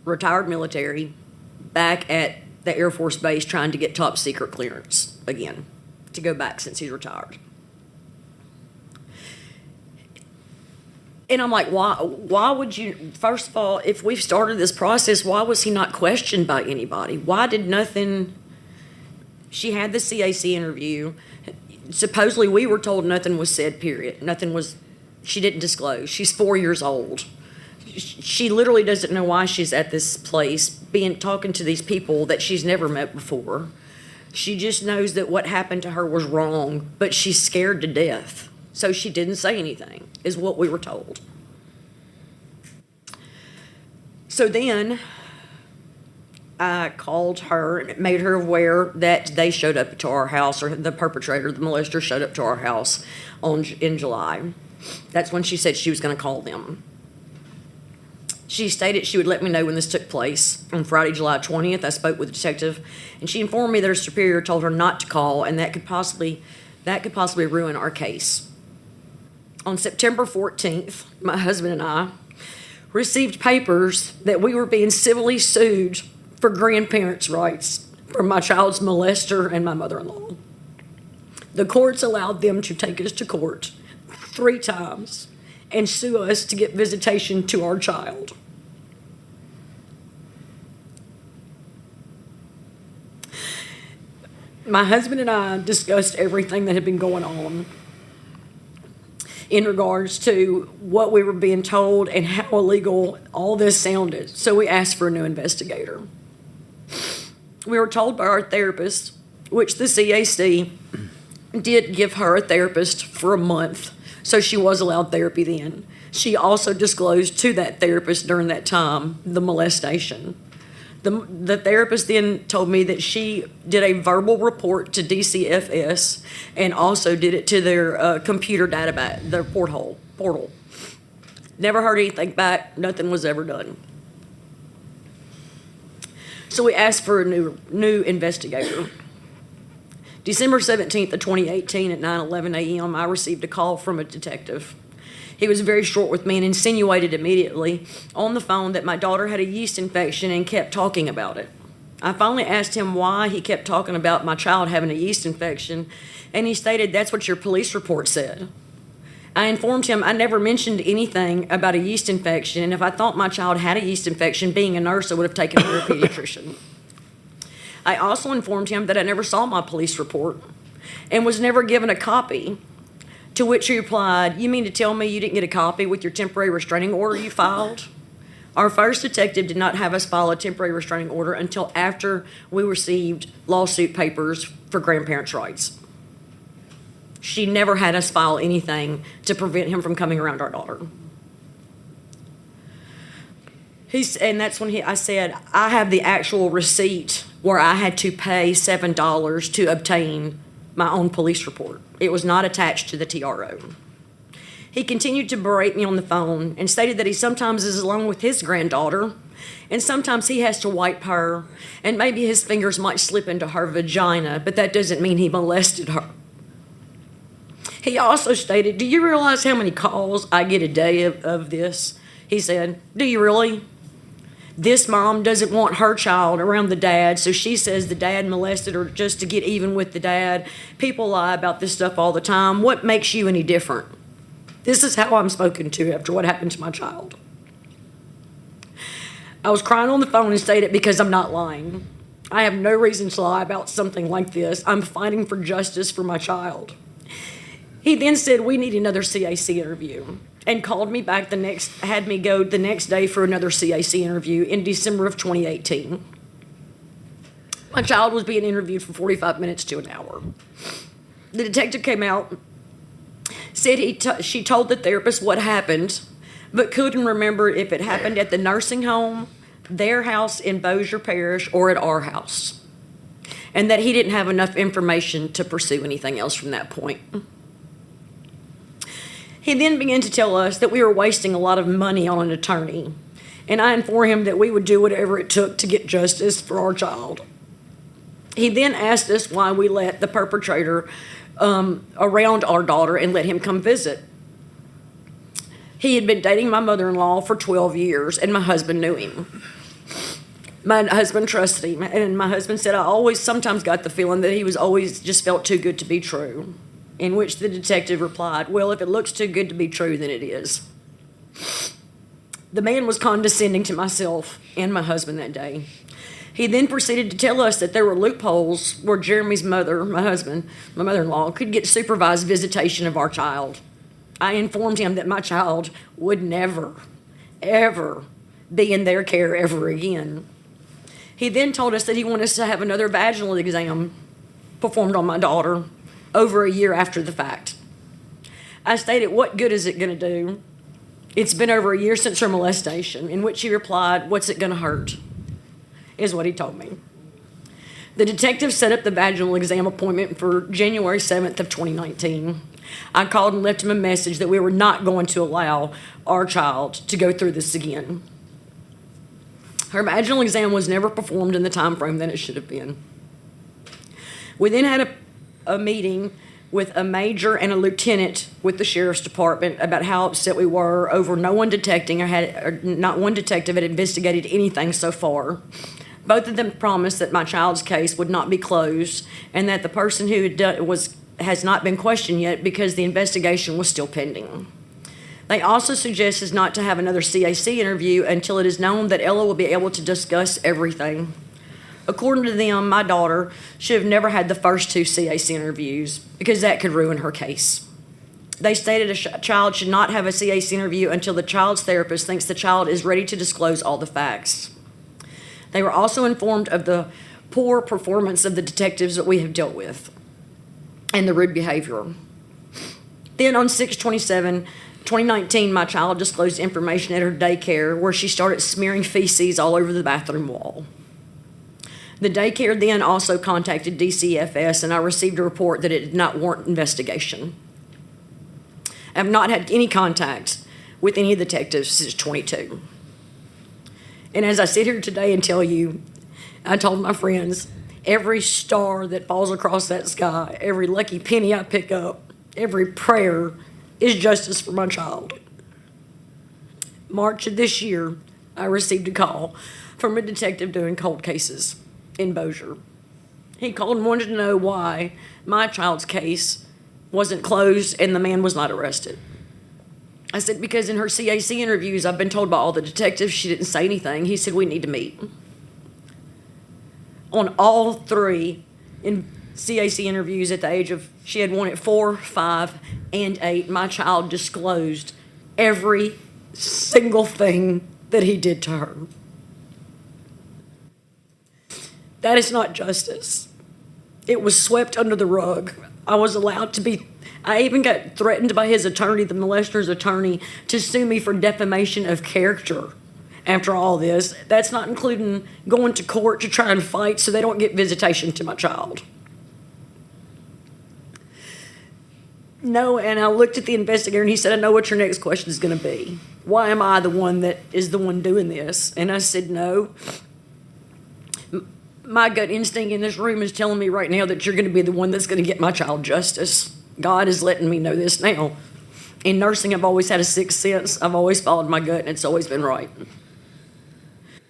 Retired military, back at the Air Force Base trying to get top secret clearance again, to go back since he's retired. And I'm like, why would you, first of all, if we've started this process, why was he not questioned by anybody? Why did nothing, she had the CAC interview. Supposedly we were told nothing was said, period. Nothing was, she didn't disclose. She's 4 years old. She literally doesn't know why she's at this place, talking to these people that she's never met before. She just knows that what happened to her was wrong, but she's scared to death. So she didn't say anything, is what we were told. So then I called her and made her aware that they showed up to our house, or the perpetrator, the molester, showed up to our house in July. That's when she said she was going to call them. She stated she would let me know when this took place. On Friday, July 20th, I spoke with the detective, and she informed me that her superior told her not to call, and that could possibly ruin our case. On September 14th, my husband and I received papers that we were being civilly sued for grandparents' rights from my child's molester and my mother-in-law. The courts allowed them to take us to court 3 times and sue us to get visitation to our child. My husband and I discussed everything that had been going on in regards to what we were being told and how illegal all this sounded. So we asked for a new investigator. We were told by our therapist, which the CAC did give her a therapist for a month, so she was allowed therapy then. She also disclosed to that therapist during that time the molestation. The therapist then told me that she did a verbal report to DCFS and also did it to their computer database, their portal. Never heard anything back. Nothing was ever done. So we asked for a new investigator. December 17th of 2018 at 9:11 a.m., I received a call from a detective. He was very short with me and insinuated immediately on the phone that my daughter had a yeast infection and kept talking about it. I finally asked him why he kept talking about my child having a yeast infection, and he stated, "That's what your police report said." I informed him I never mentioned anything about a yeast infection, and if I thought my child had a yeast infection, being a nurse, I would have taken her to a pediatrician. I also informed him that I never saw my police report and was never given a copy, to which he replied, "You mean to tell me you didn't get a copy with your temporary restraining order you filed?" Our first detective did not have us file a temporary restraining order until after we received lawsuit papers for grandparents' rights. She never had us file anything to prevent him from coming around our daughter. And that's when I said, I have the actual receipt where I had to pay $7 to obtain my own police report. It was not attached to the TRO. He continued to berate me on the phone and stated that he sometimes is alone with his granddaughter, and sometimes he has to wipe her, and maybe his fingers might slip into her vagina, but that doesn't mean he molested her. He also stated, "Do you realize how many calls I get a day of this?" He said, "Do you really? This mom doesn't want her child around the dad, so she says the dad molested her just to get even with the dad. People lie about this stuff all the time. What makes you any different?" This is how I'm spoken to after what happened to my child. I was crying on the phone and stated, because I'm not lying. I have no reason to lie about something like this. I'm fighting for justice for my child. He then said, "We need another CAC interview," and called me back had me go the next day for another CAC interview in December of 2018. My child was being interviewed for 45 minutes to an hour. The detective came out, said she told the therapist what happened, but couldn't remember if it happened at the nursing home, their house in Bossier Parish, or at our house, and that he didn't have enough information to pursue anything else from that point. He then began to tell us that we were wasting a lot of money on an attorney, and I informed him that we would do whatever it took to get justice for our child. He then asked us why we let the perpetrator around our daughter and let him come visit. He had been dating my mother-in-law for 12 years, and my husband knew him. My husband trusted him, and my husband said, "I always sometimes got the feeling that he was always just felt too good to be true." In which the detective replied, "Well, if it looks too good to be true, then it is." The man was condescending to myself and my husband that day. He then proceeded to tell us that there were loopholes where Jeremy's mother, my husband, my mother-in-law, could get supervised visitation of our child. I informed him that my child would never, ever be in their care ever again. He then told us that he wanted us to have another vaginal exam performed on my daughter over a year after the fact. I stated, "What good is it going to do? It's been over a year since her molestation," in which he replied, "What's it going to hurt?" is what he told me. The detective set up the vaginal exam appointment for January 7th of 2019. I called and left him a message that we were not going to allow our child to go through this again. Her vaginal exam was never performed in the time frame that it should have been. We then had a meeting with a major and a lieutenant with the sheriff's department about how upset we were over not one detective had investigated anything so far. Both of them promised that my child's case would not be closed and that the person who has not been questioned yet because the investigation was still pending. They also suggested not to have another CAC interview until it is known that Ella will be able to discuss everything. According to them, my daughter should have never had the first 2 CAC interviews because that could ruin her case. They stated a child should not have a CAC interview until the child's therapist thinks the child is ready to disclose all the facts. They were also informed of the poor performance of the detectives that we have dealt with and the rude behavior. Then on 6/27/2019, my child disclosed information at her daycare where she started smearing feces all over the bathroom wall. The daycare then also contacted DCFS, and I received a report that it did not warrant investigation. I have not had any contact with any of the detectives since 22. And as I sit here today and tell you, I told my friends, every star that falls across that sky, every lucky penny I pick up, every prayer is justice for my child. March of this year, I received a call from a detective doing cold cases in Bossier. He called and wanted to know why my child's case wasn't closed and the man was not arrested. I said, because in her CAC interviews, I've been told by all the detectives she didn't say anything. He said, we need to meet. On all 3 in CAC interviews at the age of, she had one at 4, 5, and 8, my child disclosed every single thing that he did to her. That is not justice. It was swept under the rug. I even got threatened by his attorney, the molester's attorney, to sue me for defamation of character after all this. That's not including going to court to try and fight so they don't get visitation to my child. No, and I looked at the investigator and he said, I know what your next question is going to be. Why am I the one that is the one doing this? And I said, no. My gut instinct in this room is telling me right now that you're going to be the one that's going to get my child justice. God is letting me know this now. In nursing, I've always had a sixth sense. I've always followed my gut, and it's always been right.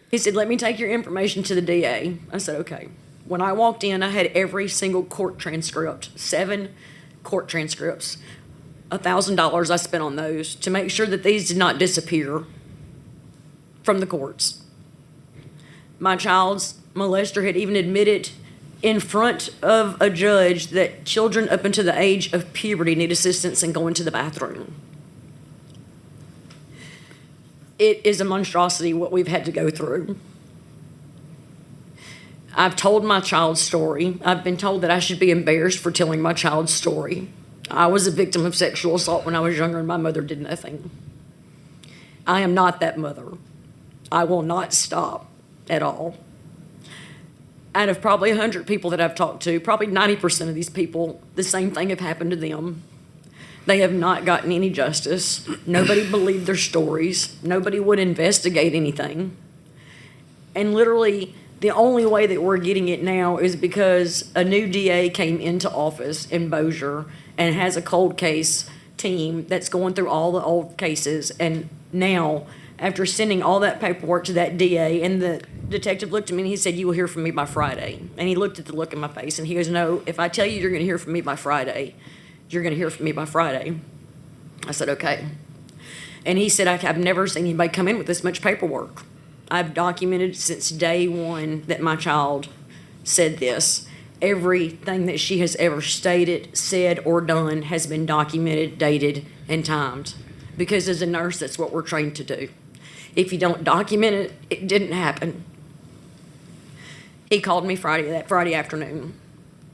He said, let me take your information to the DA. I said, okay. When I walked in, I had every single court transcript, 7 court transcripts. $1,000 I spent on those to make sure that these did not disappear from the courts. My child's molester had even admitted in front of a judge that children up until the age of puberty need assistance in going to the bathroom. It is a monstrosity what we've had to go through. I've told my child's story. I've been told that I should be embarrassed for telling my child's story. I was a victim of sexual assault when I was younger and my mother did nothing. I am not that mother. I will not stop at all. Out of probably 100 people that I've talked to, probably 90% of these people, the same thing have happened to them. They have not gotten any justice. Nobody believed their stories. Nobody would investigate anything. And literally, the only way that we're getting it now is because a new DA came into office in Bossier and has a cold case team that's going through all the old cases. And now, after sending all that paperwork to that DA, and the detective looked at me and he said, you will hear from me by Friday. And he looked at the look in my face and he goes, no, if I tell you you're going to hear from me by Friday, you're going to hear from me by Friday. I said, okay. And he said, I've never seen anybody come in with this much paperwork. I've documented since day one that my child said this. Everything that she has ever stated, said, or done has been documented, dated, and timed. Because as a nurse, that's what we're trained to do. If you don't document it, it didn't happen. He called me that Friday afternoon.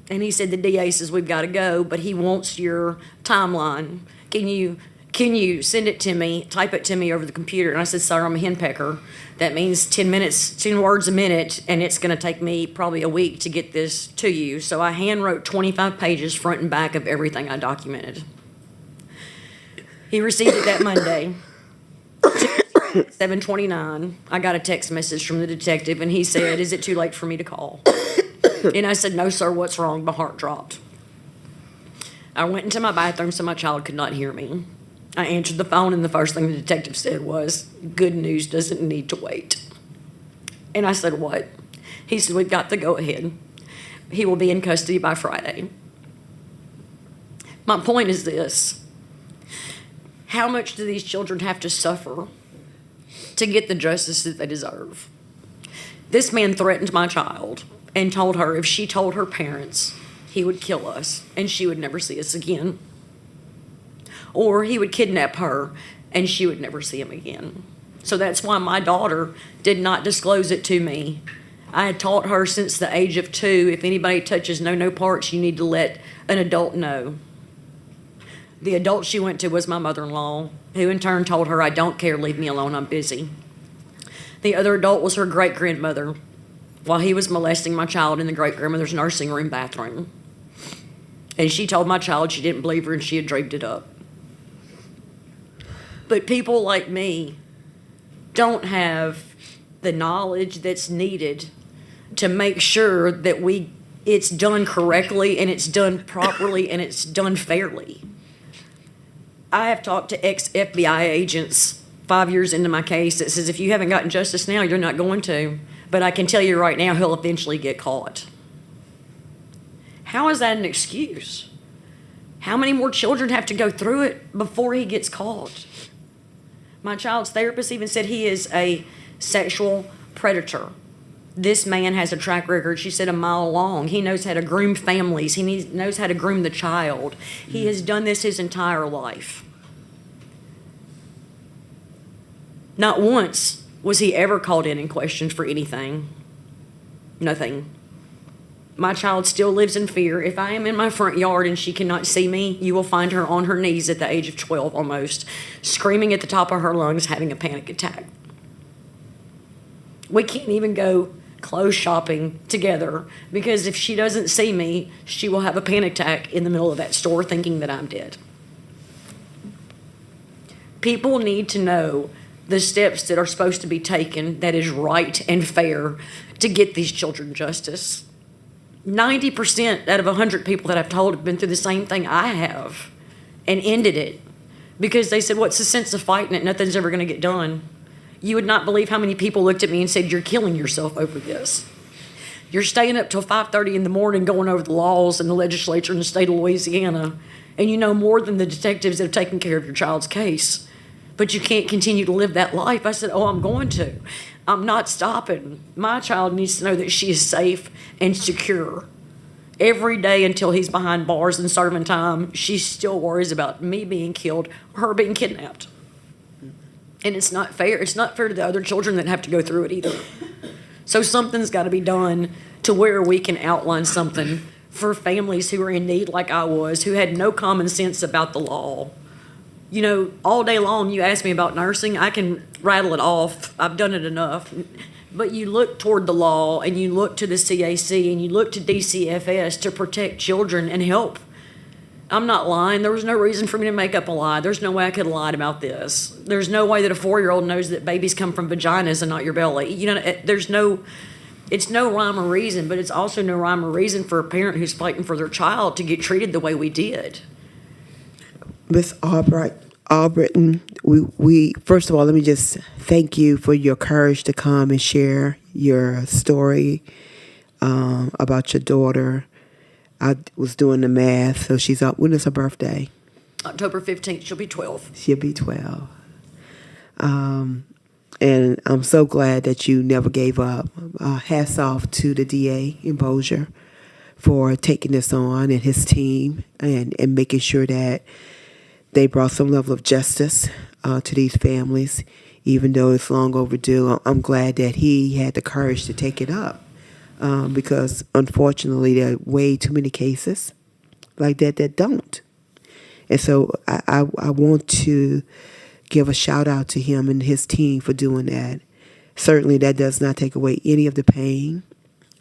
And he said, the DA says we've got to go, but he wants your timeline. Can you send it to me, type it to me over the computer? And I said, sir, I'm a henpecker. That means 10 words a minute, and it's going to take me probably a week to get this to you. So I hand wrote 25 pages front and back of everything I documented. He received it that Monday. 7:29, I got a text message from the detective, and he said, is it too late for me to call? And I said, no, sir, what's wrong? My heart dropped. I went into my bathroom so my child could not hear me. I answered the phone, and the first thing the detective said was, "Good news doesn't need to wait." And I said, "What?" He said, "We've got to go ahead. He will be in custody by Friday." My point is this: how much do these children have to suffer to get the justice that they deserve? This man threatened my child and told her if she told her parents, he would kill us and she would never see us again. Or he would kidnap her and she would never see him again. So that's why my daughter did not disclose it to me. I had taught her since the age of 2, if anybody touches no parts, you need to let an adult know. The adult she went to was my mother-in-law, who in turn told her, "I don't care, leave me alone, I'm busy." The other adult was her great-grandmother, while he was molesting my child in the great-grandmother's nursing room bathroom. And she told my child she didn't believe her and she had dreamed it up. But people like me don't have the knowledge that's needed to make sure that it's done correctly and it's done properly and it's done fairly. I have talked to ex-FBI agents 5 years into my case that says, if you haven't gotten justice now, you're not going to. But I can tell you right now, he'll eventually get caught. How is that an excuse? How many more children have to go through it before he gets caught? My child's therapist even said he is a sexual predator. This man has a track record, she said, a mile long. He knows how to groom families. He knows how to groom the child. He has done this his entire life. Not once was he ever called in and questioned for anything. Nothing. My child still lives in fear. If I am in my front yard and she cannot see me, you will find her on her knees at the age of 12 almost, screaming at the top of her lungs, having a panic attack. We can't even go clothes shopping together because if she doesn't see me, she will have a panic attack in the middle of that store thinking that I'm dead. People need to know the steps that are supposed to be taken that is right and fair to get these children justice. 90% out of 100 people that I've told have been through the same thing I have and ended it because they said, what's the sense of fighting it? Nothing's ever going to get done. You would not believe how many people looked at me and said, you're killing yourself over this. You're staying up till 5:30 in the morning going over the laws in the legislature in the state of Louisiana, and you know more than the detectives that have taken care of your child's case, but you can't continue to live that life. I said, I'm going to. I'm not stopping. My child needs to know that she is safe and secure. Every day until he's behind bars and serving time, she still worries about me being killed or her being kidnapped. And it's not fair. It's not fair to the other children that have to go through it either. So something's got to be done to where we can outline something for families who are in need like I was, who had no common sense about the law. You know, all day long you ask me about nursing, I can rattle it off. I've done it enough. But you look toward the law and you look to the CAC and you look to DCFS to protect children and help. I'm not lying. There was no reason for me to make up a lie. There's no way I could have lied about this. There's no way that a 4-year-old knows that babies come from vaginas and not your belly. You know, it's no rhyme or reason, but it's also no rhyme or reason for a parent who's fighting for their child to get treated the way we did. Miss Albritton, we first of all, let me just thank you for your courage to come and share your story about your daughter. I was doing the math, so she's up. When is her birthday? October 15th, she'll be 12. She'll be 12. And I'm so glad that you never gave up. Hats off to the DA in Bossier for taking this on and his team and making sure that they brought some level of justice to these families, even though it's long overdue. I'm glad that he had the courage to take it up because, unfortunately, there are way too many cases like that don't. And so I want to give a shout out to him and his team for doing that. Certainly that does not take away any of the pain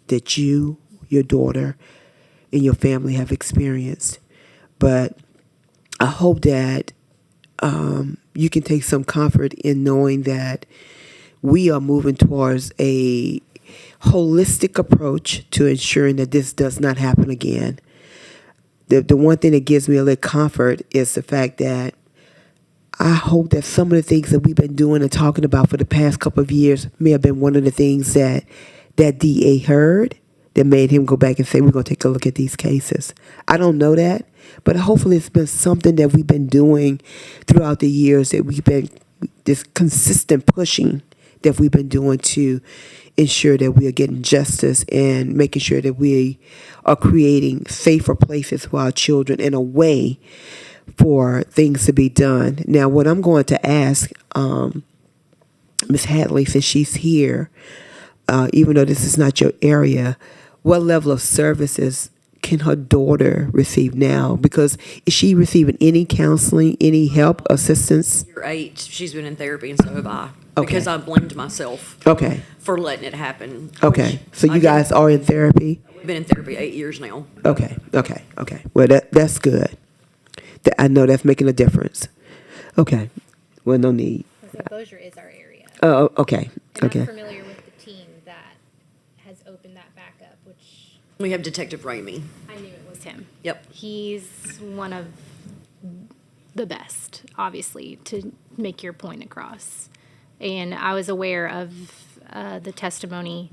that you, your daughter, and your family have experienced. But I hope that you can take some comfort in knowing that we are moving towards a holistic approach to ensuring that this does not happen again. the one thing that gives me a little comfort is the fact that I hope that some of the things that we've been doing and talking about for the past couple of years may have been one of the things that DA heard that made him go back and say, we're going to take a look at these cases. I don't know that, but hopefully it's been something that we've been doing throughout the years, that we've been this consistent pushing that we've been doing to ensure that we are getting justice and making sure that we are creating safer places for our children in a way for things to be done. Now, what I'm going to ask Ms. Hadley, since she's here, even though this is not your area, what level of services can her daughter receive now? Because is she receiving any counseling, any help, assistance? Year 8, she's been in therapy, and so have I. Okay. Because I blamed myself Okay. for letting it happen. Okay. which So I you guys didn't. are in therapy? We've been in therapy 8 years now. Okay. Well, that's good. I know that's making a difference. Okay. Well, no need. So Bossier is our area. Oh, okay. And Okay. I'm familiar with the team that has opened that back up, which We have Detective Ramey. I knew it was him. Yep. He's one of the best, obviously, to make your point across. And I was aware of the testimony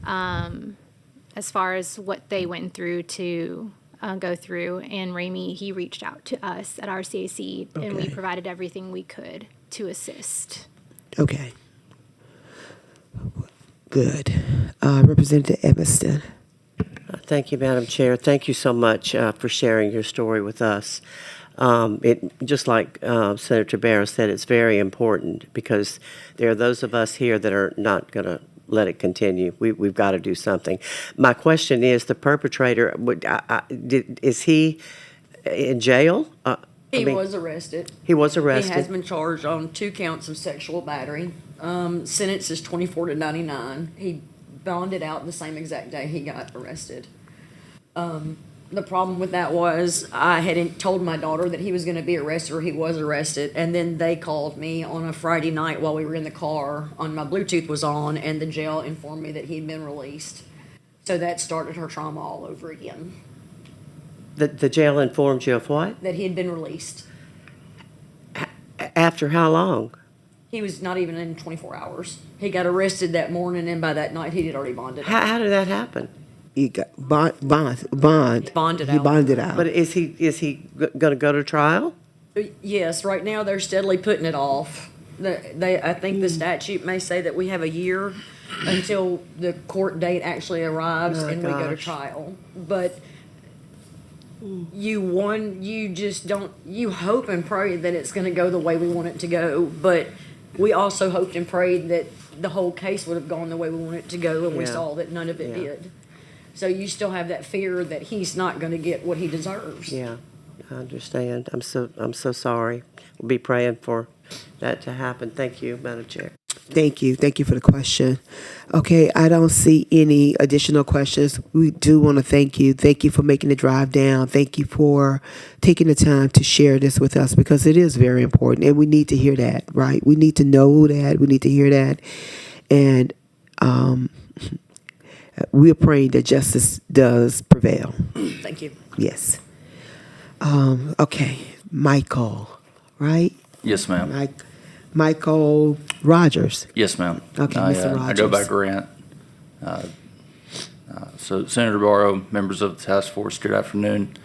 as far as what they went through to go through. And Ramey, he reached out to us at our CAC, and we Okay. provided everything we could to assist. Okay. Good. Representative Evanston. Thank you, Madam Chair. Thank you so much for sharing your story with us. Just like Senator Barrow said, it's very important because there are those of us here that are not going to let it continue. We've got to do something. My question is, the perpetrator, is he in jail? He was arrested. He was He has arrested. been charged on 2 counts of sexual battery. Sentence is 24 to 99. He bonded out the same exact day he got arrested. The problem with that was I hadn't told my daughter that he was going to be arrested or he was arrested. And then they called me on a Friday night while we were in the car, my Bluetooth was on, and the jail informed me that he'd been released. So that started her trauma all over again, The jail informed you of what? that he had been released. After how long? He was not even in 24 hours. He got arrested that morning, and by that night, he had already bonded out. How did that happen? He got bond. Bonded He out. bonded out. But is he going to go to trial? Yes, right now they're steadily putting it off. I think the statute may say that we have a year until the court date actually arrives Oh, and we go to gosh. trial. But you just don't, you hope and pray that it's gonna go the way we want it to go. But we also hoped and prayed that the whole case would have gone the way we wanted it to go, and we Yeah. saw that none of it Yeah. did. So you still have that fear that he's not gonna get what he deserves. Yeah, I understand. I'm so sorry. We'll be praying for that to happen. Thank you, Madam Chair. Thank you. Thank you for the question. Okay, I don't see any additional questions. We do want to thank you. Thank you for making the drive down. Thank you for taking the time to share this with us because it is very important and we need to hear that, right? We need to know that. We need to hear that. And we are praying that justice does prevail. Thank you. Yes. Okay, Michael, right? Yes, ma'am. Michael Rogers. Yes, ma'am. Okay, I, Mr. I go by Rogers. Grant. So Senator Barrow, members of the task force, good afternoon.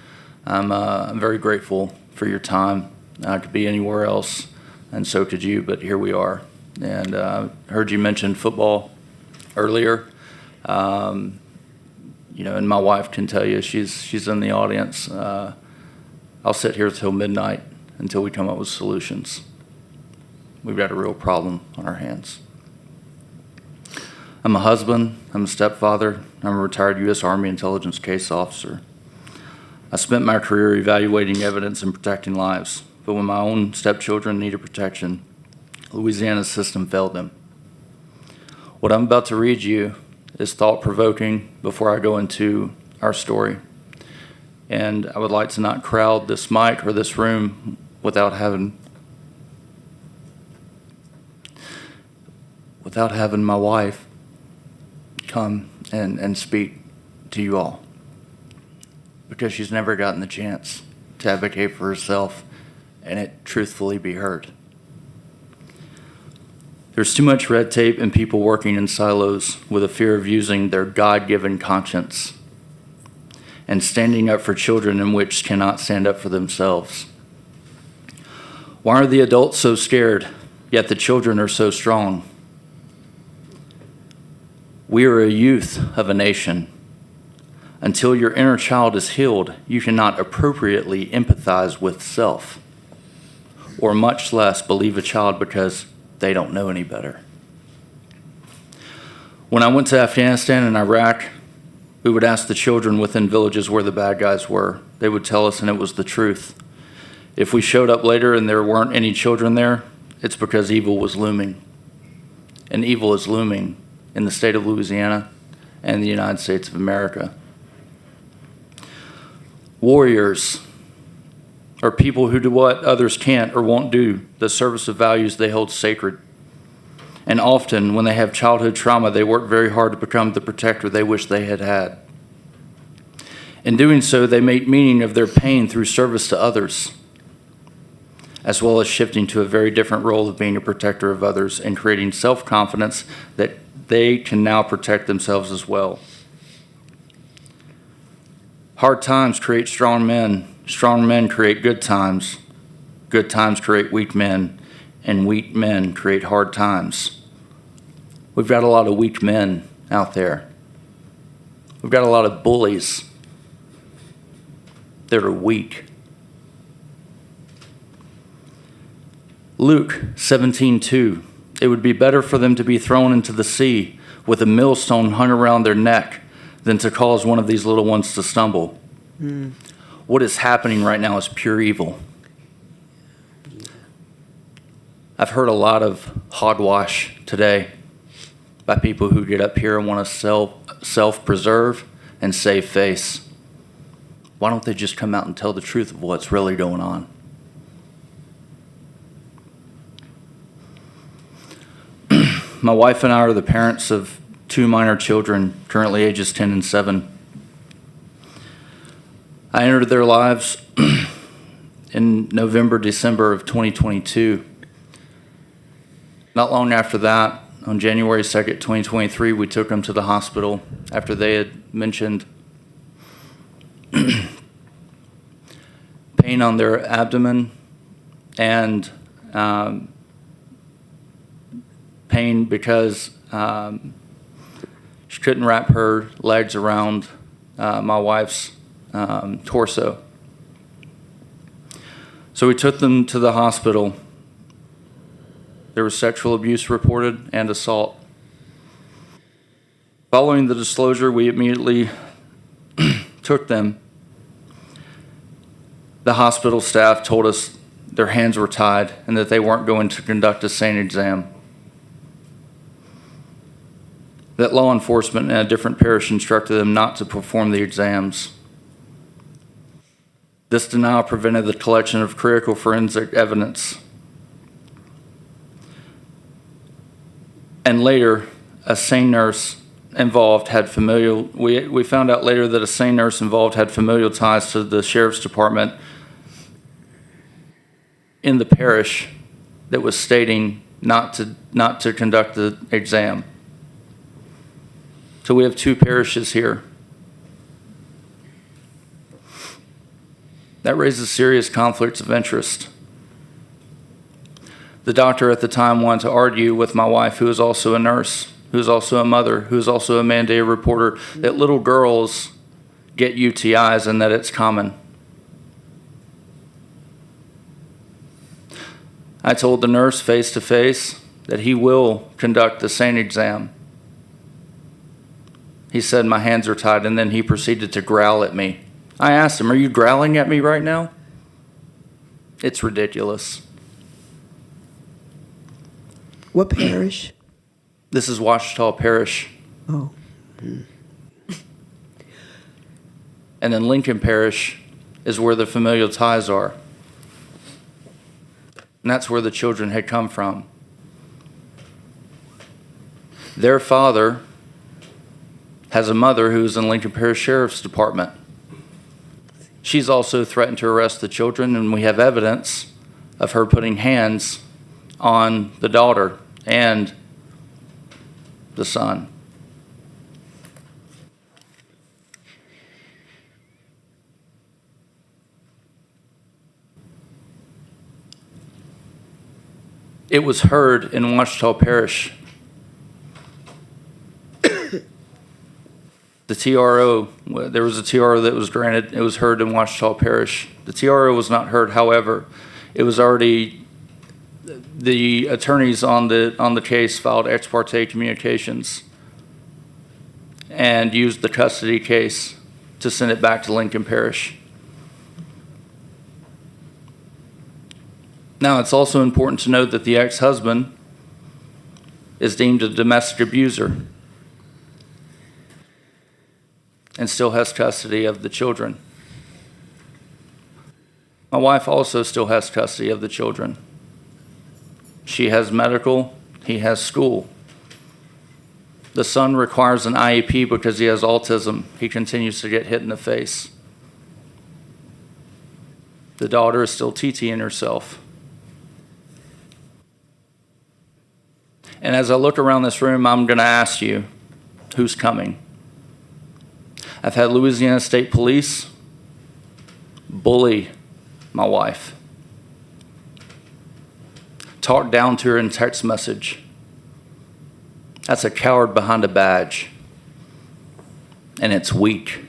I'm very grateful for your time. I could be anywhere else, and so could you, but here we are. And heard you mention football earlier. And my wife can tell you, she's in the audience. I'll sit here till midnight until we come up with solutions. We've got a real problem on our hands. I'm a husband, I'm a stepfather, I'm a retired U.S. Army intelligence case officer. I spent my career evaluating evidence and protecting lives, but when my own stepchildren needed protection, Louisiana's system failed them. What I'm about to read you is thought-provoking before I go into our story. And I would like to not crowd this mic or this room without having my wife come and speak to you all. because she's never gotten the chance to advocate for herself and it truthfully be heard. There's too much red tape and people working in silos with a fear of using their God-given conscience and standing up for children in which cannot stand up for themselves. Why are the adults so scared, yet the children are so strong? We are a youth of a nation. Until your inner child is healed, you cannot appropriately empathize with self, or much less believe a child because they don't know any better. When I went to Afghanistan and Iraq, we would ask the children within villages where the bad guys were. They would tell us, and it was the truth. If we showed up later and there weren't any children there, it's because evil was looming. And evil is looming in the state of Louisiana and the United States of America. Warriors are people who do what others can't or won't do, the service of values they hold sacred. And often, when they have childhood trauma, they work very hard to become the protector they wish they had had. In doing so, they make meaning of their pain through service to others, as well as shifting to a very different role of being a protector of others and creating self-confidence that they can now protect themselves as well. Hard times create strong men. Strong men create good times. Good times create weak men. And weak men create hard times. We've got a lot of weak men out there. We've got a lot of bullies that are weak. Luke 17:2. It would be better for them to be thrown into the sea with a millstone hung around their neck than to cause one of these little ones to stumble. What is happening right now is pure evil. I've heard a lot of hogwash today by people who get up here and want to self-preserve and save face. Why don't they just come out and tell the truth of what's really going on? My wife and I are the parents of 2 minor children, currently ages 10 and 7. I entered their lives in November, December of 2022. Not long after that, on January 2nd, 2023, we took them to the hospital after they had mentioned pain on their abdomen and pain because she couldn't wrap her legs around my wife's torso. So we took them to the hospital. There was sexual abuse reported and assault. Following the disclosure, we immediately took them. The hospital staff told us their hands were tied and that they weren't going to conduct a SANE exam. That law enforcement in a different parish instructed them not to perform the exams. This denial prevented the collection of critical forensic evidence. And later, a SANE nurse involved had familial, we found out later that a SANE nurse involved had familial ties to the sheriff's department in the parish that was stating not to conduct the exam. So we have 2 parishes here. That raises serious conflicts of interest. The doctor at the time wanted to argue with my wife, who is also a nurse, who is also a mother, who is also a mandated reporter, that little girls get UTIs and that it's common. I told the nurse face to face that he will conduct the SANE exam. He said, "My hands are tied," and then he proceeded to growl at me. I asked him, "Are you growling at me right now?" It's ridiculous. What parish? This is Ouachita Parish. Oh. And then Lincoln Parish is where the familial ties are. And that's where the children had come from. Their father has a mother who's in Lincoln Parish Sheriff's Department. She's also threatened to arrest the children, and we have evidence of her putting hands on the daughter and the son. It was heard in Ouachita Parish. The TRO, there was a TRO that was granted. It was heard in Ouachita Parish. The TRO was not heard, however, it was already, the attorneys on the case filed ex parte communications and used the custody case to send it back to Lincoln Parish. Now, it's also important to note that the ex-husband is deemed a domestic abuser and still has custody of the children. My wife also still has custody of the children. She has medical, he has school. The son requires an IEP because he has autism. He continues to get hit in the face. The daughter is still TTing herself. And as I look around this room, I'm going to ask you, who's coming? I've had Louisiana State Police bully my wife, talk down to her in text message. That's a coward behind a badge, and it's weak,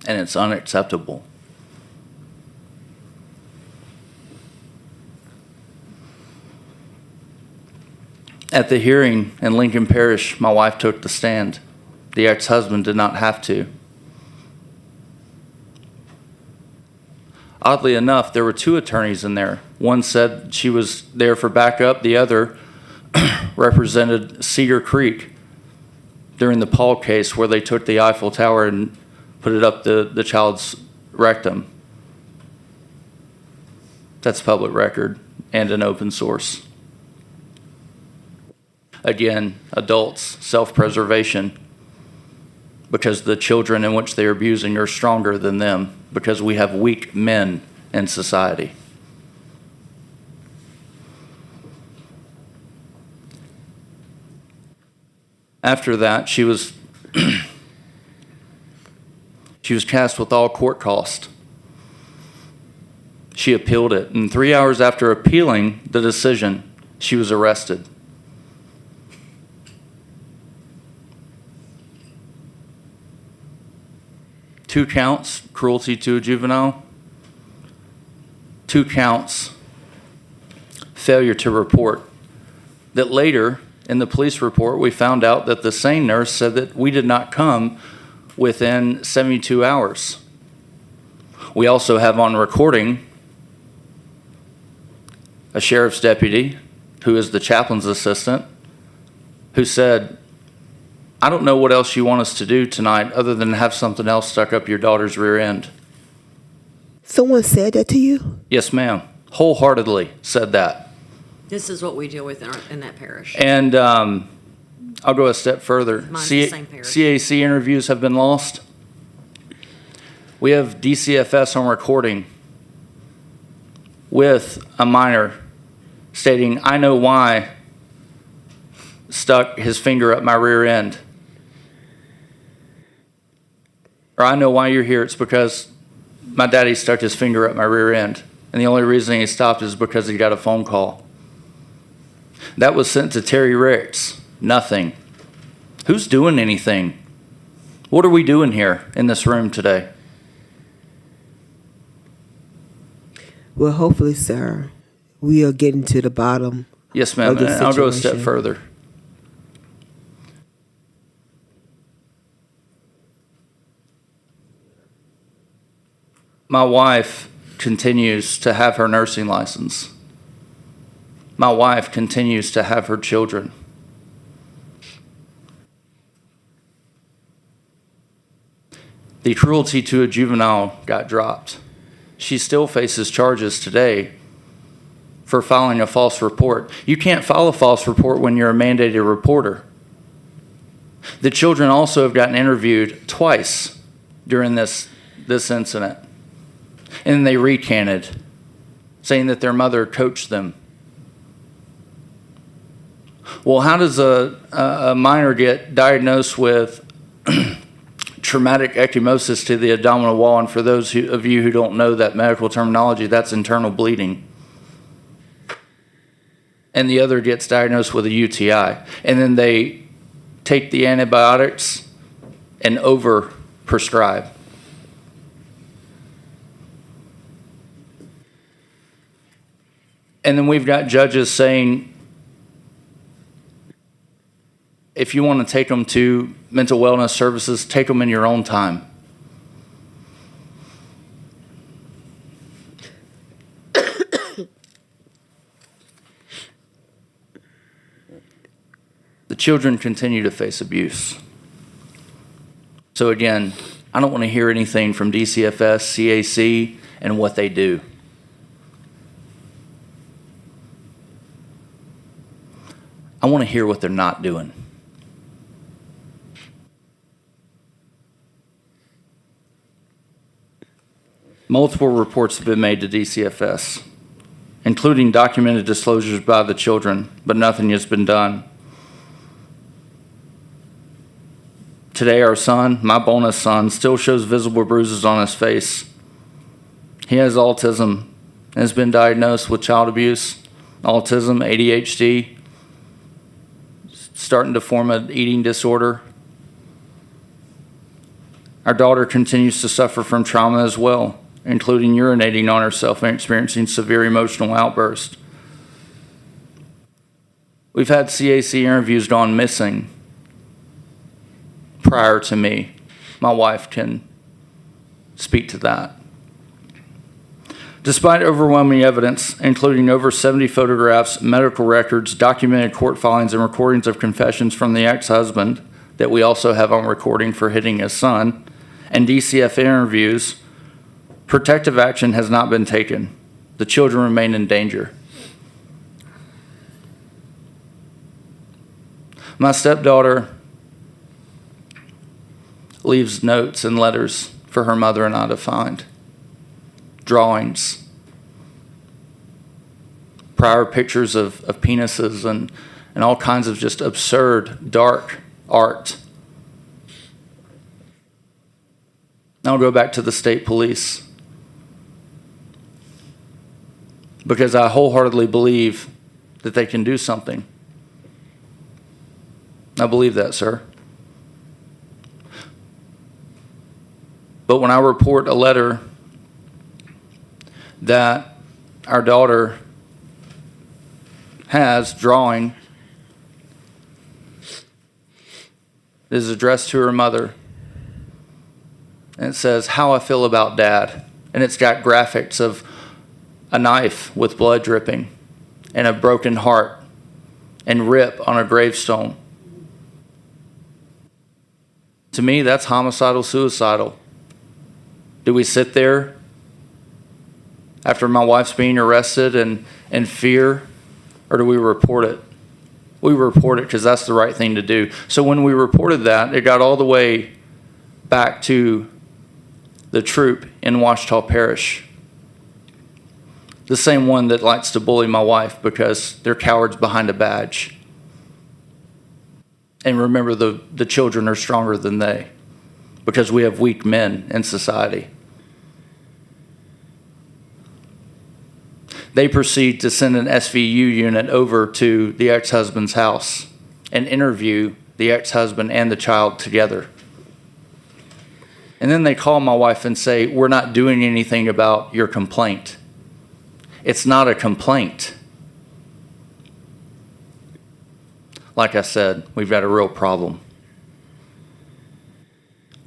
and it's unacceptable. At the hearing in Lincoln Parish, my wife took the stand. The ex-husband did not have to. Oddly enough, there were two attorneys in there. One said she was there for backup. The other represented Cedar Creek during the Paul case where they took the Eiffel Tower and put it up the child's rectum. That's public record and an open source. Again, adults, self-preservation, because the children in which they're abusing are stronger than them, because we have weak men in society. After that, she was cast with all court cost. She appealed it, and 3 hours after appealing the decision, she was arrested. Two counts, cruelty to a juvenile. 2 counts, failure to report. That later, in the police report, we found out that the same nurse said that we did not come within 72 hours. We also have on recording a sheriff's deputy, who is the chaplain's assistant, who said, I don't know what else you want us to do tonight other than have something else stuck up your daughter's rear end. Someone said that to you? Yes, ma'am. Wholeheartedly said that. This is what we deal with in that parish. And I'll go a step further. Mine's the same parish. CAC interviews have been lost. We have DCFS on recording with a minor stating, I know why stuck his finger up my rear end. Or I know why you're here. It's because my daddy stuck his finger up my rear end. And the only reason he stopped is because he got a phone call. That was sent to Terry Ricks. Nothing. Who's doing anything? What are we doing here in this room today? Well, hopefully, sir, we are getting to the bottom. Yes, ma'am. of this I'll go a step situation. further. My wife continues to have her nursing license. My wife continues to have her children. The cruelty to a juvenile got dropped. She still faces charges today for filing a false report. You can't file a false report when you're a mandated reporter. The children also have gotten interviewed twice during this incident. And then they recanted, saying that their mother coached them. Well, how does a minor get diagnosed with traumatic ecchymosis to the abdominal wall? And for those of you who don't know that medical terminology, that's internal bleeding. And the other gets diagnosed with a UTI. And then they take the antibiotics and over-prescribe. And then we've got judges saying, if you want to take them to mental wellness services, take them in your own time. The children continue to face abuse. So again, I don't want to hear anything from DCFS, CAC, and what they do. I want to hear what they're not doing. Multiple reports have been made to DCFS, including documented disclosures by the children, but nothing has been done. Today, our son, my bonus son, still shows visible bruises on his face. He has autism and has been diagnosed with child abuse, autism, ADHD, starting to form an eating disorder. Our daughter continues to suffer from trauma as well, including urinating on herself and experiencing severe emotional outbursts. We've had CAC interviews gone missing prior to me. My wife can speak to that. Despite overwhelming evidence, including over 70 photographs, medical records, documented court filings, and recordings of confessions from the ex-husband that we also have on recording for hitting his son, and DCF interviews, protective action has not been taken. The children remain in danger. My stepdaughter leaves notes and letters for her mother and I to find. Drawings. Prior pictures of penises and all kinds of just absurd, dark art. Now I'll go back to the state police, because I wholeheartedly believe that they can do something. I believe that, sir. But when I report a letter that our daughter has drawing that is addressed to her mother, and it says, "How I feel about Dad," and it's got graphics of a knife with blood dripping and a broken heart and rip on a gravestone. To me, that's homicidal, suicidal. Do we sit there after my wife's being arrested and fear, or do we report it? We report it because that's the right thing to do. So when we reported that, it got all the way back to the troop in Ouachita Parish. The same one that likes to bully my wife because they're cowards behind a badge. And remember, the children are stronger than they, because we have weak men in society. They proceed to send an SVU unit over to the ex-husband's house and interview the ex-husband and the child together. And then they call my wife and say, "We're not doing anything about your complaint." It's not a complaint. Like I said, we've got a real problem.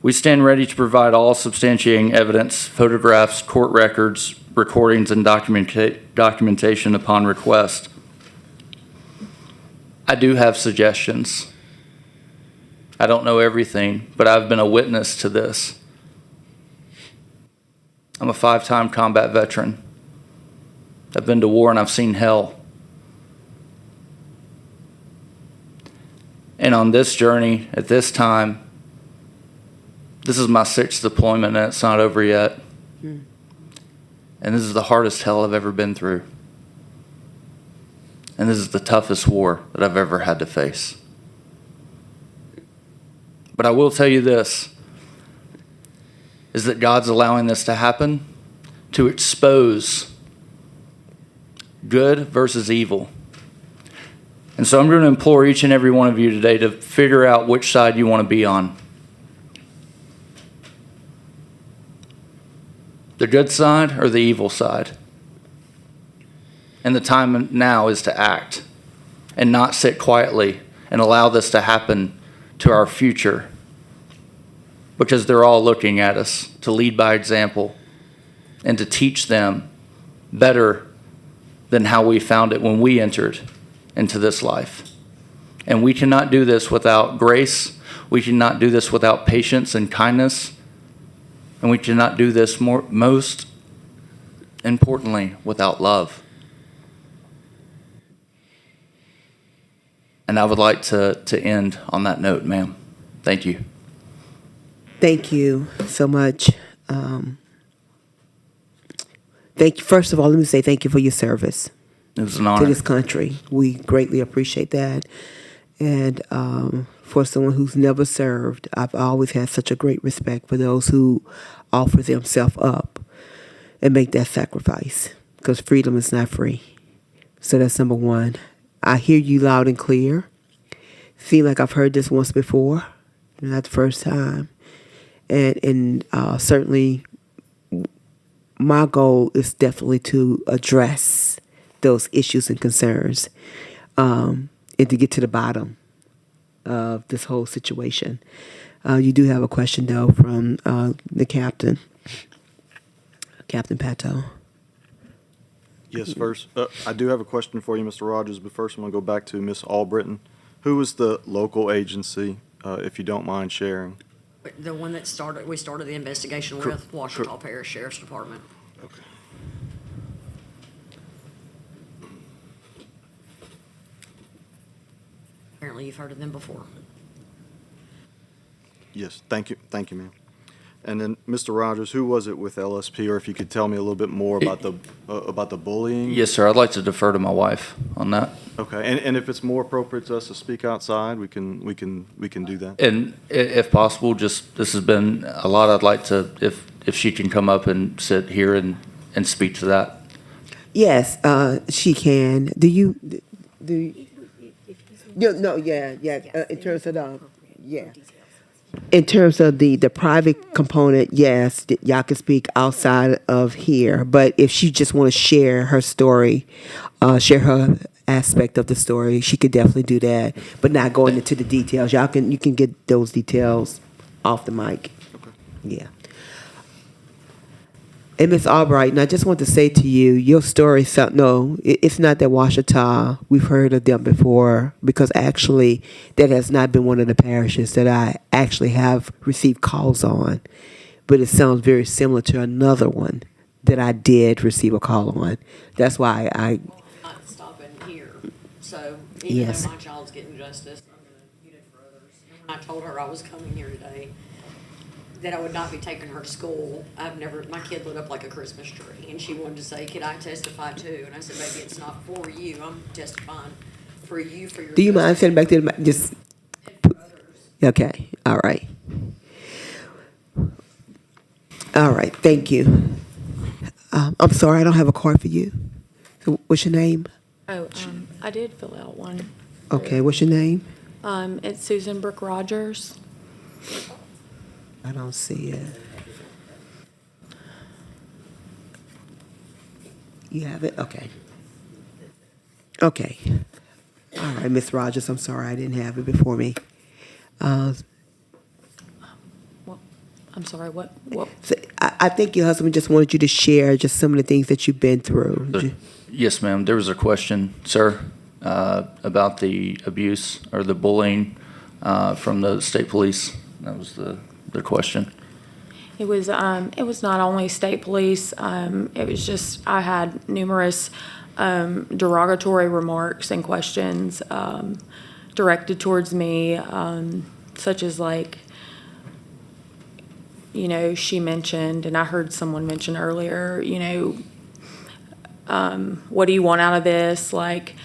We stand ready to provide all substantiating evidence, photographs, court records, recordings, and documentation upon request. I do have suggestions. I don't know everything, but I've been a witness to this. I'm a 5-time combat veteran. I've been to war and I've seen hell. And on this journey, at this time, This is my 6th deployment, and it's not over yet. And this is the hardest hell I've ever been through. And this is the toughest war that I've ever had to face. But I will tell you this, is that God's allowing this to happen to expose good versus evil. And so I'm going to implore each and every one of you today to figure out which side you want to be on. The good side or the evil side? And the time now is to act and not sit quietly and allow this to happen to our future, because they're all looking at us to lead by example and to teach them better than how we found it when we entered into this life. And we cannot do this without grace. We cannot do this without patience and kindness. And we cannot do this most importantly without love. And I would like to end on that note, ma'am. Thank you. Thank you so much. Thank you. First of all, let me say thank you for your service It was an to honor. this country. We greatly appreciate that. And for someone who's never served, I've always had such a great respect for those who offer themselves up and make that sacrifice, because freedom is not free. So that's number one. I hear you loud and clear. Seem like I've heard this once before, not the first time. And certainly my goal is definitely to address those issues and concerns, and to get to the bottom of this whole situation. You do have a question, though, from the captain, Captain Pato. Yes, first, I do have a question for you, Mr. Rogers, but first I'm going to go back to Ms. Albritton. Who is the local agency, if you don't mind sharing? The one that we started the investigation with, Washita Parish Sheriff's Department. Okay. Apparently you've heard of them before. Yes, thank you, ma'am. And then, Mr. Rogers, who was it with LSP, or if you could tell me a little bit more about the bullying? Yes, sir. I'd like to defer to my wife on that. Okay, and if it's more appropriate to us to speak outside, we can do that. And if possible, just, this has been a lot. I'd like to, if she can come up and sit here and speak to that. Yes, she can. Do you? No, yeah. In terms of in terms of the private component, yes, y'all can speak outside of here. But if she just want to share her story, share her aspect of the story, she could definitely do that. But not going into the details. You can get those details off the mic. Okay. Yeah. And Ms. Albright, and I just want to say to you, your story, it's not that Washita. We've heard of them before, because actually that has not been one of the parishes that I actually have received calls on. But it sounds very similar to another one that I did receive a call on. That's why Not stopping here. So even Yes. though my child's getting justice, I'm going to get it for others. When I told her I was coming here today, that I would not be taking her to school. My kid lit up like a Christmas tree, and she wanted to say, could I testify too? And I said, baby, it's not for you. I'm testifying for you, for your. Do you mind sending back to the just? Okay. All right. All right. Thank you. I'm sorry, I don't have a card for you. So what's your name? Oh, I did fill out one. Okay. What's your name? It's Susan Brooke Rogers. I don't see it. You have it? Okay. Okay. All right, Miss Rogers, I'm sorry I didn't have it before me. I'm sorry, what? So I think your husband just wanted you to share just some of the things that you've been through. Yes, ma'am. There was a question, sir, about the abuse or the bullying from the state police. That was the question. It was not only state police, it was just, I had numerous derogatory remarks and questions directed towards me, such as like, you know, she mentioned, and I heard someone mention earlier, you know, what do you want out of this? Like,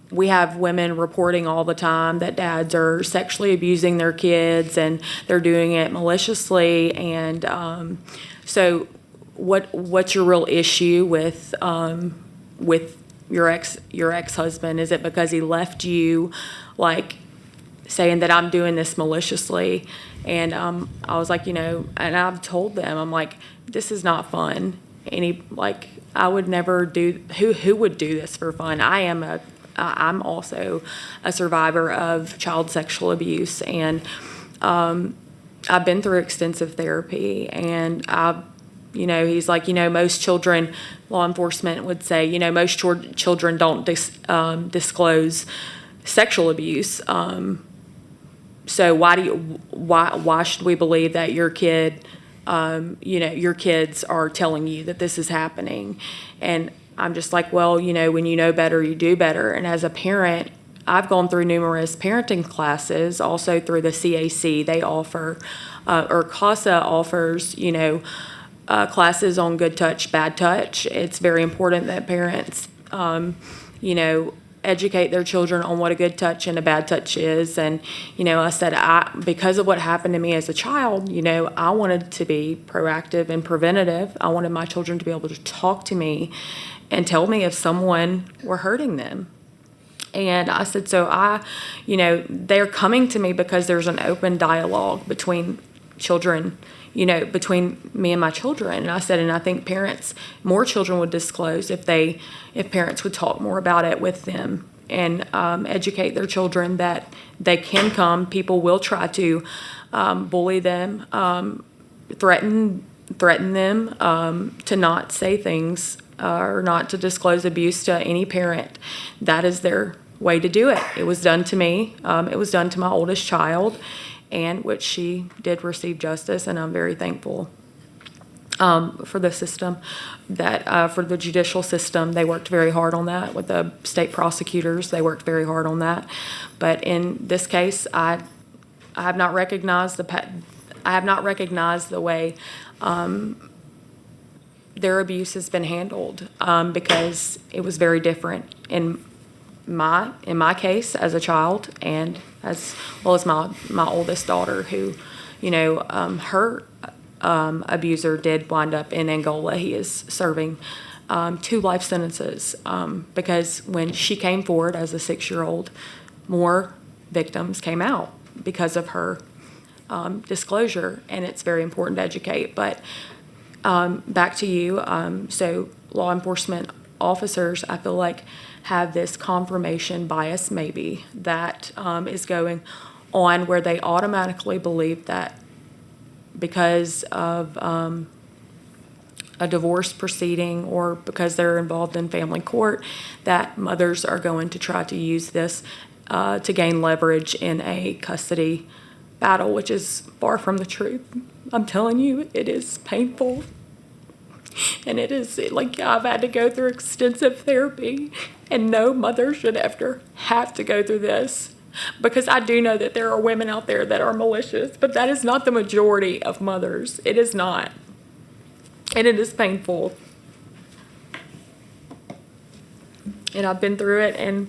we have women reporting all the time that dads are sexually abusing their kids and they're doing it maliciously. And so what's your real issue with your ex-husband? Is it because he left you, like, saying that I'm doing this maliciously? And I was like, you know, and I've told them, I'm like, this is not fun. I would never do, who would do this for fun? I'm also a survivor of child sexual abuse, and I've been through extensive therapy, and you know, he's like, you know, most children, law enforcement would say, you know, most children don't disclose sexual abuse. So why should we believe that your kid, you know, your kids are telling you that this is happening? And I'm just like, well, you know, when you know better, you do better. And as a parent, I've gone through numerous parenting classes, also through the CAC. They offer, or CASA offers, you know, classes on good touch, bad touch. It's very important that parents, you know, educate their children on what a good touch and a bad touch is. And, you know, I said, because of what happened to me as a child, you know, I wanted to be proactive and preventative. I wanted my children to be able to talk to me and tell me if someone were hurting them. And I said, you know, they're coming to me because there's an open dialogue between children, you know, between me and my children. And I said, and I think more children would disclose if parents would talk more about it with them and educate their children that they can come. People will try to bully them, threaten them to not say things or not to disclose abuse to any parent. That is their way to do it. It was done to me. It was done to my oldest child, and which she did receive justice, and I'm very thankful for the system, that for the judicial system. They worked very hard on that with the state prosecutors. They worked very hard on that. But in this case, I have not recognized the way their abuse has been handled, because it was very different in my case as a child, and as well as my oldest daughter, who, you know, her abuser did wind up in Angola. He is serving 2 life sentences, because when she came forward as a 6-year-old, more victims came out because of her disclosure, and it's very important to educate. But back to you. So law enforcement officers, I feel like, have this confirmation bias maybe that is going on, where they automatically believe that because of a divorce proceeding or because they're involved in family court, that mothers are going to try to use this to gain leverage in a custody battle, which is far from the truth. I'm telling you, it is painful. And it is, like, I've had to go through extensive therapy, and no mother should ever have to go through this, because I do know that there are women out there that are malicious, but that is not the majority of mothers. It is not. And it is painful. And I've been through it, and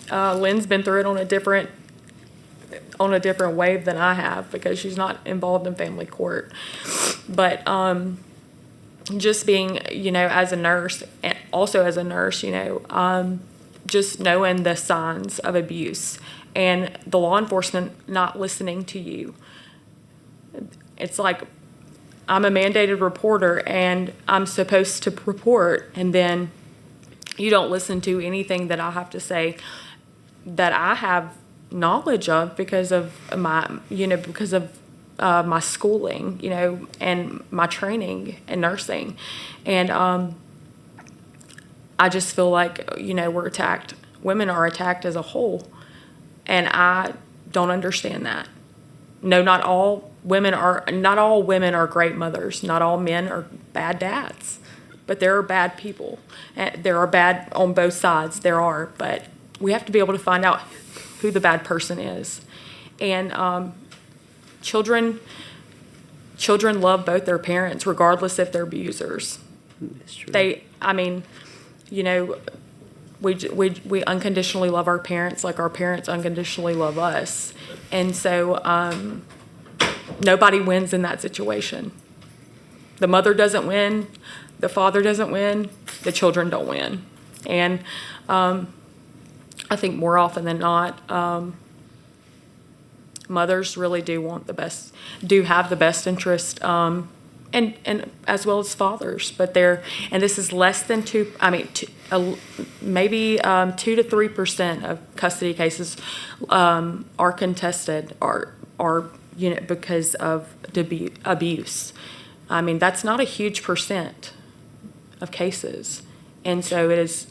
Lynn's been through it on a different wave than I have, because she's not involved in family court. But just being, you know, as a nurse, and also as a nurse, you know, just knowing the signs of abuse and the law enforcement not listening to you. It's like, I'm a mandated reporter and I'm supposed to report, and then you don't listen to anything that I have to say that I have knowledge of because of my schooling, you know, and my training in nursing. And I just feel like, you know, we're attacked. Women are attacked as a whole. And I don't understand that. No, not all women are great mothers. Not all men are bad dads. But there are bad people. There are bad on both sides. There are. But we have to be able to find out who the bad person is. And children love both their parents, regardless if they're abusers. That's true. We unconditionally love our parents like our parents unconditionally love us. And so nobody wins in that situation. The mother doesn't win, the father doesn't win, the children don't win. And I think more often than not, mothers really do want the best, do have the best interest, and as well as fathers. But and this is less than maybe 2 to 3% of custody cases are contested, are because of abuse. I mean, that's not a huge percent of cases. And so it is,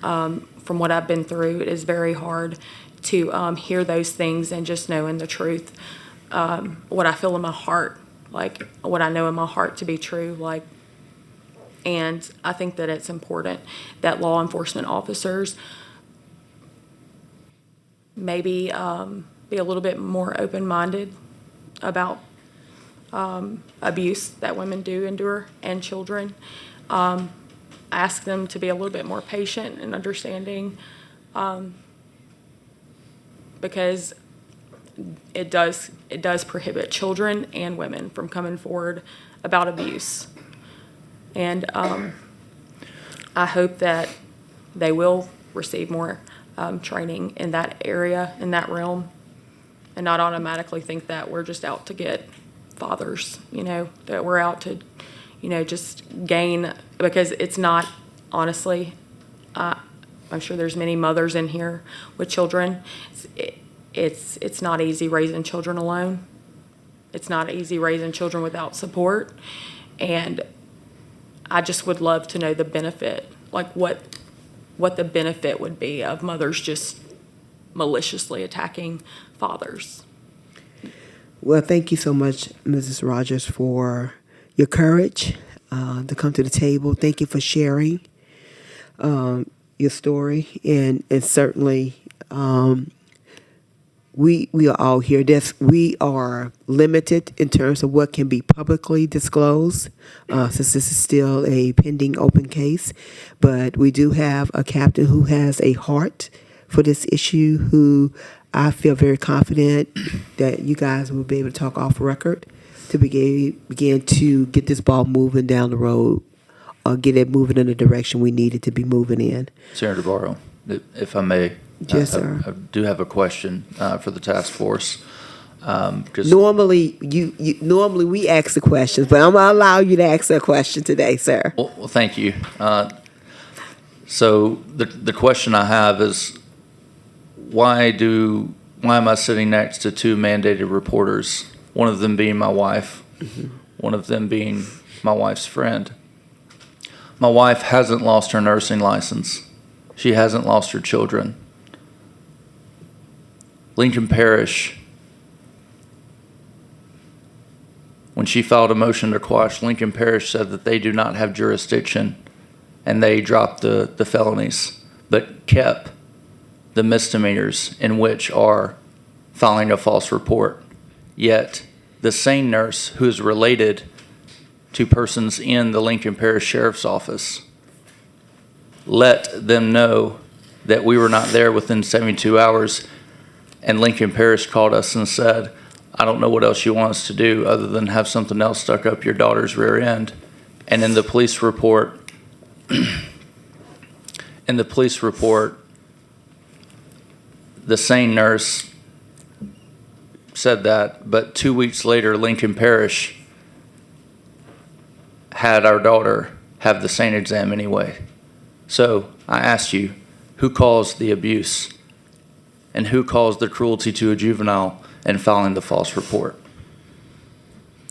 from what I've been through, it is very hard to hear those things and just knowing the truth, what I feel in my heart, like what I know in my heart to be true, like. And I think that it's important that law enforcement officers maybe be a little bit more open-minded about abuse that women do endure and children. Ask them to be a little bit more patient and understanding, because it does prohibit children and women from coming forward about abuse. And I hope that they will receive more training in that area, in that realm, and not automatically think that we're just out to get fathers, that we're out to, just gain, because it's not, honestly, I'm sure there's many mothers in here with children. It's not easy raising children alone. It's not easy raising children without support. And I just would love to know the benefit, like what the benefit would be of mothers just maliciously attacking fathers. Well, thank you so much, Mrs. Rogers, for your courage to come to the table. Thank you for sharing your story, and certainly we are all here. We are limited in terms of what can be publicly disclosed, since this is still a pending open case. But we do have a captain who has a heart for this issue, who I feel very confident that you guys will be able to talk off record to begin to get this ball moving down the road, or get it moving in the direction we need it to be moving in. Senator Barrow, if I may. Yes, sir. I do have a question for the task force. Normally we ask the questions, but I'm gonna allow you to ask a question today, sir. Well, thank you. So the question I have is, why am I sitting next to two mandated reporters? One of them being my wife, one of them being my wife's friend. My wife hasn't lost her nursing license. She hasn't lost her children. Lincoln Parish, when she filed a motion to quash, Lincoln Parish said that they do not have jurisdiction, and they dropped the felonies, but kept the misdemeanors, in which are filing a false report. Yet the same nurse who is related to persons in the Lincoln Parish Sheriff's Office let them know that we were not there within 72 hours, and Lincoln Parish called us and said, I don't know what else you want us to do other than have something else stuck up your daughter's rear end. And in the police report, the same nurse said that, but 2 weeks later, Lincoln Parish had our daughter have the same exam anyway. So I ask you, who caused the abuse? And who caused the cruelty to a juvenile and filing the false report?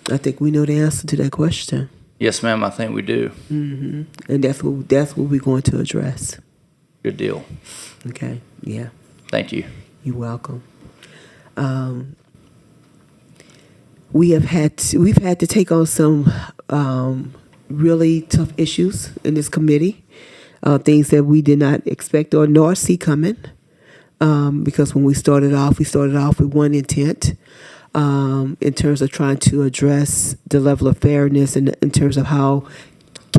I think we know the answer to that question. Yes, ma'am, I think we do. And that's what we're going to address. Good deal. Okay. Yeah. Thank you. You're welcome. We've had to take on some really tough issues in this committee, things that we did not expect or nor see coming. Because when we started off with one intent. in terms of trying to address the level of fairness and in terms of how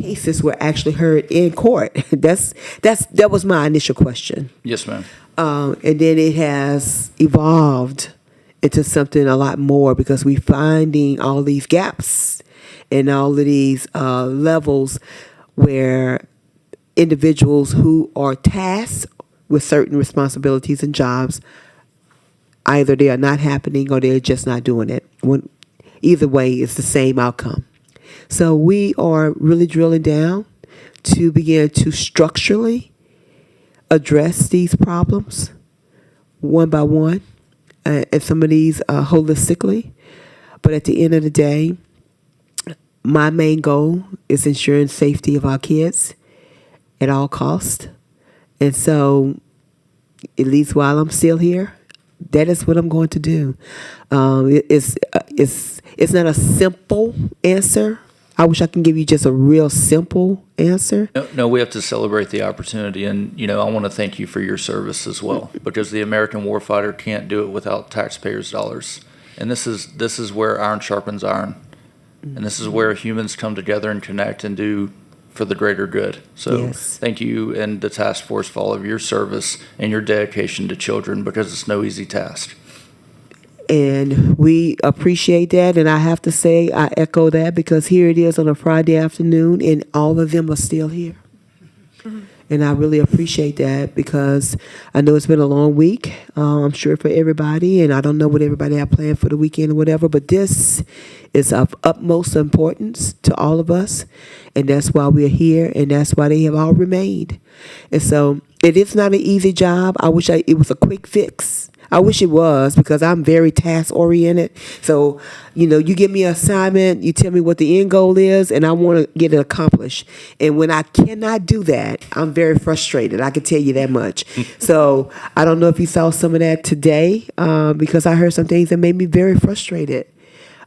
cases were actually heard in court. That was my initial question. Yes, ma'am. And then it has evolved into something a lot more because we're finding all these gaps and all of these levels where individuals who are tasked with certain responsibilities and jobs, either they are not happening or they're just not doing it. Either way, it's the same outcome. So we are really drilling down to begin to structurally address these problems one by one, and some of these holistically. But at the end of the day, my main goal is ensuring safety of our kids at all costs. And so, at least while I'm still here, that is what I'm going to do. It's not a simple answer. I wish I can give you just a real simple answer. No, we have to celebrate the opportunity, and I want to thank you for your service as well, because the American warfighter can't do it without taxpayers' dollars. And this is where iron sharpens iron, and this is where humans come together and connect and do for the greater good. So Yes. Thank you and the task force for all of your service and your dedication to children, because it's no easy task. And we appreciate that. And I have to say, I echo that because here it is on a Friday afternoon and all of them are still here. And I really appreciate that because I know it's been a long week, I'm sure for everybody. And I don't know what everybody have planned for the weekend or whatever, but this is of utmost importance to all of us. And that's why we're here and that's why they have all remained. And so it is not an easy job. I wish it was a quick fix. I wish it was because I'm very task oriented. So, you give me an assignment, you tell me what the end goal is, and I want to get it accomplished. And when I cannot do that, I'm very frustrated. I can tell you that much. So I don't know if you saw some of that today because I heard some things that made me very frustrated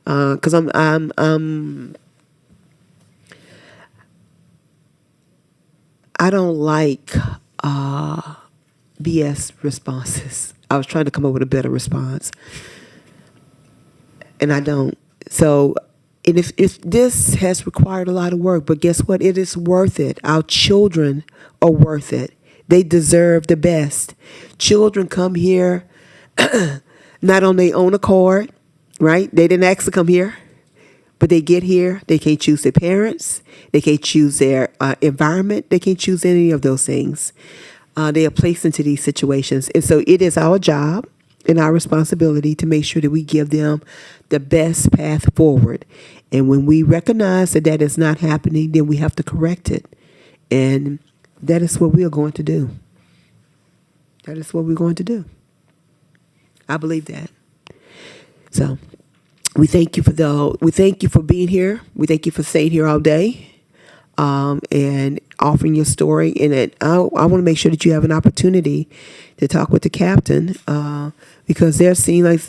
because I don't like BS responses. I was trying to come up with a better response, and I don't. So, and if this has required a lot of work, but guess what? It is worth it. Our children are worth it. They deserve the best. Children come here not on their own accord, right? They didn't ask to come here, but they get here. They can't choose their parents. They can't choose their environment. They can't choose any of those things. They are placed into these situations. And so it is our job and our responsibility to make sure that we give them the best path forward. And when we recognize that that is not happening, then we have to correct it. And that is what we are going to do. That is what we're going to do. I believe that. So we thank you for being here. We thank you for staying here all day. And offering your story. And I want to make sure that you have an opportunity to talk with the captain because they're seeing like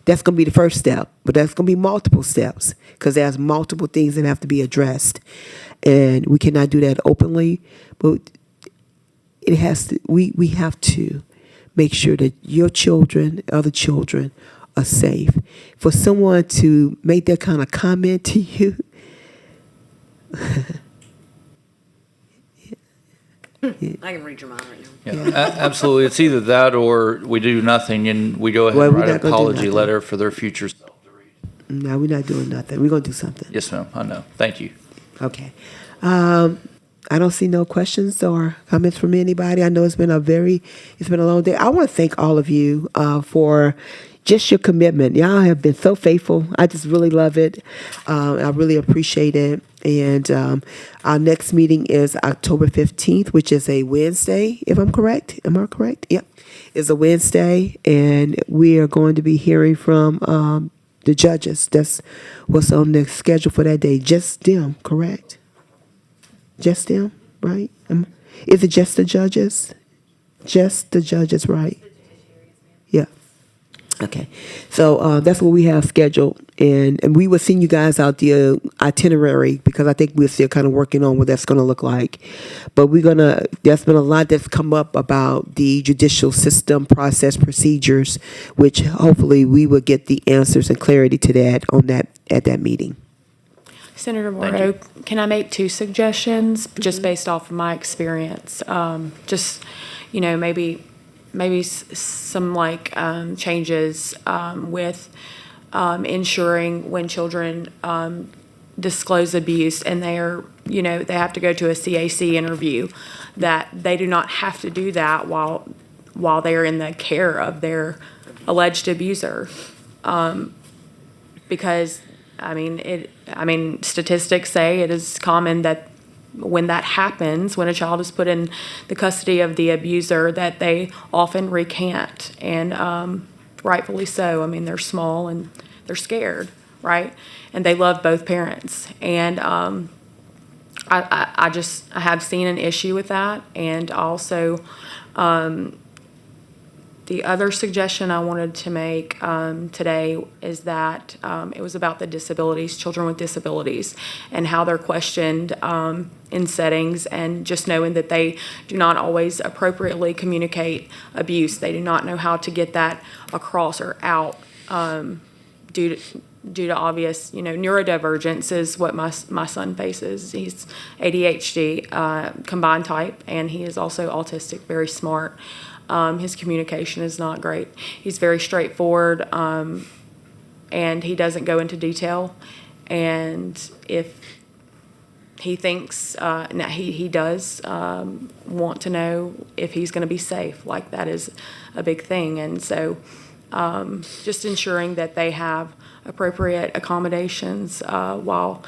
that's going to be the first step, but that's going to be multiple steps because there's multiple things that have to be addressed. And we cannot do that openly, but it has to. We have to make sure that your children, other children, are safe. For someone to make that kind of comment to you. I can read your mind right now. Yeah, absolutely. It's either that or we do nothing and we go ahead Well, and we're write an not gonna do apology nothing. letter for their future self to read. No, we're not doing nothing. We're going to do something. Yes, ma'am. I know. Thank you. Okay. I don't see no questions or comments from anybody. I know it's been a long day. I want to thank all of you for just your commitment. Y'all have been so faithful. I just really love it. I really appreciate it. And our next meeting is October 15th, which is a Wednesday, if I'm correct. Am I correct? Yep. It's a Wednesday, and we are going to be hearing from the judges. That's what's on the schedule for that day. Just them, correct? Just them, right? Is it just the judges? Just the judges, right? Yeah. Okay, so that's what we have scheduled, and we will send you guys out the itinerary because I think we're still kind of working on what that's going to look like. But there's been a lot that's come up about the judicial system, process, procedures, which hopefully we will get the answers and clarity to that at that meeting. Senator Morrow, can I make two suggestions just based off of my experience? Just, maybe some changes with ensuring when children disclose abuse and they have to go to a CAC interview, that they do not have to do that while they're in the care of their alleged abuser. Because statistics say it is common that when that happens, when a child is put in the custody of the abuser, that they often recant, and rightfully so. They're small and they're scared, right? And they love both parents. And I have seen an issue with that. And also, the other suggestion I wanted to make today is that it was about the disabilities, children with disabilities, and how they're questioned in settings, and just knowing that they do not always appropriately communicate abuse. They do not know how to get that across or out due to obvious, neurodivergence is what my son faces. He's ADHD combined type, and he is also autistic, very smart. His communication is not great. He's very straightforward, and he doesn't go into detail. And if he thinks, he does want to know if he's going to be safe. Like, that is a big thing. And so just ensuring that they have appropriate accommodations while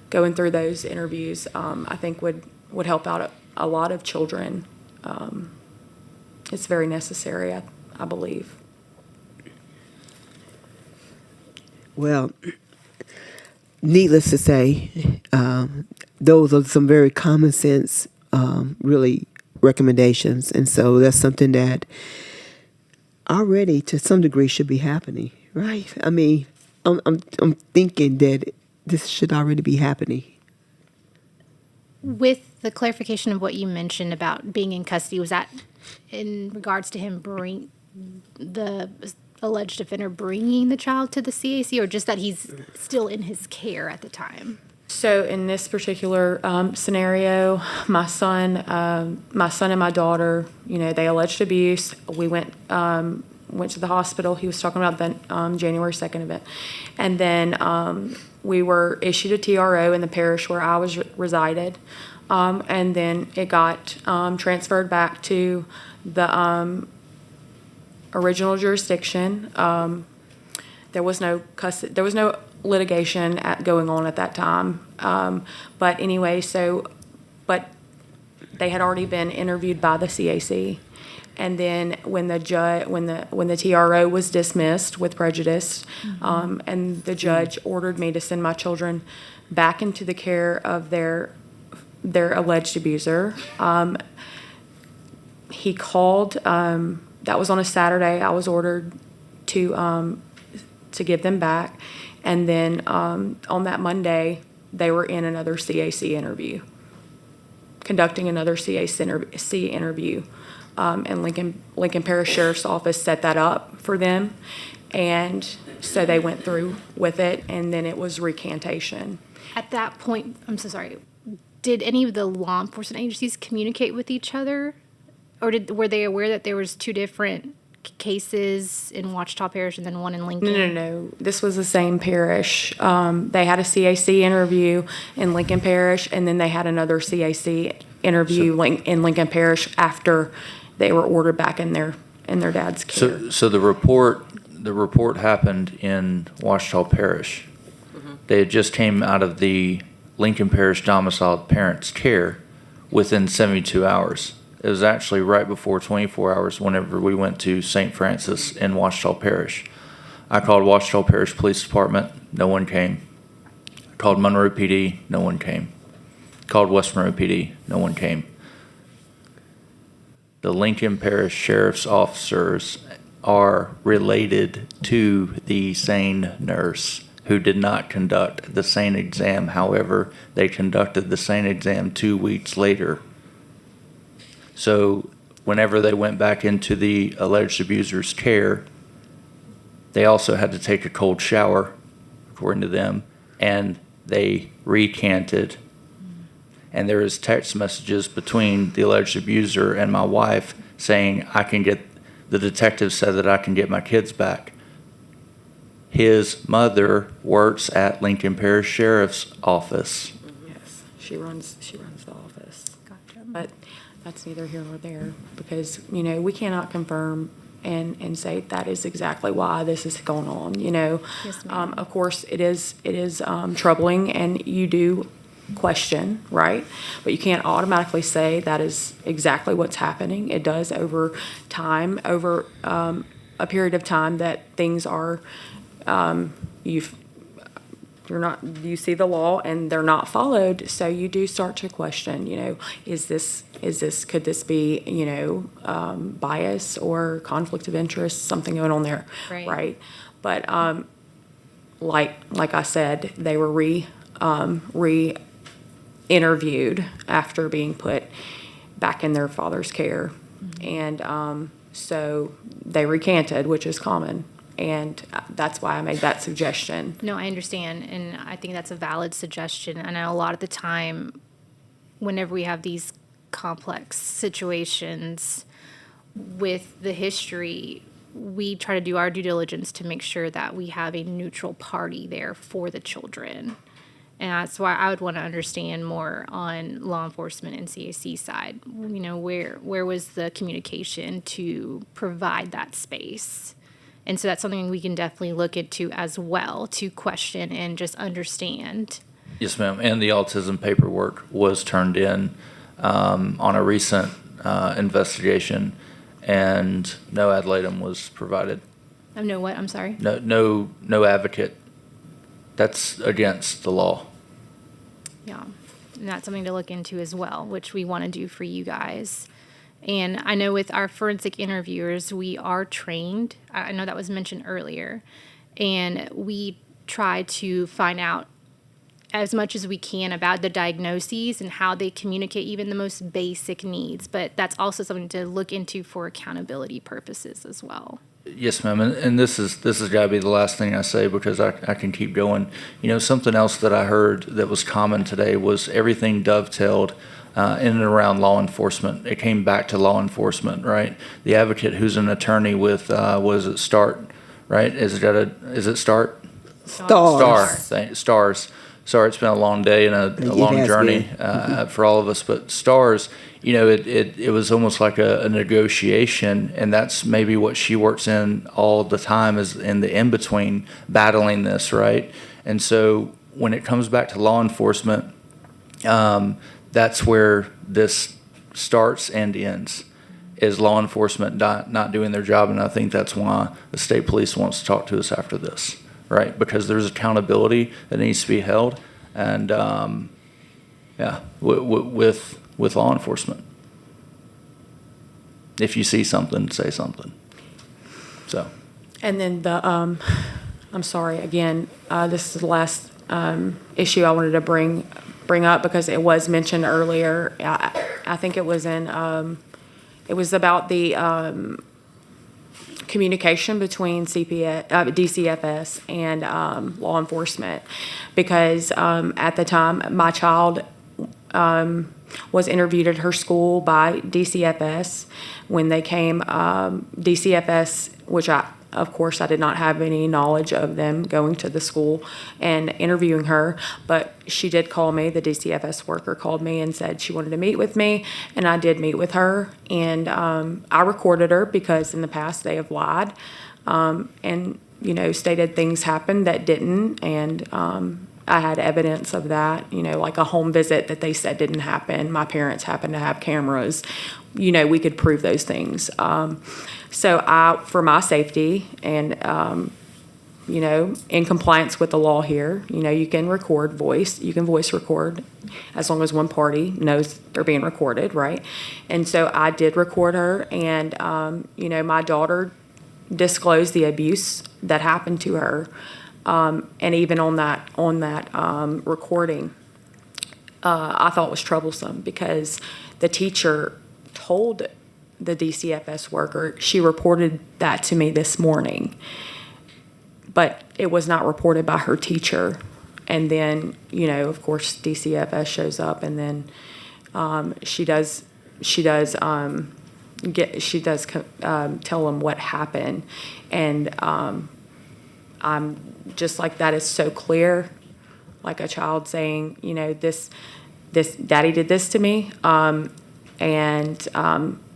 going through those interviews, I think would help out a lot of children. It's very necessary, I believe. Well, needless to say, those are some very common sense, really recommendations, and so that's something that already, to some degree, should be happening, right? I'm thinking that this should already be happening. With the clarification of what you mentioned about being in custody, was that in regards to him the alleged offender bringing the child to the CAC, or just that he's still in his care at the time? So in this particular scenario, my son and my daughter, they alleged abuse. We went to the hospital. He was talking about the January 2nd event. And then we were issued a TRO in the parish where I resided. And then it got transferred back to the original jurisdiction. There was no litigation going on at that time. But anyway, but they had already been interviewed by the CAC. And then when the TRO was dismissed with prejudice, and the judge ordered me to send my children back into the care of their alleged abuser, he called. That was on a Saturday. I was ordered to give them back, and then on that Monday they were in another CAC interview, conducting another CAC interview. And Lincoln Parish Sheriff's Office set that up for them, and so they went through with it, and then it was recantation. At that point, I'm so sorry, did any of the law enforcement agencies communicate with each other? Or were they aware that there was two different cases in Ouachita Parish and then one in Lincoln? No. This was the same parish. They had a CAC interview in Lincoln Parish, and then they had another CAC interview in Lincoln Parish after they were ordered back in their dad's care. So the report happened in Ouachita Parish. Mm-hmm. They had just came out of the Lincoln Parish domiciled parents' care within 72 hours. It was actually right before 24 hours whenever we went to St. Francis in Ouachita Parish. I called Ouachita Parish Police Department, no one came. I called Monroe PD, no one came. Called West Monroe PD, no one came. The Lincoln Parish Sheriff's officers are related to the SANE nurse who did not conduct the SANE exam. However, they conducted the SANE exam 2 weeks later. So whenever they went back into the alleged abuser's care, they also had to take a cold shower, according to them, and they recanted. And there is text messages between the alleged abuser and my wife saying, the detective said that I can get my kids back. His mother works at Lincoln Parish Sheriff's Office. Yes, she runs the office. Gotcha. But that's neither here nor there, because, you know, we cannot confirm and say that is exactly why this is going on, you know. Yes, ma'am. Of course, it is troubling, and you do question, right? But you can't automatically say that is exactly what's happening. It does over time, over a period of time that things are, you see the law and they're not followed, so you do start to question, you know, could this be, you know, bias or conflict of interest, something going on there, right? But like I said, they were re-interviewed after being put back in their father's care, and so they recanted, which is common. And that's why I made that suggestion. No, I understand, and I think that's a valid suggestion. I know a lot of the time, whenever we have these complex situations with the history, we try to do our due diligence to make sure that we have a neutral party there for the children. And that's why I would want to understand more on law enforcement and CAC side. You know, where was the communication to provide that space? And so that's something we can definitely look into as well, to question and just understand. Yes, ma'am. And the autism paperwork was turned in on a recent investigation, and no ad litem was provided. No what? I'm sorry? No advocate. That's against the law. Yeah. And that's something to look into as well, which we want to do for you guys. And I know with our forensic interviewers, we are trained. I know that was mentioned earlier. And we try to find out as much as we can about the diagnoses and how they communicate even the most basic needs. But that's also something to look into for accountability purposes as well. Yes, ma'am. And this has got to be the last thing I say, because I can keep going. You know, something else that I heard that was common today was everything dovetailed in and around law enforcement. It came back to law enforcement, right? The advocate, who's an attorney with, was it START, right? Is it START? Stars. Sorry, it's been a long day and a long journey for all of us. But STARS, you know, it was almost like a negotiation, and that's maybe what she works in all the time, is in the in-between, battling this, right? And so when it comes back to law enforcement, that's where this starts and ends, is law enforcement not doing their job. And I think that's why the state police wants to talk to us after this, right? Because there's accountability that needs to be held, and with law enforcement. If you see something, say something. So. And then I'm sorry, again, this is the last issue I wanted to bring up, because it was mentioned earlier. I think it was it was about the communication between DCFS and law enforcement, because at the time my child was interviewed at her school by DCFS. When they came, DCFS, which of course I did not have any knowledge of them going to the school and interviewing her, but she did call me. The DCFS worker called me and said she wanted to meet with me, and I did meet with her, and I recorded her, because in the past they have lied and, you know, stated things happened that didn't, and I had evidence of that, you know, like a home visit that they said didn't happen. My parents happened to have cameras. You know, we could prove those things. So for my safety and, you know, in compliance with the law here, you know, you can voice record as long as one party knows they're being recorded, right? And so I did record her, and, you know, my daughter disclosed the abuse that happened to her. And even on that recording, I thought was troublesome because the teacher told the DCFS worker, she reported that to me this morning, but it was not reported by her teacher. And then, of course, DCFS shows up, and then she does tell them what happened, and I'm just like, that is so clear, like a child saying, this daddy did this to me, and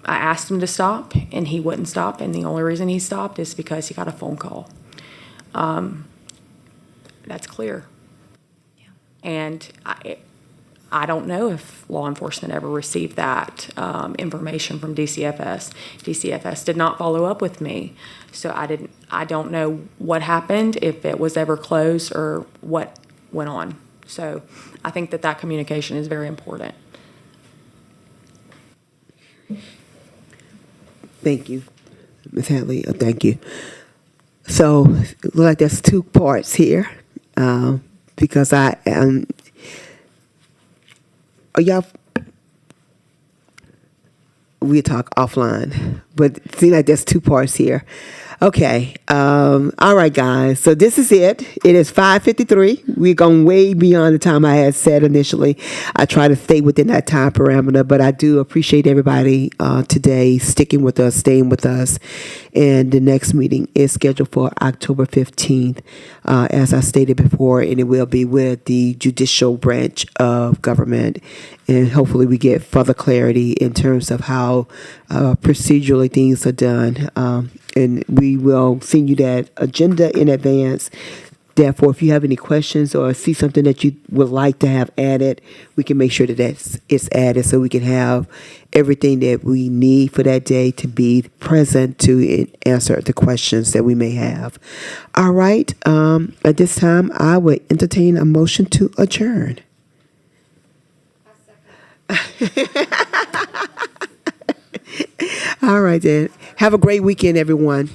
I asked him to stop, and he wouldn't stop, and the only reason he stopped is because he got a phone call. That's clear. And I don't know if law enforcement ever received that information from DCFS. DCFS did not follow up with me, so I don't know what happened, if it was ever closed or what went on. So I think that communication is very important. Thank you, Ms. Hadley. Thank you. So, it looks like there's two parts here, because are y'all? We'll talk offline, but it seems like there's two parts here. Okay. All right, guys. So this is it. It is 5:53. We're going way beyond the time I had said initially. I try to stay within that time parameter, but I do appreciate everybody today sticking with us, staying with us. And the next meeting is scheduled for October 15th, as I stated before, and it will be with the judicial branch of government. And hopefully we get further clarity in terms of how procedurally things are done. And we will send you that agenda in advance. Therefore, if you have any questions or see something that you would like to have added, we can make sure that it's added so we can have everything that we need for that day to be present to answer the questions that we may have. All right. At this time, I would entertain a motion to adjourn. All right, then. Have a great weekend, everyone.